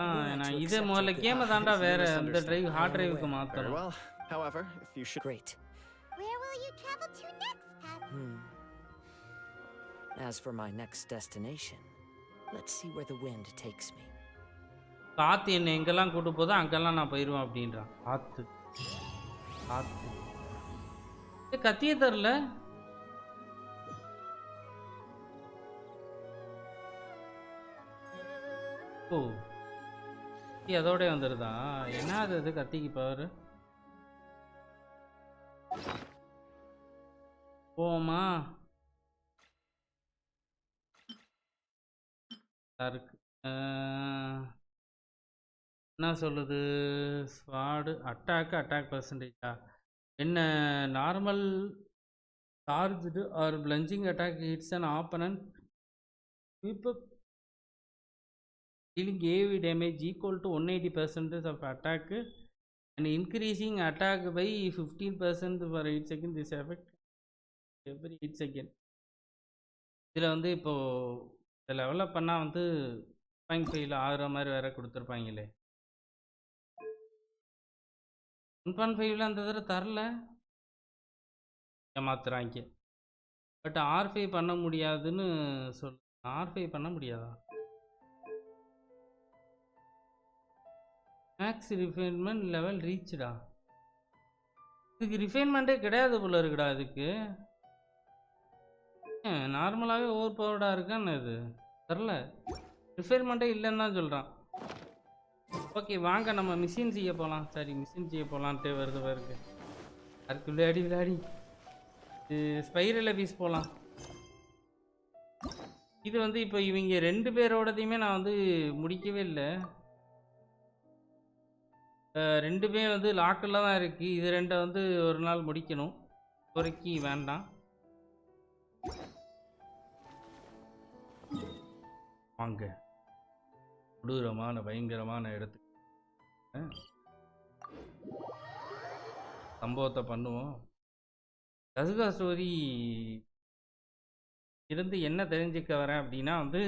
Speaker 5: Were I
Speaker 1: நான்
Speaker 5: to
Speaker 1: இது
Speaker 5: accept
Speaker 1: முதல்ல
Speaker 5: your
Speaker 1: கேமை
Speaker 5: good
Speaker 1: தாண்டா
Speaker 6: You
Speaker 1: வேற அந்த
Speaker 6: misunderstand.
Speaker 1: Drive
Speaker 5: I
Speaker 1: hard
Speaker 5: am
Speaker 1: டிரைவுக்கு
Speaker 5: aware.
Speaker 6: Very
Speaker 1: மாத்தணும்.
Speaker 6: well. However, if you should...
Speaker 5: Great.
Speaker 2: Where will you travel to next, Pat?
Speaker 5: As for my next destination, let's see where the wind takes me.
Speaker 1: காத்து என்ன எங்கெல்லாம் கூட்டு போதோ அங்கெல்லாம் நான் போயிடுவேன் அப்படின்றான். காத்து காத்து கத்தியே தரல. ஓ, அதோட வந்துடுதா? என்ன அது கத்திக்கு பவர்? போமா இருக்கு. என்ன சொல்லுது? ஸ்வாடு அட்டாக் பர்சன்டேஜா என்ன? Normal charged or plunging attack hits an opponent இப்போ dealing AoE damage equal to 180% of attack and increasing attack by 15% for 8 seconds. This effect every 8 seconds. இதில் வந்து இப்போது இந்த லெவலப் பண்ணால் வந்து 1.5ல் ஆகிற மாதிரி வேறு கொடுத்துருப்பாங்களே. 1.5ல் அந்த தடவை தரல, ஏமாத்துறாங்க. பட் R5 பண்ண முடியாதுன்னு சொல். R5 பண்ண முடியாதா? மேக்ஸ் ரிஃபைன்மெண்ட் லெவல் ரீச்டா? இதுக்கு ரிஃபைன்மெண்ட்டே கிடையாது போல இருக்குடா. இதுக்கு நார்மலாகவே ஓவர் பவர்டாக இருக்கான்னு இது தெரில. ரிஃபைன்மெண்ட்டே இல்லைன்னு தான் சொல்கிறான். ஓகே வாங்க நம்ம மிஷின் செய்ய போகலாம். சரி மிஷின் செய்ய போகலான்ட்டே வருது பாருங்க. அதுக்கு விளையாடி ஸ்பைரல் பீஸ் போகலாம். இது வந்து இப்போ இவங்க 2 பேரோடதையுமே நான் வந்து முடிக்கவே இல்லை. 2மே வந்து லாக்கில் தான் இருக்குது. இது 2 வந்து ஒரு நாள் முடிக்கணும். இப்போதைக்கு வேண்டாம். வாங்க கொடூரமான பயங்கரமான இடத்துக்கு சம்பவத்தை பண்ணுவோம். கசுகா ஸ்டோரி இருந்து என்ன தெரிஞ்சுக்க வரேன் அப்படின்னா வந்து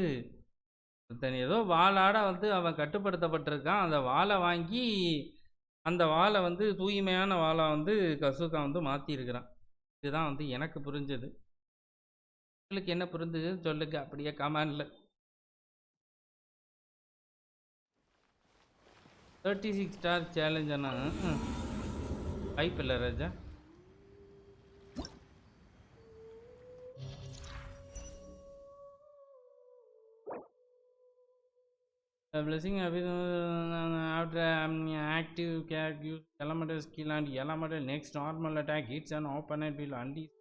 Speaker 1: ஏதோ வாளாட வந்து அவன் கட்டுப்படுத்தப்பட்டிருக்கான். அந்த வாளை வாங்கி அந்த வாளை வந்து தூய்மையான வாளை வந்து கசுகா வந்து மாற்றிருக்கிறான். இதுதான் வந்து எனக்கு புரிஞ்சது. உங்களுக்கு என்ன புரிஞ்சது சொல்லுங்க அப்படியே கமெண்ட்ல. 36 ஸ்டார் சேலஞ்ச் அண்ணா வாய்ப்பு இல்லை ராஜா. Blessing after active character use elemental skill and elemental next normal attack hits an opponent will unleash.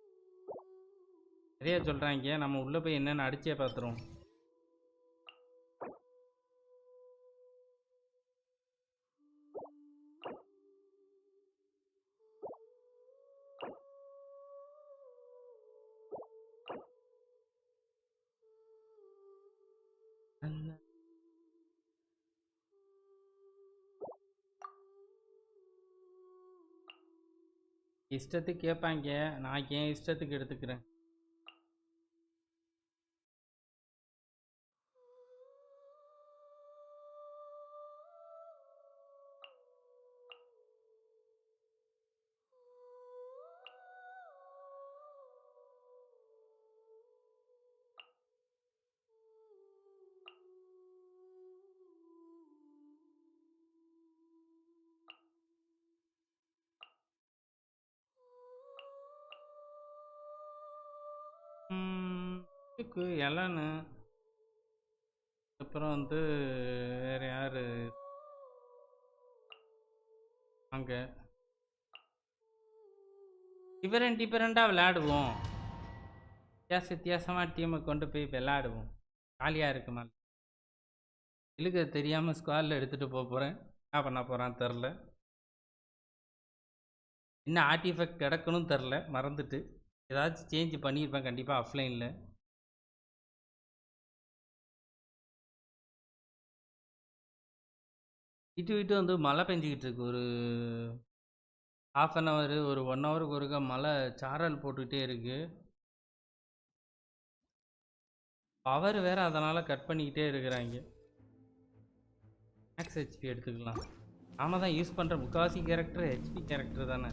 Speaker 1: நிறைய சொல்கிறாங்க. நம்ம உள்ளே போய் என்னென்னு அடிச்சே பார்த்துருவோம். இஷ்டத்துக்கு கேட்பாங்க, நான் ஏன் இஷ்டத்துக்கு எடுத்துக்கிறேன். இதுக்கு எலனு அப்புறம் வந்து வேற யாரு அங்கே டிஃபரெண்ட்டாக விளையாடுவோம். வித்தியாசமாக டீமை கொண்டு போய் விளையாடுவோம். ஜாலியாக இருக்குமா இழுக்க தெரியாமல் ஸ்குவாடில் எடுத்துகிட்டு போக போகிறேன். என்ன பண்ண போகிறான்னு தெரில. இன்னும் ஆர்டிஃபெக்ட் கிடக்கணும் தெரில, மறந்துட்டு ஏதாச்சும் சேஞ்ச் பண்ணியிருப்பேன் கண்டிப்பாக ஆஃப்லைனில். விட்டு வந்து மழை பெஞ்சிக்கிட்டு இருக்கு. ஒரு ½ அன் ஹவர் ஒரு 1 ஹவருக்கு ஒருக்கா மழை சாரல் போட்டுக்கிட்டே இருக்கு. பவர் வேற அதனால் கட் பண்ணிக்கிட்டே இருக்கிறாங்க. மேக்ஸ் ஹெச்பி எடுத்துக்கலாம். நாம தான் யூஸ் பண்ணுற முக்காவாசி கேரக்டர் ஹெச்பி கேரக்டர் தானே.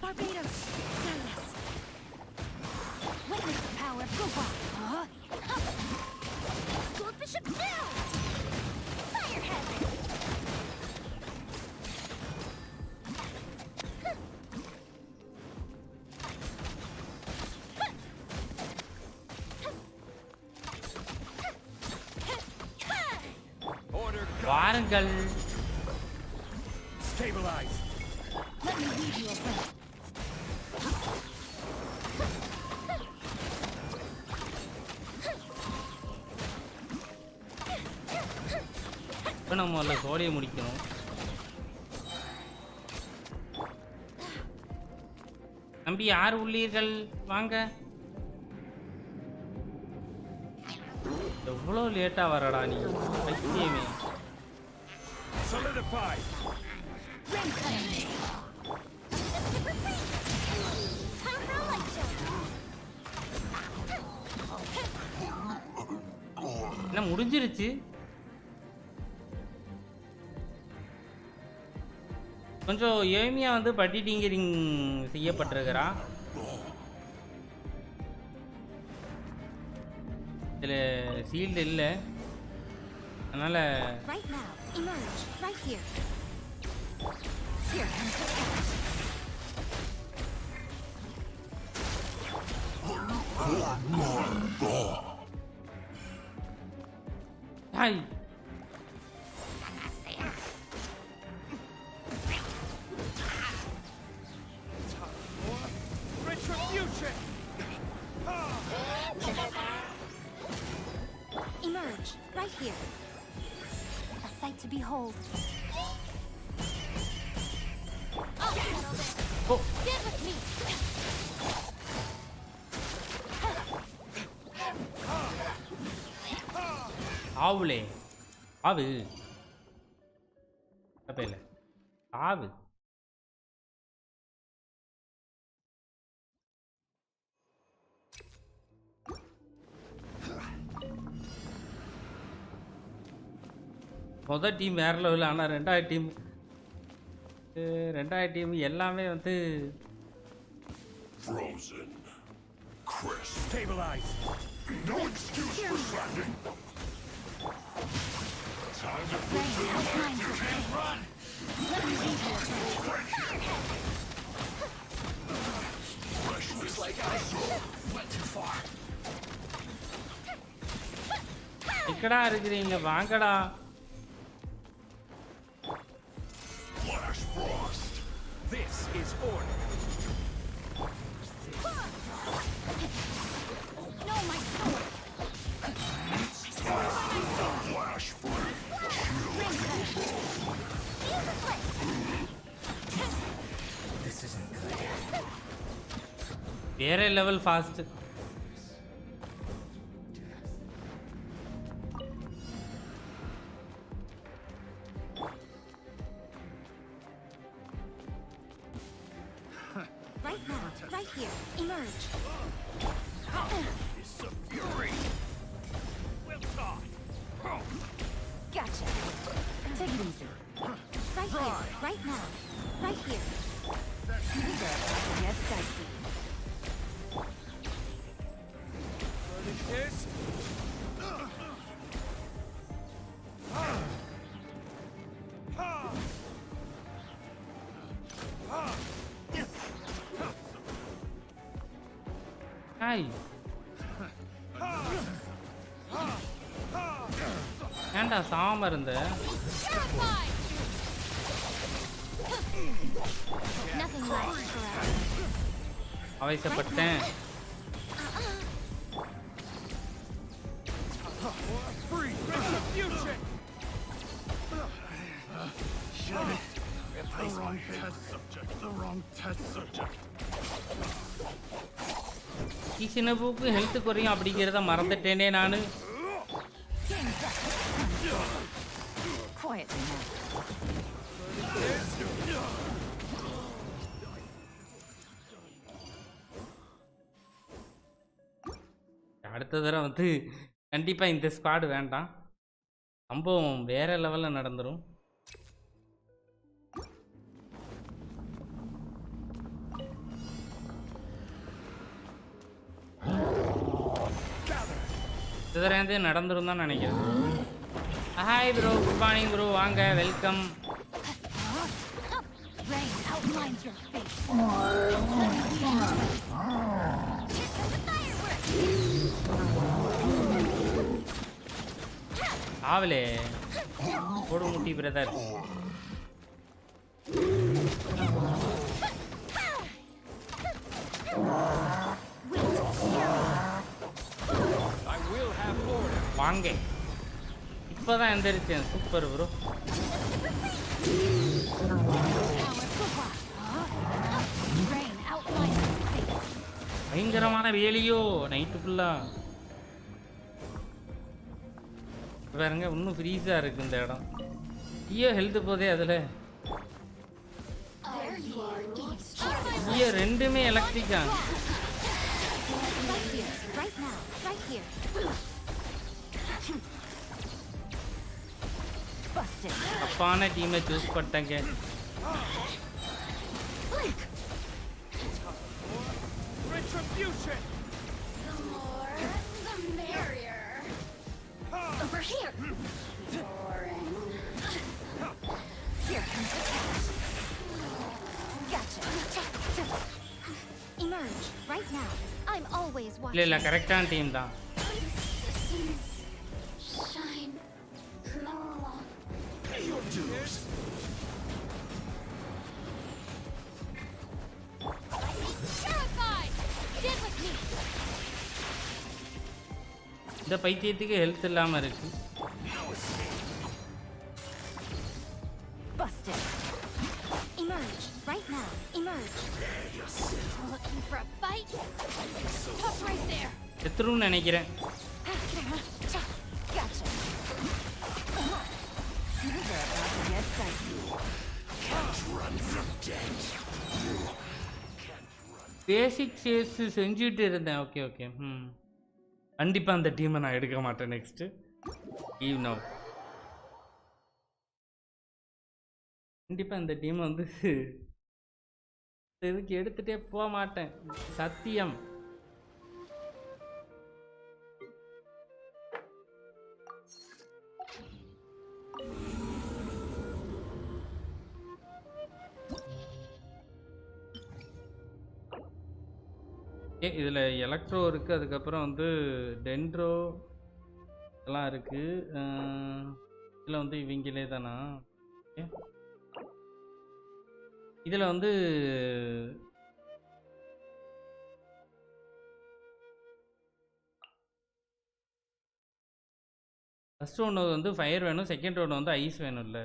Speaker 2: Barbados, Dallas. Witness the power of Gopa. Goldfish of now! Fire hazard!
Speaker 1: வாருங்கள்.
Speaker 4: Stabilize.
Speaker 2: Let me lead you a breath.
Speaker 1: இப்போ நம்ம முதல்ல சோழியை முடிக்கணும். நம்பி யார் உள்ளீர்கள்? வாங்க. எவ்வளோ லேட்டாக வரடா நீ பைத்தியமே.
Speaker 4: Solidify.
Speaker 2: Rain cutting. Time for a light show.
Speaker 1: என்ன முடிஞ்சிருச்சு? கொஞ்சம் எளிமையாக வந்து பட்டி டிங்கரிங் செய்யப்பட்டிருக்கிறா. இதில் சீல்டு இல்லை, அதனால்
Speaker 2: Right now, emerge right here. Here comes the catch.
Speaker 1: Hi.
Speaker 4: Retribution.
Speaker 2: Emerge right here. A sight to behold. I'll handle this.
Speaker 1: Oh.
Speaker 2: Get with me.
Speaker 1: ஆவுலே ஆவு அப்ப இல்லை ஆவு. முதல் டீம் வேற லெவலில். ஆனால் ரெண்டாவது டீம் எல்லாமே வந்து
Speaker 10: Frozen. Crisp.
Speaker 4: Stabilize.
Speaker 10: No excuse for slacking. Time to
Speaker 2: Right now, time to run. Let me lead you a breath.
Speaker 10: Looks like I went too far.
Speaker 1: எக்கடா இருக்கிறீங்க? வாங்கடா.
Speaker 10: Flash Frost.
Speaker 4: This is order.
Speaker 2: No, my sword.
Speaker 10: Flash free.
Speaker 2: Rain cutter. Use a flip.
Speaker 7: This isn't good.
Speaker 1: வேற level fast.
Speaker 2: Right now, right here. Emerge.
Speaker 4: It's the fury. Well done.
Speaker 2: Gotcha. Take it easy. Right here, right now. Right here. These are about to get dicey.
Speaker 4: This.
Speaker 1: Nice. ஏன்டா சாம இருந்த? அவசரப்பட்டேன். சின்னபுக்கு health குறையும் அப்படிங்கிறத மறந்துட்டேனே நானு. அடுத்த தடவை வந்து கண்டிப்பா இந்த ஸ்குவாட் வேண்டாம். சம்பவம் வேற லெவல்ல நடந்துரும். இதுதரேந்தே நடந்துரும் தான் நினைக்கிறேன். Hi bro, good morning bro, வாங்க வெல்கம். ஆவலே போடு முட்டி பிரதர். வாங்க, இப்பதான் எந்திரிச்சேன். Super bro. பயங்கரமான வேலையோ நைட்டு ஃபுல்லா. பாருங்க இன்னும் ஃப்ரீஸா இருக்கு இந்த இடம். ஐயோ ஹெல்த் போதே அதுல. ஐயோ ரெண்டுமே எலக்ட்ரிக்கா. தப்பான டீமை சூஸ் பண்ணிட்டேங்க.
Speaker 2: Over here. Here comes the cash. Gotcha. Emerge right now. I'm always watching.
Speaker 1: இல்ல கரெக்டான டீம் தான்.
Speaker 2: Shine. Terrified. Get with me.
Speaker 1: இந்த பைத்தியத்துக்கு ஹெல்த் இல்லாம இருக்கு.
Speaker 2: Busted. Emerge right now. Emerge. Looking for a fight? Tough right there.
Speaker 1: செத்துருன்னு நினைக்கிறேன்.
Speaker 2: Gotcha. These are about to get dicey. Can't run from death.
Speaker 1: Basic sales செஞ்சுட்டு இருந்தேன். Okay okay. கண்டிப்பா அந்த டீமை நான் எடுக்க மாட்டேன். நெக்ஸ்ட் ஈவ் நவ் கண்டிப்பா இந்த டீமை வந்து இதுக்கு எடுத்துட்டே போக மாட்டேன். சத்தியம். இதில் எலக்ட்ரோ இருக்குது, அதுக்கப்புறம் வந்து டென்ட்ரோ எல்லாம் இருக்குது. இதில் வந்து இவங்களே தானா? இதில் வந்து ஃபஸ்ட் ஒன்று வந்து ஃபயர் வேணும், செகண்ட் ஒன்று வந்து ஐஸ் வேணும்ல.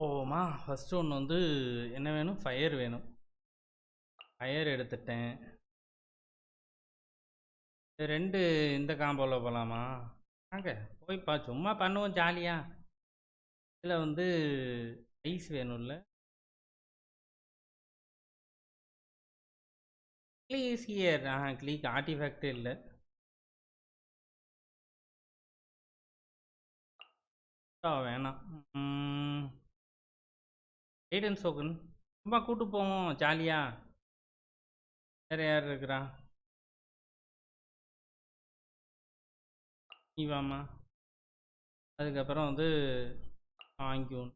Speaker 1: ஓமா ஃபஸ்ட்டு ஒன்று வந்து என்ன வேணும்? ஃபயர் வேணும். ஃபயர் எடுத்துட்டேன். ரெண்டு இந்த காம்போவில் போகலாமா? வாங்க போய்ப்பா, சும்மா பண்ணுவோம் ஜாலியாக. இதில் வந்து ஐஸ் வேணும்ல. Please here. கிளிக் ஆர்டிஃபேக்ட் இல்லை. வேணாம். எய்டன் சோகன் சும்மா கூட்டு போவோம் ஜாலியா. வேற யார் இருக்கிறா? நீ வாமா. அதுக்கப்புறம் வந்து வாங்கிக்கணும்.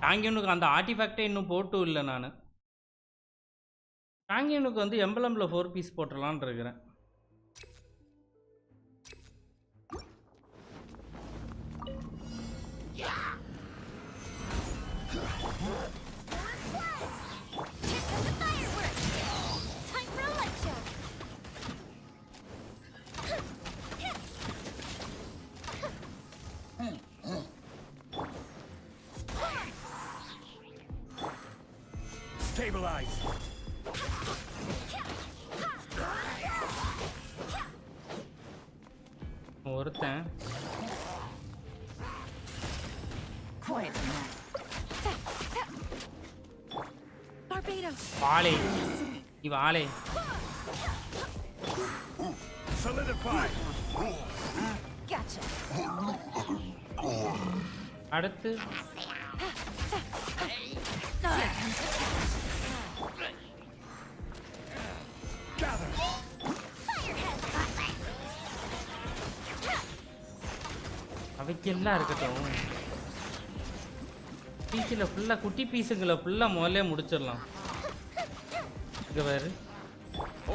Speaker 1: டாங்கியனுக்கு அந்த ஆர்டிஃபேக்டே இன்னும் போட்டும் இல்லை. நான் டாங்கியனுக்கு வந்து எம்பளம்ல 4 பீஸ் போட்டுடலான்னு இருக்கிறேன்.
Speaker 4: Stabilize.
Speaker 1: ஒருத்தன்
Speaker 2: Barbados.
Speaker 1: ஆளே இவ ஆளே
Speaker 4: Solidify.
Speaker 2: Gotcha.
Speaker 1: அடுத்து
Speaker 4: Gather.
Speaker 1: அவைக்கெல்லாம் இருக்கட்டும். பீஸில் ஃபுல்லாக குட்டி பீஸுங்களை ஃபுல்லாக முதல்ல முடிச்சிடலாம். இங்கே பாரு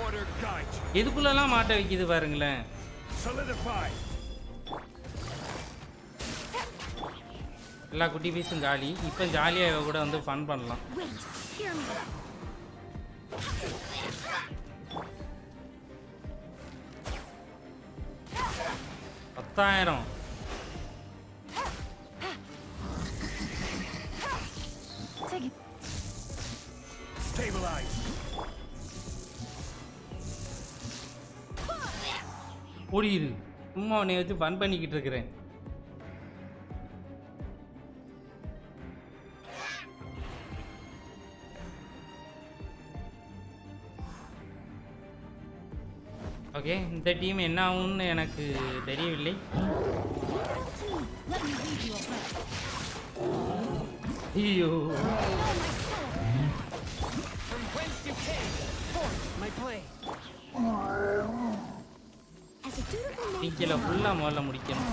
Speaker 4: Order guide.
Speaker 1: எதுக்குள்ளெல்லாம் மாட்ட வைக்கிது பாருங்களேன்.
Speaker 4: Solidify.
Speaker 1: எல்லா குட்டி பீஸும் ஜாலி. இப்போ ஜாலியாக கூட வந்து ஃபன் பண்ணலாம்.
Speaker 2: Wait, hear me.
Speaker 1: 10,000.
Speaker 2: Take it.
Speaker 4: Stabilize.
Speaker 1: ஓடிடு. சும்மா உன்னை வச்சு ஃபன் பண்ணிக்கிட்டு இருக்கிறேன். ஓகே, இந்த டீம் என்ன ஆகும்னு எனக்கு தெரியவில்லை. ஐயோ டீக்கில் ஃபுல்லாக முதல்ல முடிக்கணும்.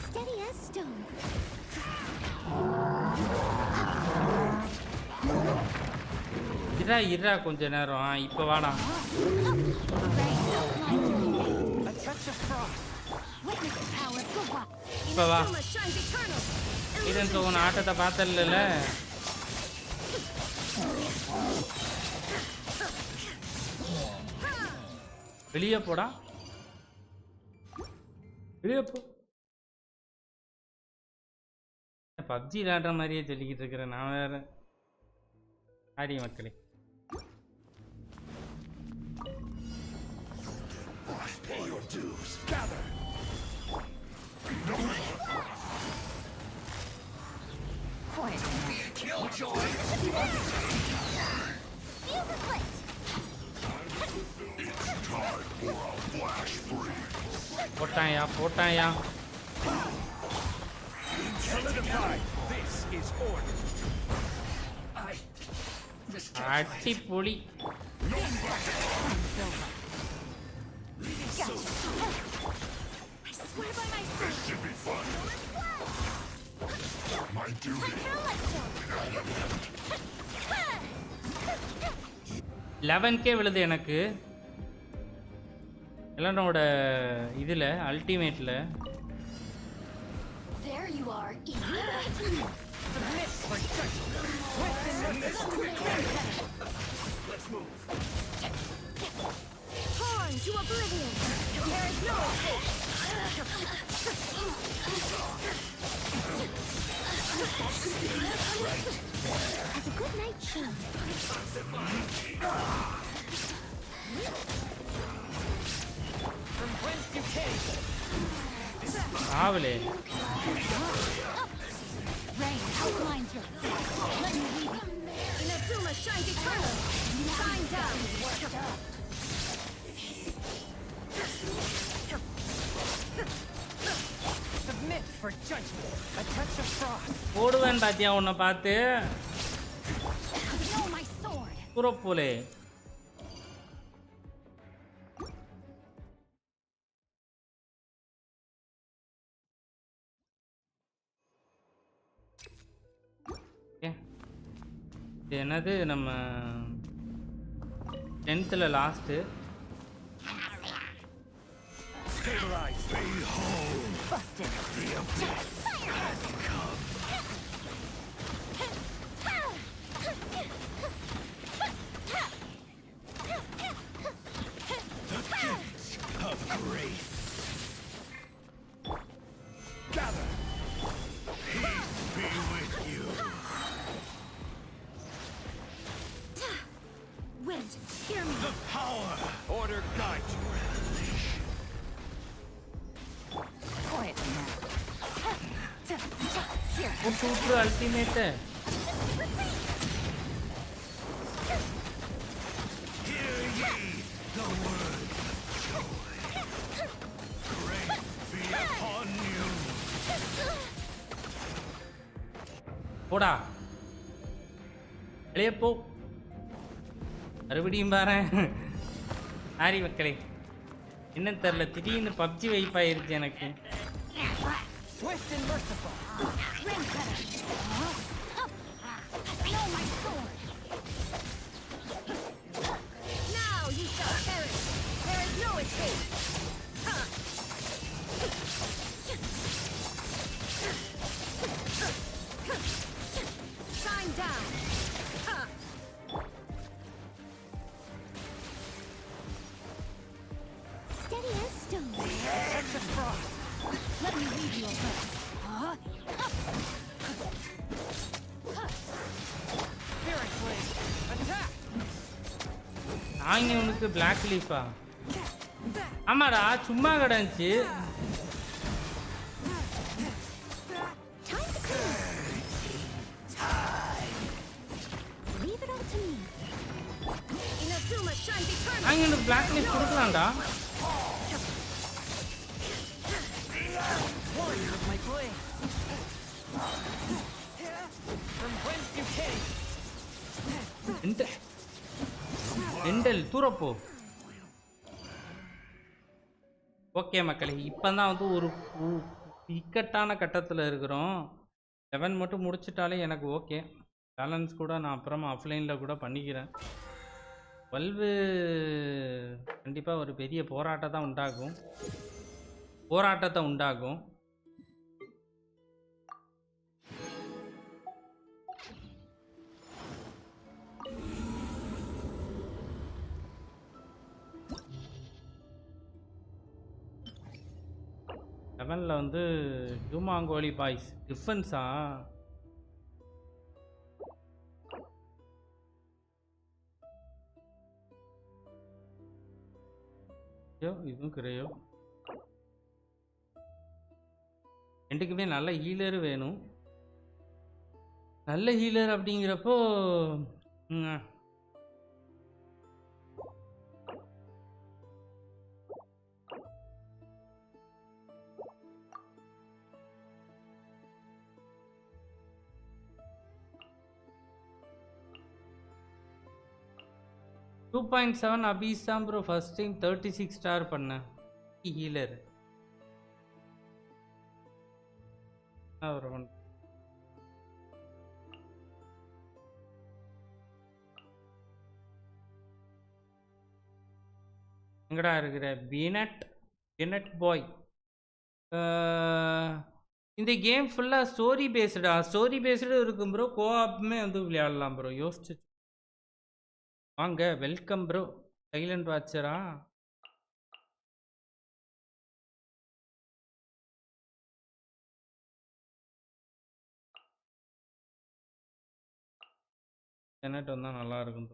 Speaker 2: Steady as stone.
Speaker 1: இருடா கொஞ்ச நேரம். இப்போ வாடா. இப்போ வா. இதன் உன் ஆட்டத்தை பார்த்தல. வெளியே போடா, வெளியே போ. பப்ஜி விளையாடுற மாதிரியே சொல்லிக்கிட்டு இருக்கிறேன் நான் வேற. ஆடிய மக்களே, போட்டாயா போட்டாயா. அடிப்பொடி. விழுது எனக்கு எல்லாரோட இதுல அல்டிமேட்ல.
Speaker 2: There you are. Let's move. Torn to oblivion. There is no escape. As a good night show. From whence you came.
Speaker 1: ஆவலே.
Speaker 2: Rain outlines your face. Let me lead you. Inazuma shines eternal. Shine down.
Speaker 9: Submit for judgment. A touch of frost.
Speaker 1: போடுவேன் பாத்தியா உன்னை பார்த்து.
Speaker 2: Know my sword.
Speaker 1: புறப்போலே. என்னது நம்ம 10th last
Speaker 3: Stabilize. Behold.
Speaker 2: Busted.
Speaker 3: The abyss has come. The gates of grace. Gather. Peace be with you.
Speaker 2: Wind, hear me.
Speaker 3: The power. Order guide you.
Speaker 2: Quietly now. Here.
Speaker 1: super ultimate.
Speaker 3: Hear ye the word of joy. Grace be upon you.
Speaker 1: போடா வெளியே போ மறுபடியும் பாறேன் ஆரி மக்களே என்னன்னு தெரில திடீர்னு PUBG வைப்பாயிருச்சு எனக்கு
Speaker 2: Swift and merciful. Ring cutter. Know my sword. Now you shall perish. There is no escape. Shine down. Steady as stone.
Speaker 3: Catch the frost.
Speaker 2: Let me lead you a bit.
Speaker 3: Spirit blade. Attack.
Speaker 1: நாங்க உனக்கு black லீஃபா ஆமாடா சும்மா கிடந்துச்சு
Speaker 2: Time to clear. Leave it all to me. Inazuma shines eternal.
Speaker 1: நாங்க உனக்கு black leaf கொடுக்கலாம்டா
Speaker 3: Warrior of my blade. From whence you came.
Speaker 1: எண்டல் தூரப்போ ஓகே மக்களே இப்போ தான் வந்து ஒரு இக்கட்டான கட்டத்தில் இருக்கிறோம் 11 மட்டும் முடிச்சிட்டாலே எனக்கு ஓகே பேலன்ஸ் கூட நான் அப்புறமா ஆஃப்லைனில் கூட பண்ணிக்கிறேன் 12 கண்டிப்பாக ஒரு பெரிய போராட்டத்தை உண்டாகும் லெவனில் வந்து ஜூமாங்கோலி பாய்ஸ் டிஃபென்ஸா இதுவும் கிரையோ ரெண்டுக்குமே நல்ல ஹீலர் வேணும் நல்ல ஹீலர் அப்படிங்கிறப்போ 2.7 அபீஸ் தான் ப்ரோ ஃபர்ஸ்ட் டைம் 36 ஸ்டார் பண்ணேன் ஹீலர் எங்கடா இருக்கிற பினட் பாய் இந்த கேம் ஃபுல்லாக ஸ்டோரி பேஸ்டு இருக்கும் ப்ரோ கோஆப்புமே வந்து விளையாடலாம் ப்ரோ யோசிச்சு வாங்க வெல்கம் ப்ரோ சைலண்ட் வாட்சரா இன்டர்நெட் வந்தால் நல்லா இருக்கும்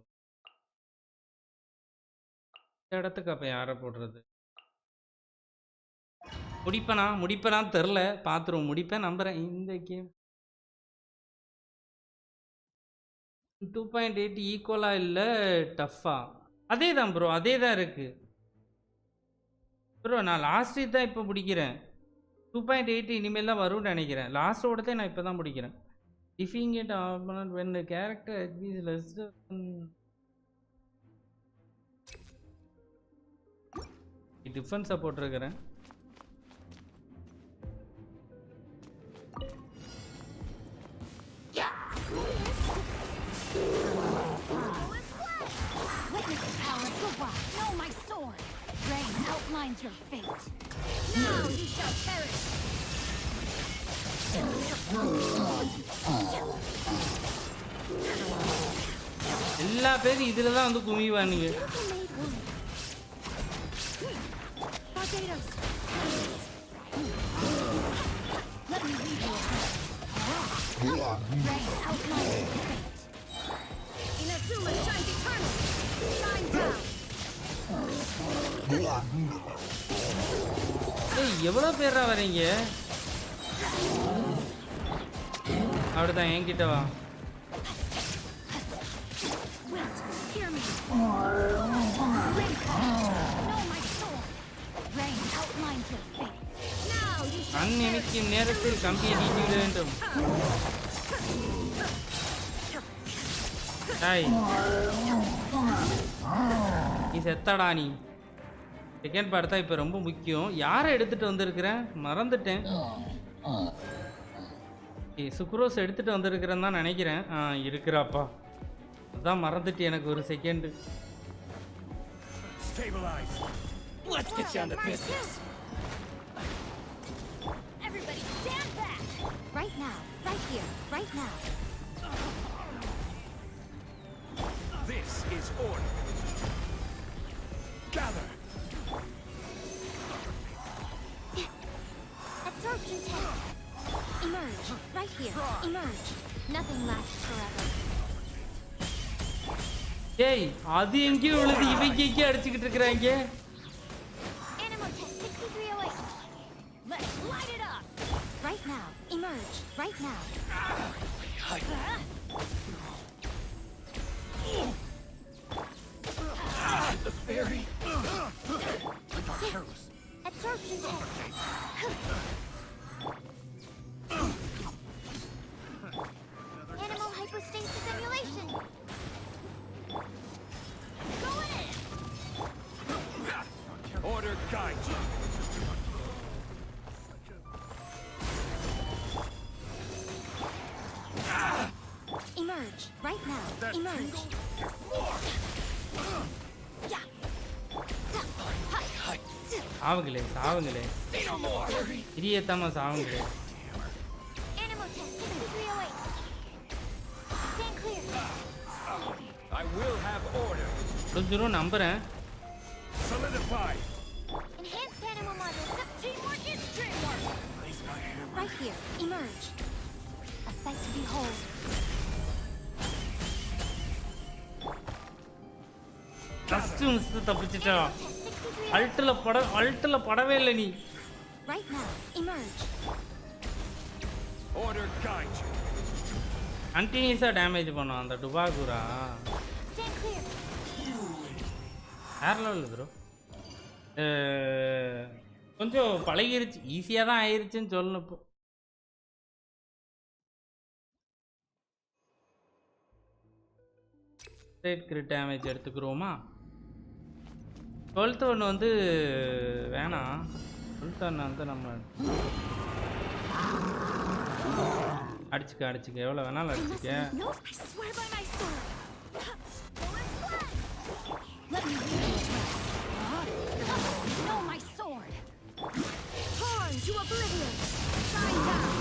Speaker 1: இந்த இடத்துக்கு அப்போ யாரை போடுறது முடிப்பேனான்னு தெரில பார்த்துருவோம் முடிப்பேன் நம்புகிறேன் இந்த கேம் 2.8 ஈக்குவலாக இல்லை டஃப்பா அதே தான் ப்ரோ அதே தான் இருக்குது ப்ரோ நான் லாஸ்ட் தான் இப்போ பிடிக்கிறேன் 2.8 இனிமேல் தான் வரும்னு நினைக்கிறேன் லாஸ்ட்டோட தான் நான் இப்போ தான் பிடிக்கிறேன் டிஃபிங்கேட் opponent when the character is less டிஃபென்ஸை போட்டிருக்கிறேன்
Speaker 2: outlines your fate. Now you shall perish.
Speaker 1: எல்லா பேரும் இதுல தான் வந்து குமிவானுங்க.
Speaker 2: Moderators. Let me lead you. Rain outlines your fate. Inazuma shines eternal. Shine down.
Speaker 1: ஏய் எவ்வளோ பேரா வரீங்க? அப்படிதான் என்கிட்ட வா.
Speaker 2: Wait, hear me. Know my soul. Rain outlines your fate. Now you shall
Speaker 1: அந்நினைக்கும் நேரத்தில் கம்பியை நீட்டிவிட வேண்டும். டாய் நீ செத்தாடா நீ. செகண்ட் பார்ட் தான் இப்போ ரொம்ப முக்கியம். யாரை எடுத்துகிட்டு வந்திருக்கிறேன் மறந்துட்டேன். சுக்ரோஸ் எடுத்துகிட்டு வந்திருக்கிறேன்னு தான் நினைக்கிறேன். இருக்கிறாப்பா, அதான் மறந்துட்டு எனக்கு ஒரு second.
Speaker 9: Let's get down to business.
Speaker 2: everybody stand back. Right now, right here, right now.
Speaker 3: This is order. Gather.
Speaker 2: Absorption test. Emerge. Right here. Emerge. Nothing lasts forever.
Speaker 1: ஏய் அது எங்கேயும் உள்ளது, இவங்க எங்கேயும் அடிச்சுக்கிட்டு இருக்கிறாங்க.
Speaker 2: Animal test 6308. Let's light it up. Right now. Emerge. Right now.
Speaker 3: The fairy.
Speaker 2: Absorption test. Animal hypostasis simulation. Going in.
Speaker 3: Order guide you.
Speaker 2: Emerge. Right now. Emerge.
Speaker 1: சாவுங்களே சாவுங்களே, இரியத்தாம சாவுங்களே.
Speaker 2: Animal test 6308. Stand clear.
Speaker 3: I will have order.
Speaker 1: கொஞ்சம் நம்புறேன்.
Speaker 3: Solidify.
Speaker 2: Enhanced animal model. Teamwork is trademark. Right here. Emerge. A sight to behold.
Speaker 1: Just miss தப்பிச்சிட்டா. அல்ட்டில் படவே இல்லை நீ.
Speaker 2: Right now. Emerge.
Speaker 3: Order guide you.
Speaker 1: கண்டினியூஸாக damage பண்ணும் அந்த டுபாகுரா.
Speaker 2: Stand clear.
Speaker 1: வேற லெவல் ப்ரோ. கொஞ்சம் பழகிருச்சு, ஈஸியாக தான் ஆயிருச்சுன்னு சொல்லணும். இப்போ ஸ்ட்ரெயிட் கிரிட் டேமேஜ் எடுத்துக்கிறோமா? 12th ஒன்று வந்து வேணாம். 12th ஒன்று வந்து நம்ம அடிச்சுக்க எவ்வளோ வேணாலும் அடிச்சுக்க.
Speaker 2: No, I swear by my sword. Let me read your breath. Know my sword. Torn to oblivion. Shine down.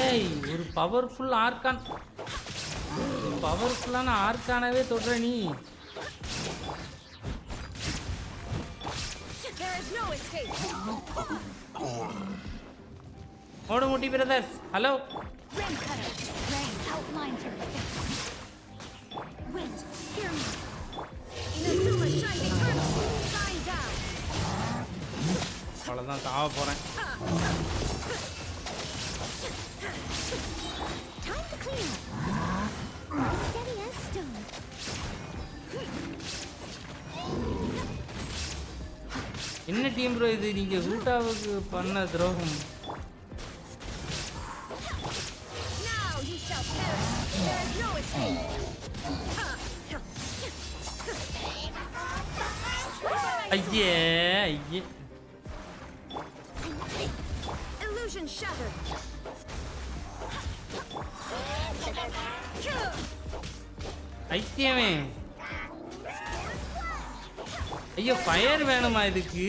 Speaker 1: ஏய் ஒரு பவர்ஃபுல் ஆர்கான், பவர்ஃபுல்லான ஆர்கானவே தொடுற நீ.
Speaker 2: There is no escape.
Speaker 1: ஓடு முட்டி brothers, hello.
Speaker 2: Rain cutter. Rain outlines your face. Wait, hear me. Inazuma shines eternal. Shine down.
Speaker 1: அவ்வளோதான், சாவ போகிறேன்.
Speaker 2: Time to clean up. Steady as stone.
Speaker 1: என்ன டீம் ப்ரோ இது, நீங்கள் ரூட்டாவுக்கு பண்ண துரோகம்.
Speaker 2: Now you shall perish. There is no escape.
Speaker 1: ஐயே ஐயே.
Speaker 2: Illusion shattered.
Speaker 1: ஐக்கியமே ஐயோ ஃபயர் வேணுமா இதுக்கு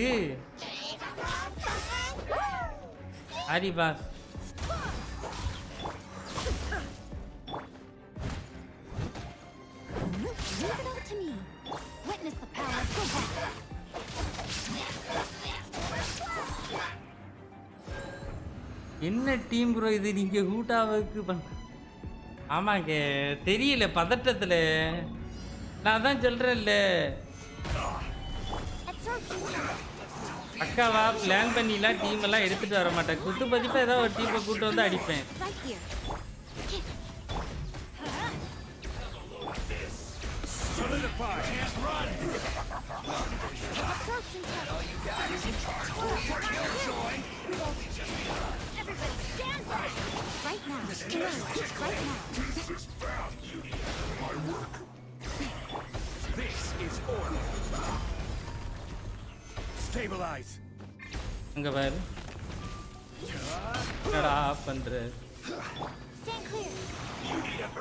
Speaker 1: ஹரி பாஸ் என்ன டீம் ப்ரோ இது நீங்க ஹூட்டாவுக்கு பண்ண ஆமாங்க தெரியல பதட்டத்துல நான் தான் சொல்றேன்ல அக்காவா பிளான் பண்ணிலாம் டீம் எல்லாம் எடுத்துட்டு வர மாட்டேன் குத்து பதிப்பா ஏதாவது ஒரு டீமை கூட்டு வந்து அடிப்பேன்
Speaker 2: Right now. Right now.
Speaker 12: This is order. Stabilize.
Speaker 1: அங்க பாரு என்னடா பண்ற
Speaker 2: Stand clear.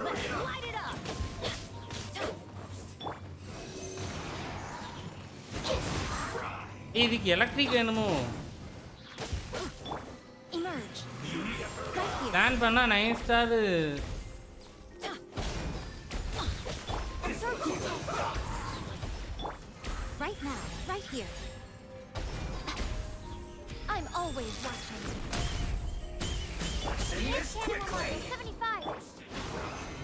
Speaker 2: Let's light it up.
Speaker 1: இதுக்கு எலக்ட்ரிக் வேணுமோ
Speaker 2: Emerge.
Speaker 1: பிளான் பண்ணா 9 star
Speaker 2: Right now, right here. I'm always watching. Yes, quickly. 75.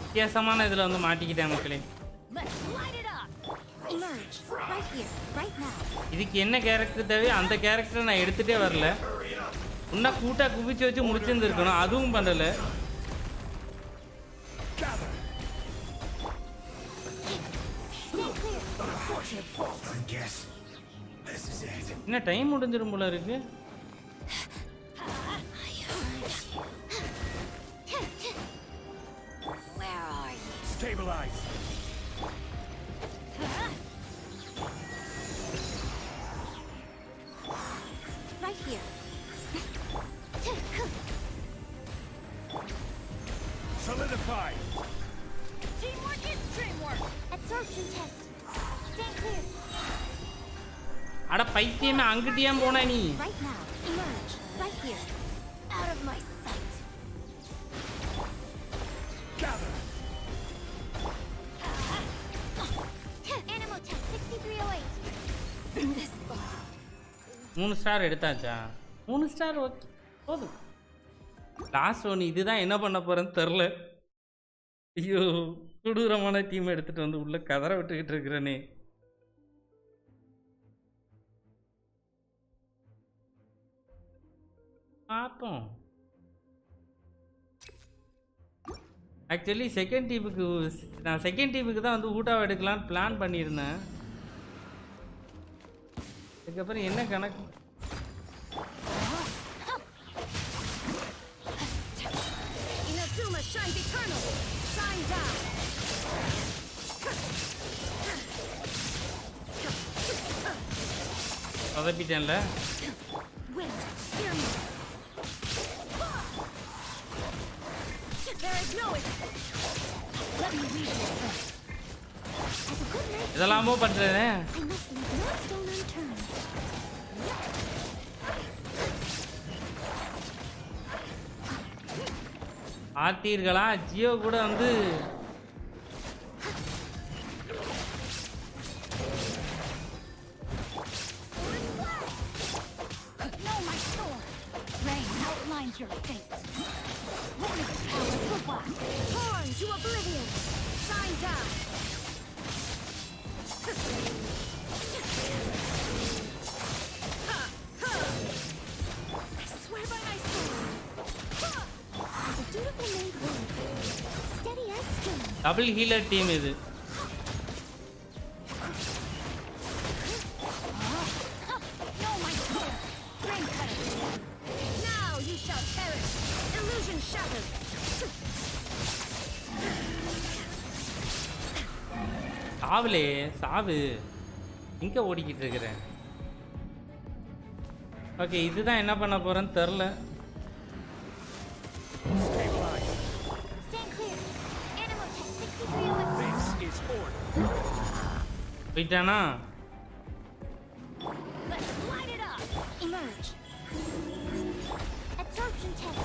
Speaker 1: வித்தியாசமான இதுல வந்து மாட்டிக்கிட்டேன் மக்களே
Speaker 2: Let's light it up. Emerge. Right here, right now.
Speaker 1: இதுக்கு என்ன கேரக்டர் தேவையோ அந்த கேரக்டரை நான் எடுத்துட்டே வரல இன்னும் கூட்டா குவிச்சு வச்சு முடிச்சிருந்துருக்கணும் அதுவும் பண்ணல என்ன டைம் முடிஞ்சிரும் போல இருக்கு
Speaker 2: Where are you?
Speaker 12: Stabilize.
Speaker 2: Right here.
Speaker 12: Solidify.
Speaker 2: Teamwork is dreamwork. Absorption test. Stand clear.
Speaker 1: அட பைத்தியமே அங்கிட்டியா போனா நீ
Speaker 2: Right now. Emerge. Right here. Out of my sight.
Speaker 12: Gather.
Speaker 2: Animal test 6308. In this bar.
Speaker 1: 3 star எடுத்தாச்சா 3 star okay போதும் last ஒன்று இதுதான் என்ன பண்ண போறேன்னு தெரில ஐயோ கொடூரமான டீம் எடுத்துட்டு வந்து உள்ள கதற விட்டுக்கிட்டு இருக்கிறேனே பார்ப்போம் ஆக்சுவலி செகண்ட் டீமுக்கு தான் வந்து ஊட்டாவை எடுக்கலான்னு பிளான் பண்ணியிருந்தேன் அதுக்கப்புறம் என்ன கணக்கு
Speaker 2: Inazuma shines eternal. Shine down.
Speaker 1: சொதப்பிட்டேன்ல
Speaker 2: Wind, hear me. There is no escape. Let me read your thoughts. As a good knight,
Speaker 1: இதெல்லாமோ பண்றேனே
Speaker 2: I must leave no stone unturned.
Speaker 1: பார்த்தீர்களா ஜியோ கூட வந்து
Speaker 2: Know my sword. Rain outlines your fate. Witness the power of the black. Torn to oblivion. Shine down. I swear by my sword. As a dutiful maid would. Steady as stone.
Speaker 1: Double healer team இது
Speaker 2: Know my sword. Rain cutter. Now you shall perish. Illusion shattered.
Speaker 1: சாவுலே சாவு எங்க ஓடிக்கிட்டு இருக்கிறேன் okay இதுதான் என்ன பண்ண போறேன்னு தெரியல.
Speaker 12: Stabilize.
Speaker 2: Stand clear. Animal test 6301.
Speaker 12: This is order.
Speaker 1: போயிட்டானா?
Speaker 2: Let's light it up. Emerge. Absorption test.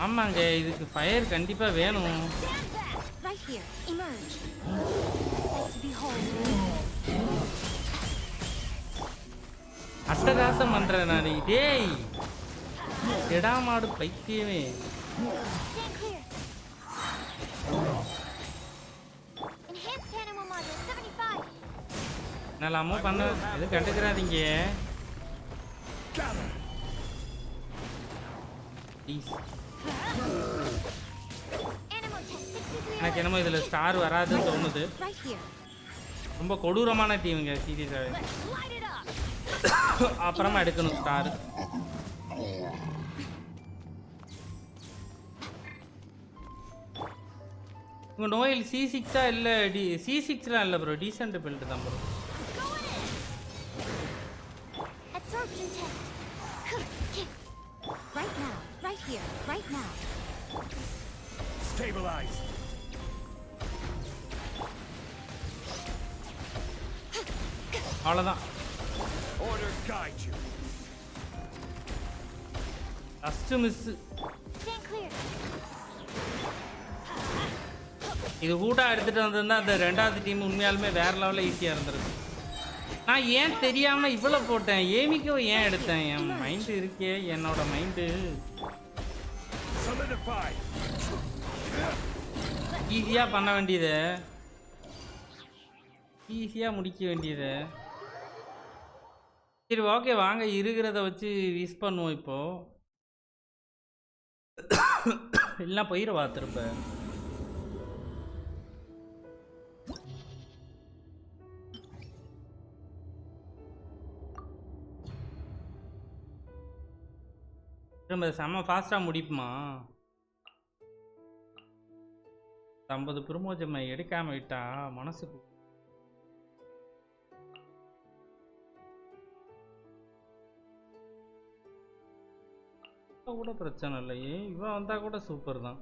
Speaker 1: ஆமாங்க இதுக்கு ஃபயர் கண்டிப்பா வேணும்.
Speaker 2: Stand back. Right here. Emerge. Sight to behold.
Speaker 1: அட்டகாசம் பண்றேன் நான். டேய் எடாமாடு பைத்தியமே.
Speaker 2: Stand clear. Enhanced animal module 75.
Speaker 1: நல்லாமோ பண்ண எதுவும் கண்டுக்கிறாதீங்க.
Speaker 12: Gather.
Speaker 1: ப்ளீஸ்.
Speaker 2: Animal test 6301.
Speaker 1: எனக்கு என்னமோ இதுல ஸ்டார் வராதுன்னு தோணுது.
Speaker 2: Right here.
Speaker 1: ரொம்ப கொடூரமான டீமுங்க சீரியஸாவே.
Speaker 2: Let's light it up.
Speaker 1: அப்புறமா எடுக்கணும் ஸ்டார். உங்க நோயில் C6 இல்ல C6லாம் இல்ல ப்ரோ, டீசன்ட் பில்ட் தான் bro.
Speaker 2: Absorption test. Right now. Right here. Right now.
Speaker 12: Stabilize.
Speaker 1: அவ்வளோதான்.
Speaker 12: Order guide you.
Speaker 1: First miss.
Speaker 2: Stand clear.
Speaker 1: இது கூட்டா எடுத்துட்டு வந்திருந்தா அந்த ரெண்டாவது டீம் உண்மையாலுமே வேற லெவலில் ஈஸியாக இருந்திருக்கு. நான் ஏன் தெரியாம இவ்வளோ போட்டேன், ஏமிக்கோ ஏன் எடுத்தேன்? என் மைண்டு இருக்கே, என்னோட மைண்டு
Speaker 12: Solidify.
Speaker 1: ஈஸியாக பண்ண வேண்டியது, ஈஸியாக முடிக்க வேண்டியது. சரி ஓகே வாங்க இருக்கிறத வச்சு விஷ் பண்ணுவோம் இப்போ. இல்லைன்னா போயிடுவா திரும்ப. திரும்ப செம்ம ஃபாஸ்ட்டாக முடிப்புமா? 50 பிரமோஜமை எடுக்காம விட்டா மனசுக்கு கூட பிரச்சனை இல்லையே. இவன் வந்தா கூட சூப்பர் தான்.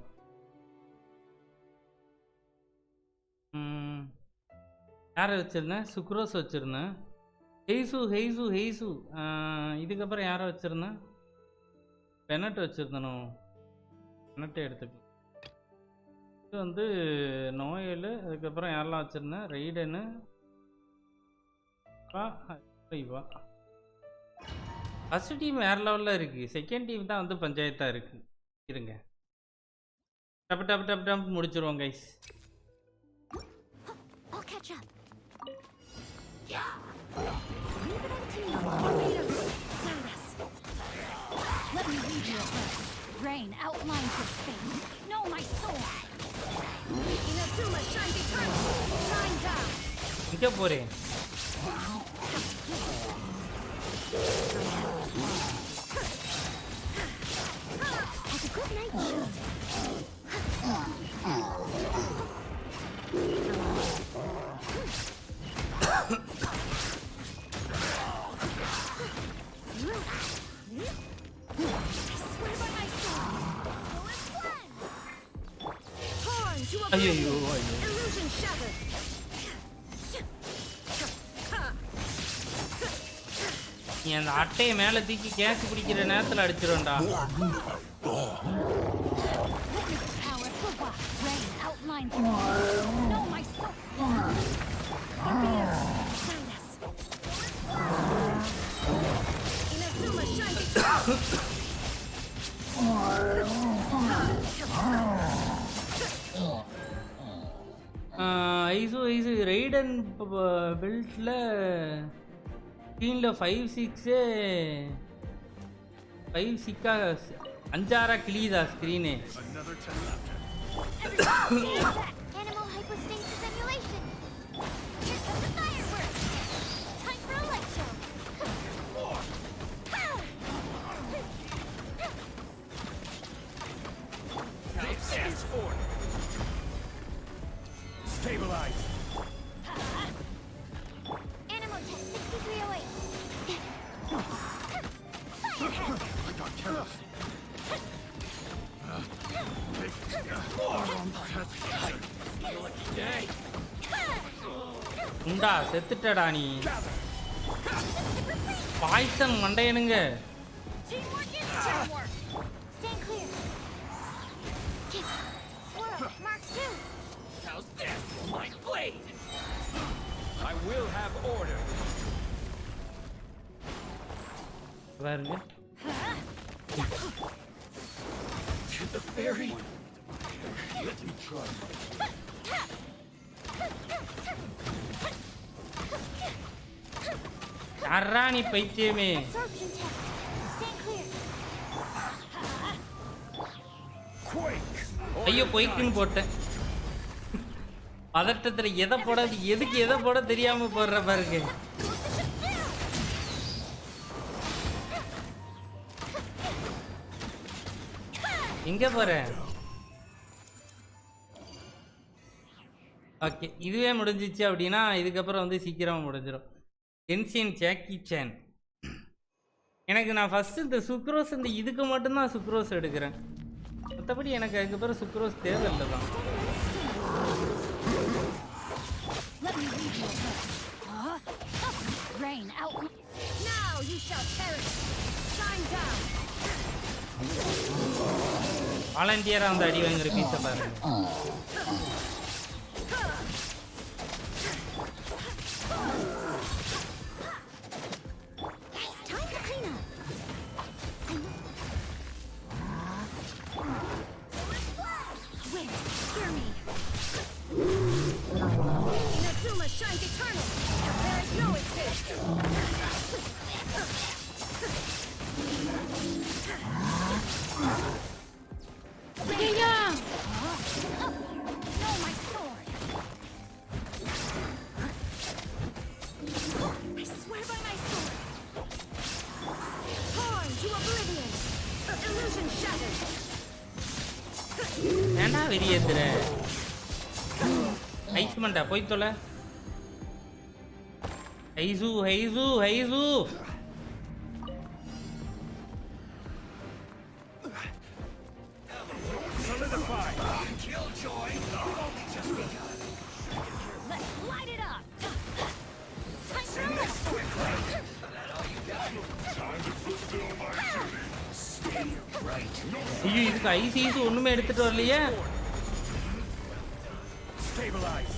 Speaker 1: யாரை வச்சிருந்தேன்? சுக்ரோஸ் வச்சிருந்தேன். ஹெய்சு. இதுக்கப்புறம் யாரை வச்சிருந்தேன்? பெனட் வச்சிருந்தனோ? பெனட்டை எடுத்துக்கலாம். இது வந்து நோயல். அதுக்கப்புறம் யாரெல்லாம் வச்சிருந்தேன்? ரெய்டனு, இவா. ஃபர்ஸ்ட் டீம் வேற லெவலில் இருக்குது, செகண்ட் டீம் தான் வந்து பஞ்சாயத்தாக இருக்குது. இருங்க டப் முடிச்சிருவோம் guys.
Speaker 2: I'll catch up. Leave it up to me. Moderators, guide us. Let me read your verse. Rain outlines your fate. Know my soul. Inazuma shines eternal. Shine down.
Speaker 1: இங்கே போகிறேன்.
Speaker 2: Has a good night shield.
Speaker 1: ஐயோ
Speaker 2: Illusion shattered.
Speaker 1: நீ அந்த அட்டையை மேலே தூக்கி catch பிடிக்கிற நேரத்தில் அடிச்சிருவேன்டா.
Speaker 2: Power Fuba. Rain outlines your fate. Know my soul. Moderators, guide us. Inazuma shines eternal.
Speaker 1: Ice Raiden பில்ட்டில் ஸ்க்ரீனில் 5-6 5-6 கிளியுதா screen?
Speaker 2: Animal hypostasis emulation. Here comes the fireworks. Time for a light show.
Speaker 12: This is order. Stabilize.
Speaker 2: Animal test 6308.
Speaker 1: குண்டா செத்துட்டடா நீ. Poison மண்டையனுங்க.
Speaker 2: Teamwork is teamwork. Stand clear. Swirl, mark 2.
Speaker 12: How's this for my blade? I will have order.
Speaker 1: பாருங்க.
Speaker 12: To the fairy. Let me try.
Speaker 1: யாரா நீ பைத்தியமே.
Speaker 2: Absorption test. Stand clear.
Speaker 12: Quake.
Speaker 1: ஐயோ பொய்க்குன்னு போட்டேன். பதட்டத்துல எதை போட எதுக்கு எதை போட தெரியாம போடுற பாருங்க. எங்க போற? ஓகே இதுவே முடிஞ்சிச்சு அப்படின்னா இதுக்கப்புறம் வந்து சீக்கிரமா முடிஞ்சிடும். Genshin Jackie Chan. எனக்கு நான் ஃபர்ஸ்ட் இந்த சுக்ரோஸ் இந்த இதுக்கு மட்டும்தான் சுக்ரோஸ் எடுக்கிறேன். மற்றபடி எனக்கு அதுக்கப்புறம் சுக்ரோஸ் தேவையில்லை தான்.
Speaker 2: Rain out. Now you shall perish. Shine down.
Speaker 1: வாலண்டியரா அந்த அடி வாங்குற பீஸை பாருங்க.
Speaker 2: Time to clean up. Wind, hear me. Inazuma shines eternal. There is no escape. No, my sword. I swear by my sword. Torn to oblivion. Illusion shattered.
Speaker 1: ஏண்டா வெளியேத்துற? Ice மண்டா போய் தொலை. ஹைசு ஹைசு ஹைசு.
Speaker 12: Solidify. Killjoy. Just begun.
Speaker 2: Let's light it up. Time for a little.
Speaker 10: Time to fulfill my duties.
Speaker 12: Stay right.
Speaker 1: ஐயோ இதுக்கு ice is ஒண்ணுமே எடுத்துட்டு வரலையே.
Speaker 12: Stabilize.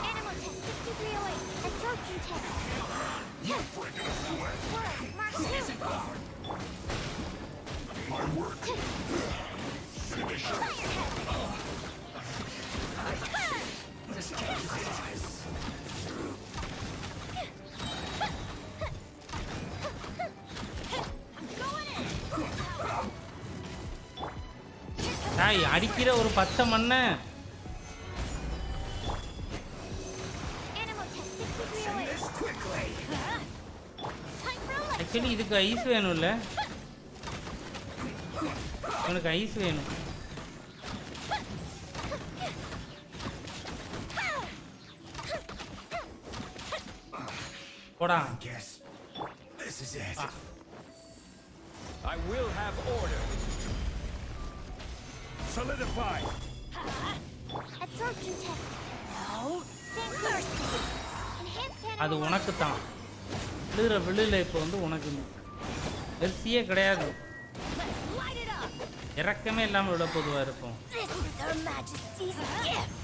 Speaker 2: Animal test 6308. Absorption test. Swirl, mark 2.
Speaker 10: My work. Finish it.
Speaker 1: டாய் அடிக்கிற ஒரு பச்சை மண்ணை.
Speaker 2: Animal test 6308.
Speaker 12: Quickly.
Speaker 2: Time for a little.
Speaker 1: Actually இதுக்கு ஐஸ் வேணும்ல. உனக்கு ஐஸ் வேணும். போடா.
Speaker 12: Guess this is it. I will have order. Solidify.
Speaker 2: Absorption test. No. Stand clear. Enhanced
Speaker 1: அது
Speaker 2: animal.
Speaker 1: உனக்கு தான். விழுகிற விழுல இப்போ வந்து உனக்கு வெர்சியே கிடையாது.
Speaker 2: Let's light it up.
Speaker 1: இறக்கமே இல்லாமல் விட பொதுவாக இருக்கும்.
Speaker 2: This is Her Majesty's gift.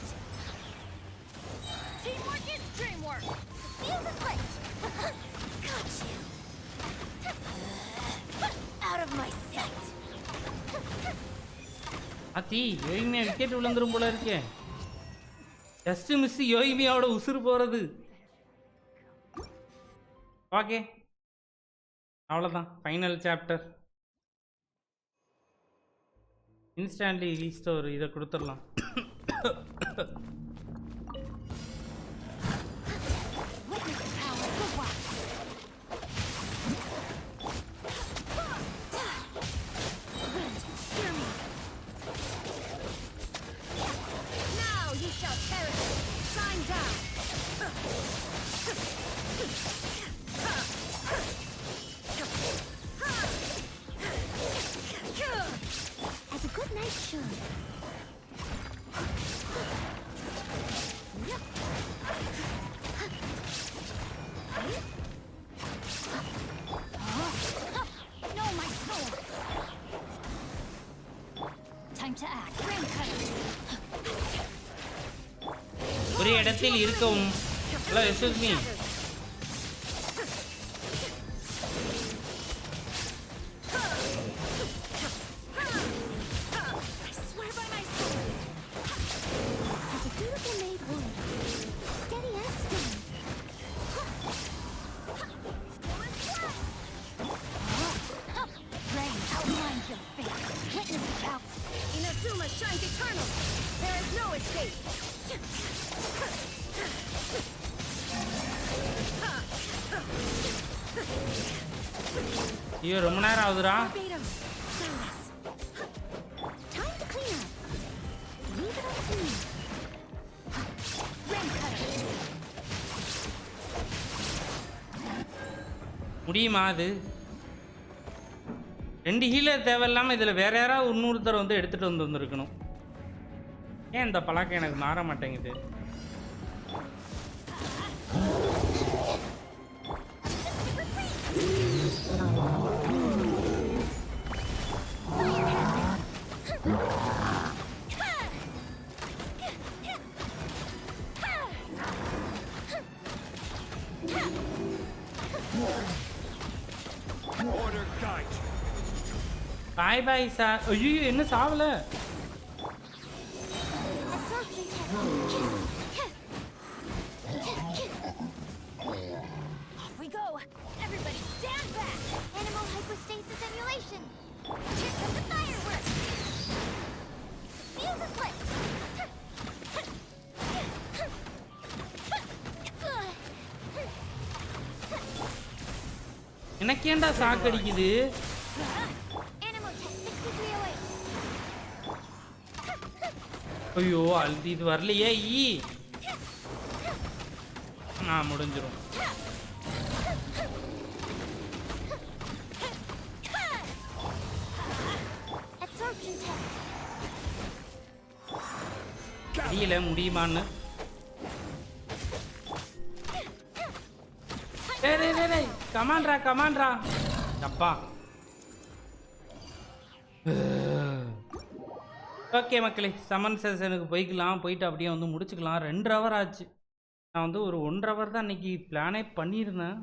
Speaker 2: Teamwork is dreamwork. Feels is great. Got you. Out of my sight.
Speaker 1: அத்தி யோகிமியா விக்கெட் விழுந்துரும் போல இருக்கே. ஜஸ்ட் மிஸ் யோகிமியாவோட உசுறு போகிறது. ஓகே அவ்வளோதான் ஃபைனல் சாப்டர். இன்ஸ்டன்ட்லி ரீஸ்டோர் இதை கொடுத்துடலாம்.
Speaker 2: Witness the power of the wild. Wind, hear me. Now you shall perish. Shine down. As a good knight should.
Speaker 1: ஒரு இடத்தில் இருக்கவும். Hello excuse me. ஐயோ ரொம்ப நேரம் ஆகுதுடா. முடியுமா அது? 2 ஹீலர் தேவையில்லாமல் இதில் வேற யாராவது இன்னொருத்தர் வந்து எடுத்துகிட்டு வந்துருக்கணும். ஏன் இந்த பழக்கம் எனக்கு மாற மாட்டேங்குது? பாய் பாய் சார். ஐயோ என்ன சாவல? எனக்கு ஏன்டா சாக்கடிக்குது? ஐயோ அழுதி இது வரலையே. முடிஞ்சிடும். தெரியல முடியுமான்னு. கமாண்ட்ரா கமாண்ட்ரா அப்பா. ஓகே மக்களே, சமன் செஷனுக்கு போய்க்கலாம். போயிட்டு அப்படியே வந்து முடிச்சுக்கலாம். 2 ஹவர் ஆச்சு. நான் வந்து ஒரு 1.5 ஹவர் தான் இன்னைக்கு பிளானே பண்ணியிருந்தேன்.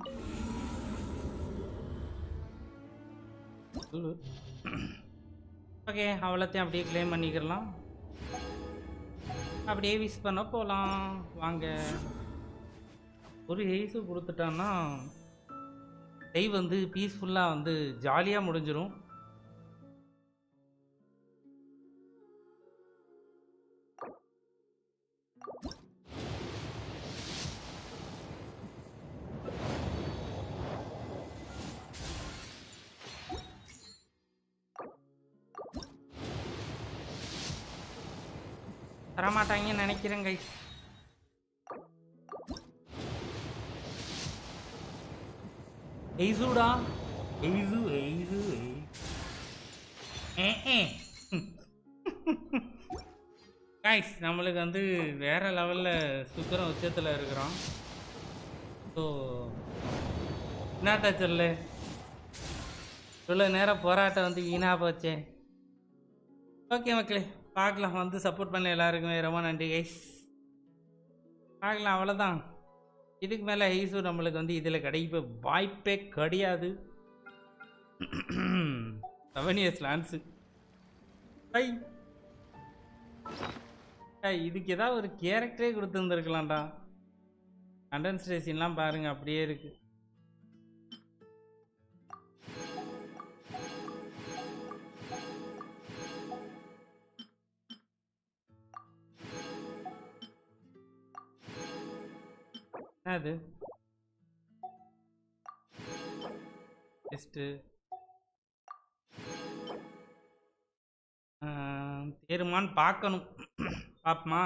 Speaker 1: ஓகே அவ்வளோத்தையும் அப்படியே கிளைம் பண்ணிக்கலாம். அப்படியே விஷ் பண்ண போகலாம் வாங்க. ஒரு ஹெய்ஸு கொடுத்துட்டான்னா லைவ் வந்து பீஸ்ஃபுல்லாக வந்து ஜாலியாக முடிஞ்சிடும். தரமாட்டாங்கன்னு நினைக்கிறேன் கைஸ். எய்சூடா எய்சு எய்சு கைஸ் நம்மளுக்கு வந்து வேற லெவலில் சுக்கரம் உச்சத்தில் இருக்கிறோம். ஸோ என்னட்டா சொல்லு, இவ்வளோ நேரம் போராட்டம் வந்து வீணாக போச்சே. ஓகே மக்களே பார்க்கலாம். வந்து சப்போர்ட் பண்ண எல்லாருக்குமே ரொம்ப நன்றி கைஸ். பார்க்கலாம் அவ்வளோதான். இதுக்கு மேலே ஹெய்ஸு நம்மளுக்கு வந்து இதில் கிடைக்க வாய்ப்பே கிடையாது. 7 years லான்ஸு. இதுக்கு ஏதாவது ஒரு கேரக்டரே கொடுத்துருந்துருக்கலாம்டா. கண்டென்ஸ்டேஷன்லாம் பாருங்கள் அப்படியே இருக்கு. அது டெஸ்ட்டு தேருமான்னு பார்க்கணும். பாப்பமா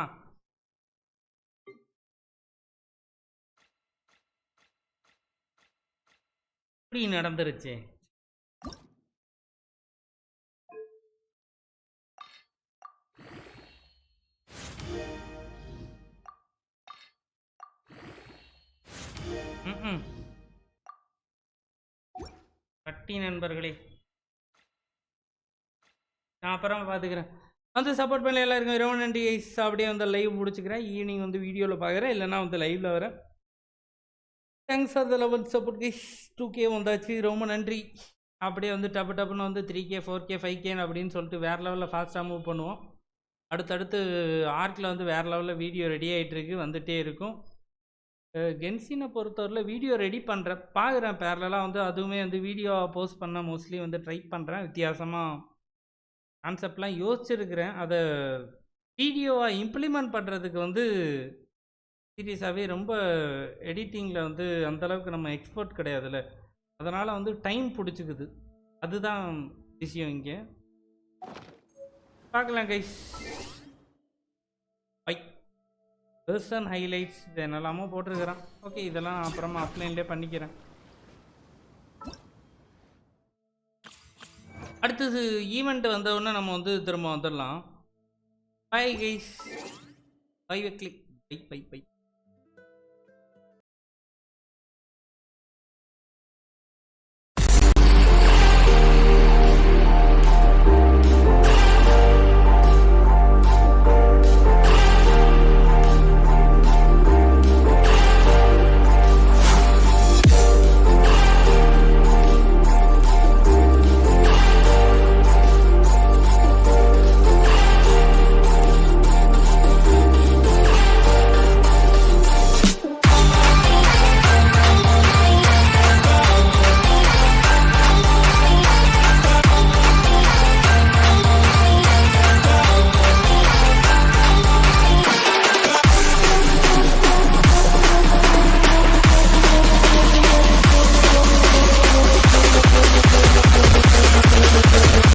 Speaker 1: இப்படி நடந்துருச்சு. கட்டி நண்பர்களே, நான் அப்புறம் பார்த்துக்கிறேன். வந்து சப்போர்ட் பண்ண எல்லாருக்கும் ரொம்ப நன்றி கைஸ். அப்படியே வந்து லைவ் முடிச்சுக்கிறேன். ஈவினிங் வந்து வீடியோவில் பார்க்குறேன், இல்லைனா வந்து லைவில் வரேன். Thanks for the love and support guys. 2K வந்தாச்சு, ரொம்ப நன்றி. அப்படியே வந்து டப்புன்னு வந்து 3K 4K 5K அப்படின்னு சொல்லிட்டு வேறு லெவலில் ஃபாஸ்ட்டாக மூவ் பண்ணுவோம். அடுத்தடுத்து ஆர்க்கில் வந்து வேறு லெவலில் வீடியோ ரெடி ஆகிட்டுருக்கு, வந்துகிட்டே இருக்கும். கென்ஷினை பொறுத்தவரையில் வீடியோ ரெடி பண்ணுறேன், பார்க்குறேன். பேரலாக வந்து அதுவுமே வந்து வீடியோ போஸ்ட் பண்ண மோஸ்ட்லி வந்து ட்ரை பண்ணுறேன். வித்தியாசமாக கான்செப்ட்லாம் யோசிச்சுருக்கிறேன். அதை வீடியோவாக இம்ப்ளிமெண்ட் பண்ணுறதுக்கு வந்து சீரியஸாகவே ரொம்ப எடிட்டிங்கில் வந்து அந்தளவுக்கு நம்ம எக்ஸ்பர்ட் கிடையாதுல்ல, அதனால் வந்து டைம் பிடிச்சிக்குது. அதுதான் விஷயம் இங்கே. பார்க்கலாம் கைஸ். பை. பர்சன் ஹைலைட்ஸ் இது என்னெல்லாமோ போட்டிருக்கிறேன். ஓகே, இதெல்லாம் அப்புறமா ஆஃப்லைன்லேயே பண்ணிக்கிறேன். அடுத்தது ஈவெண்ட் வந்தவுடனே நம்ம வந்து திரும்ப வந்துடலாம். Bye guys. Bye click. By.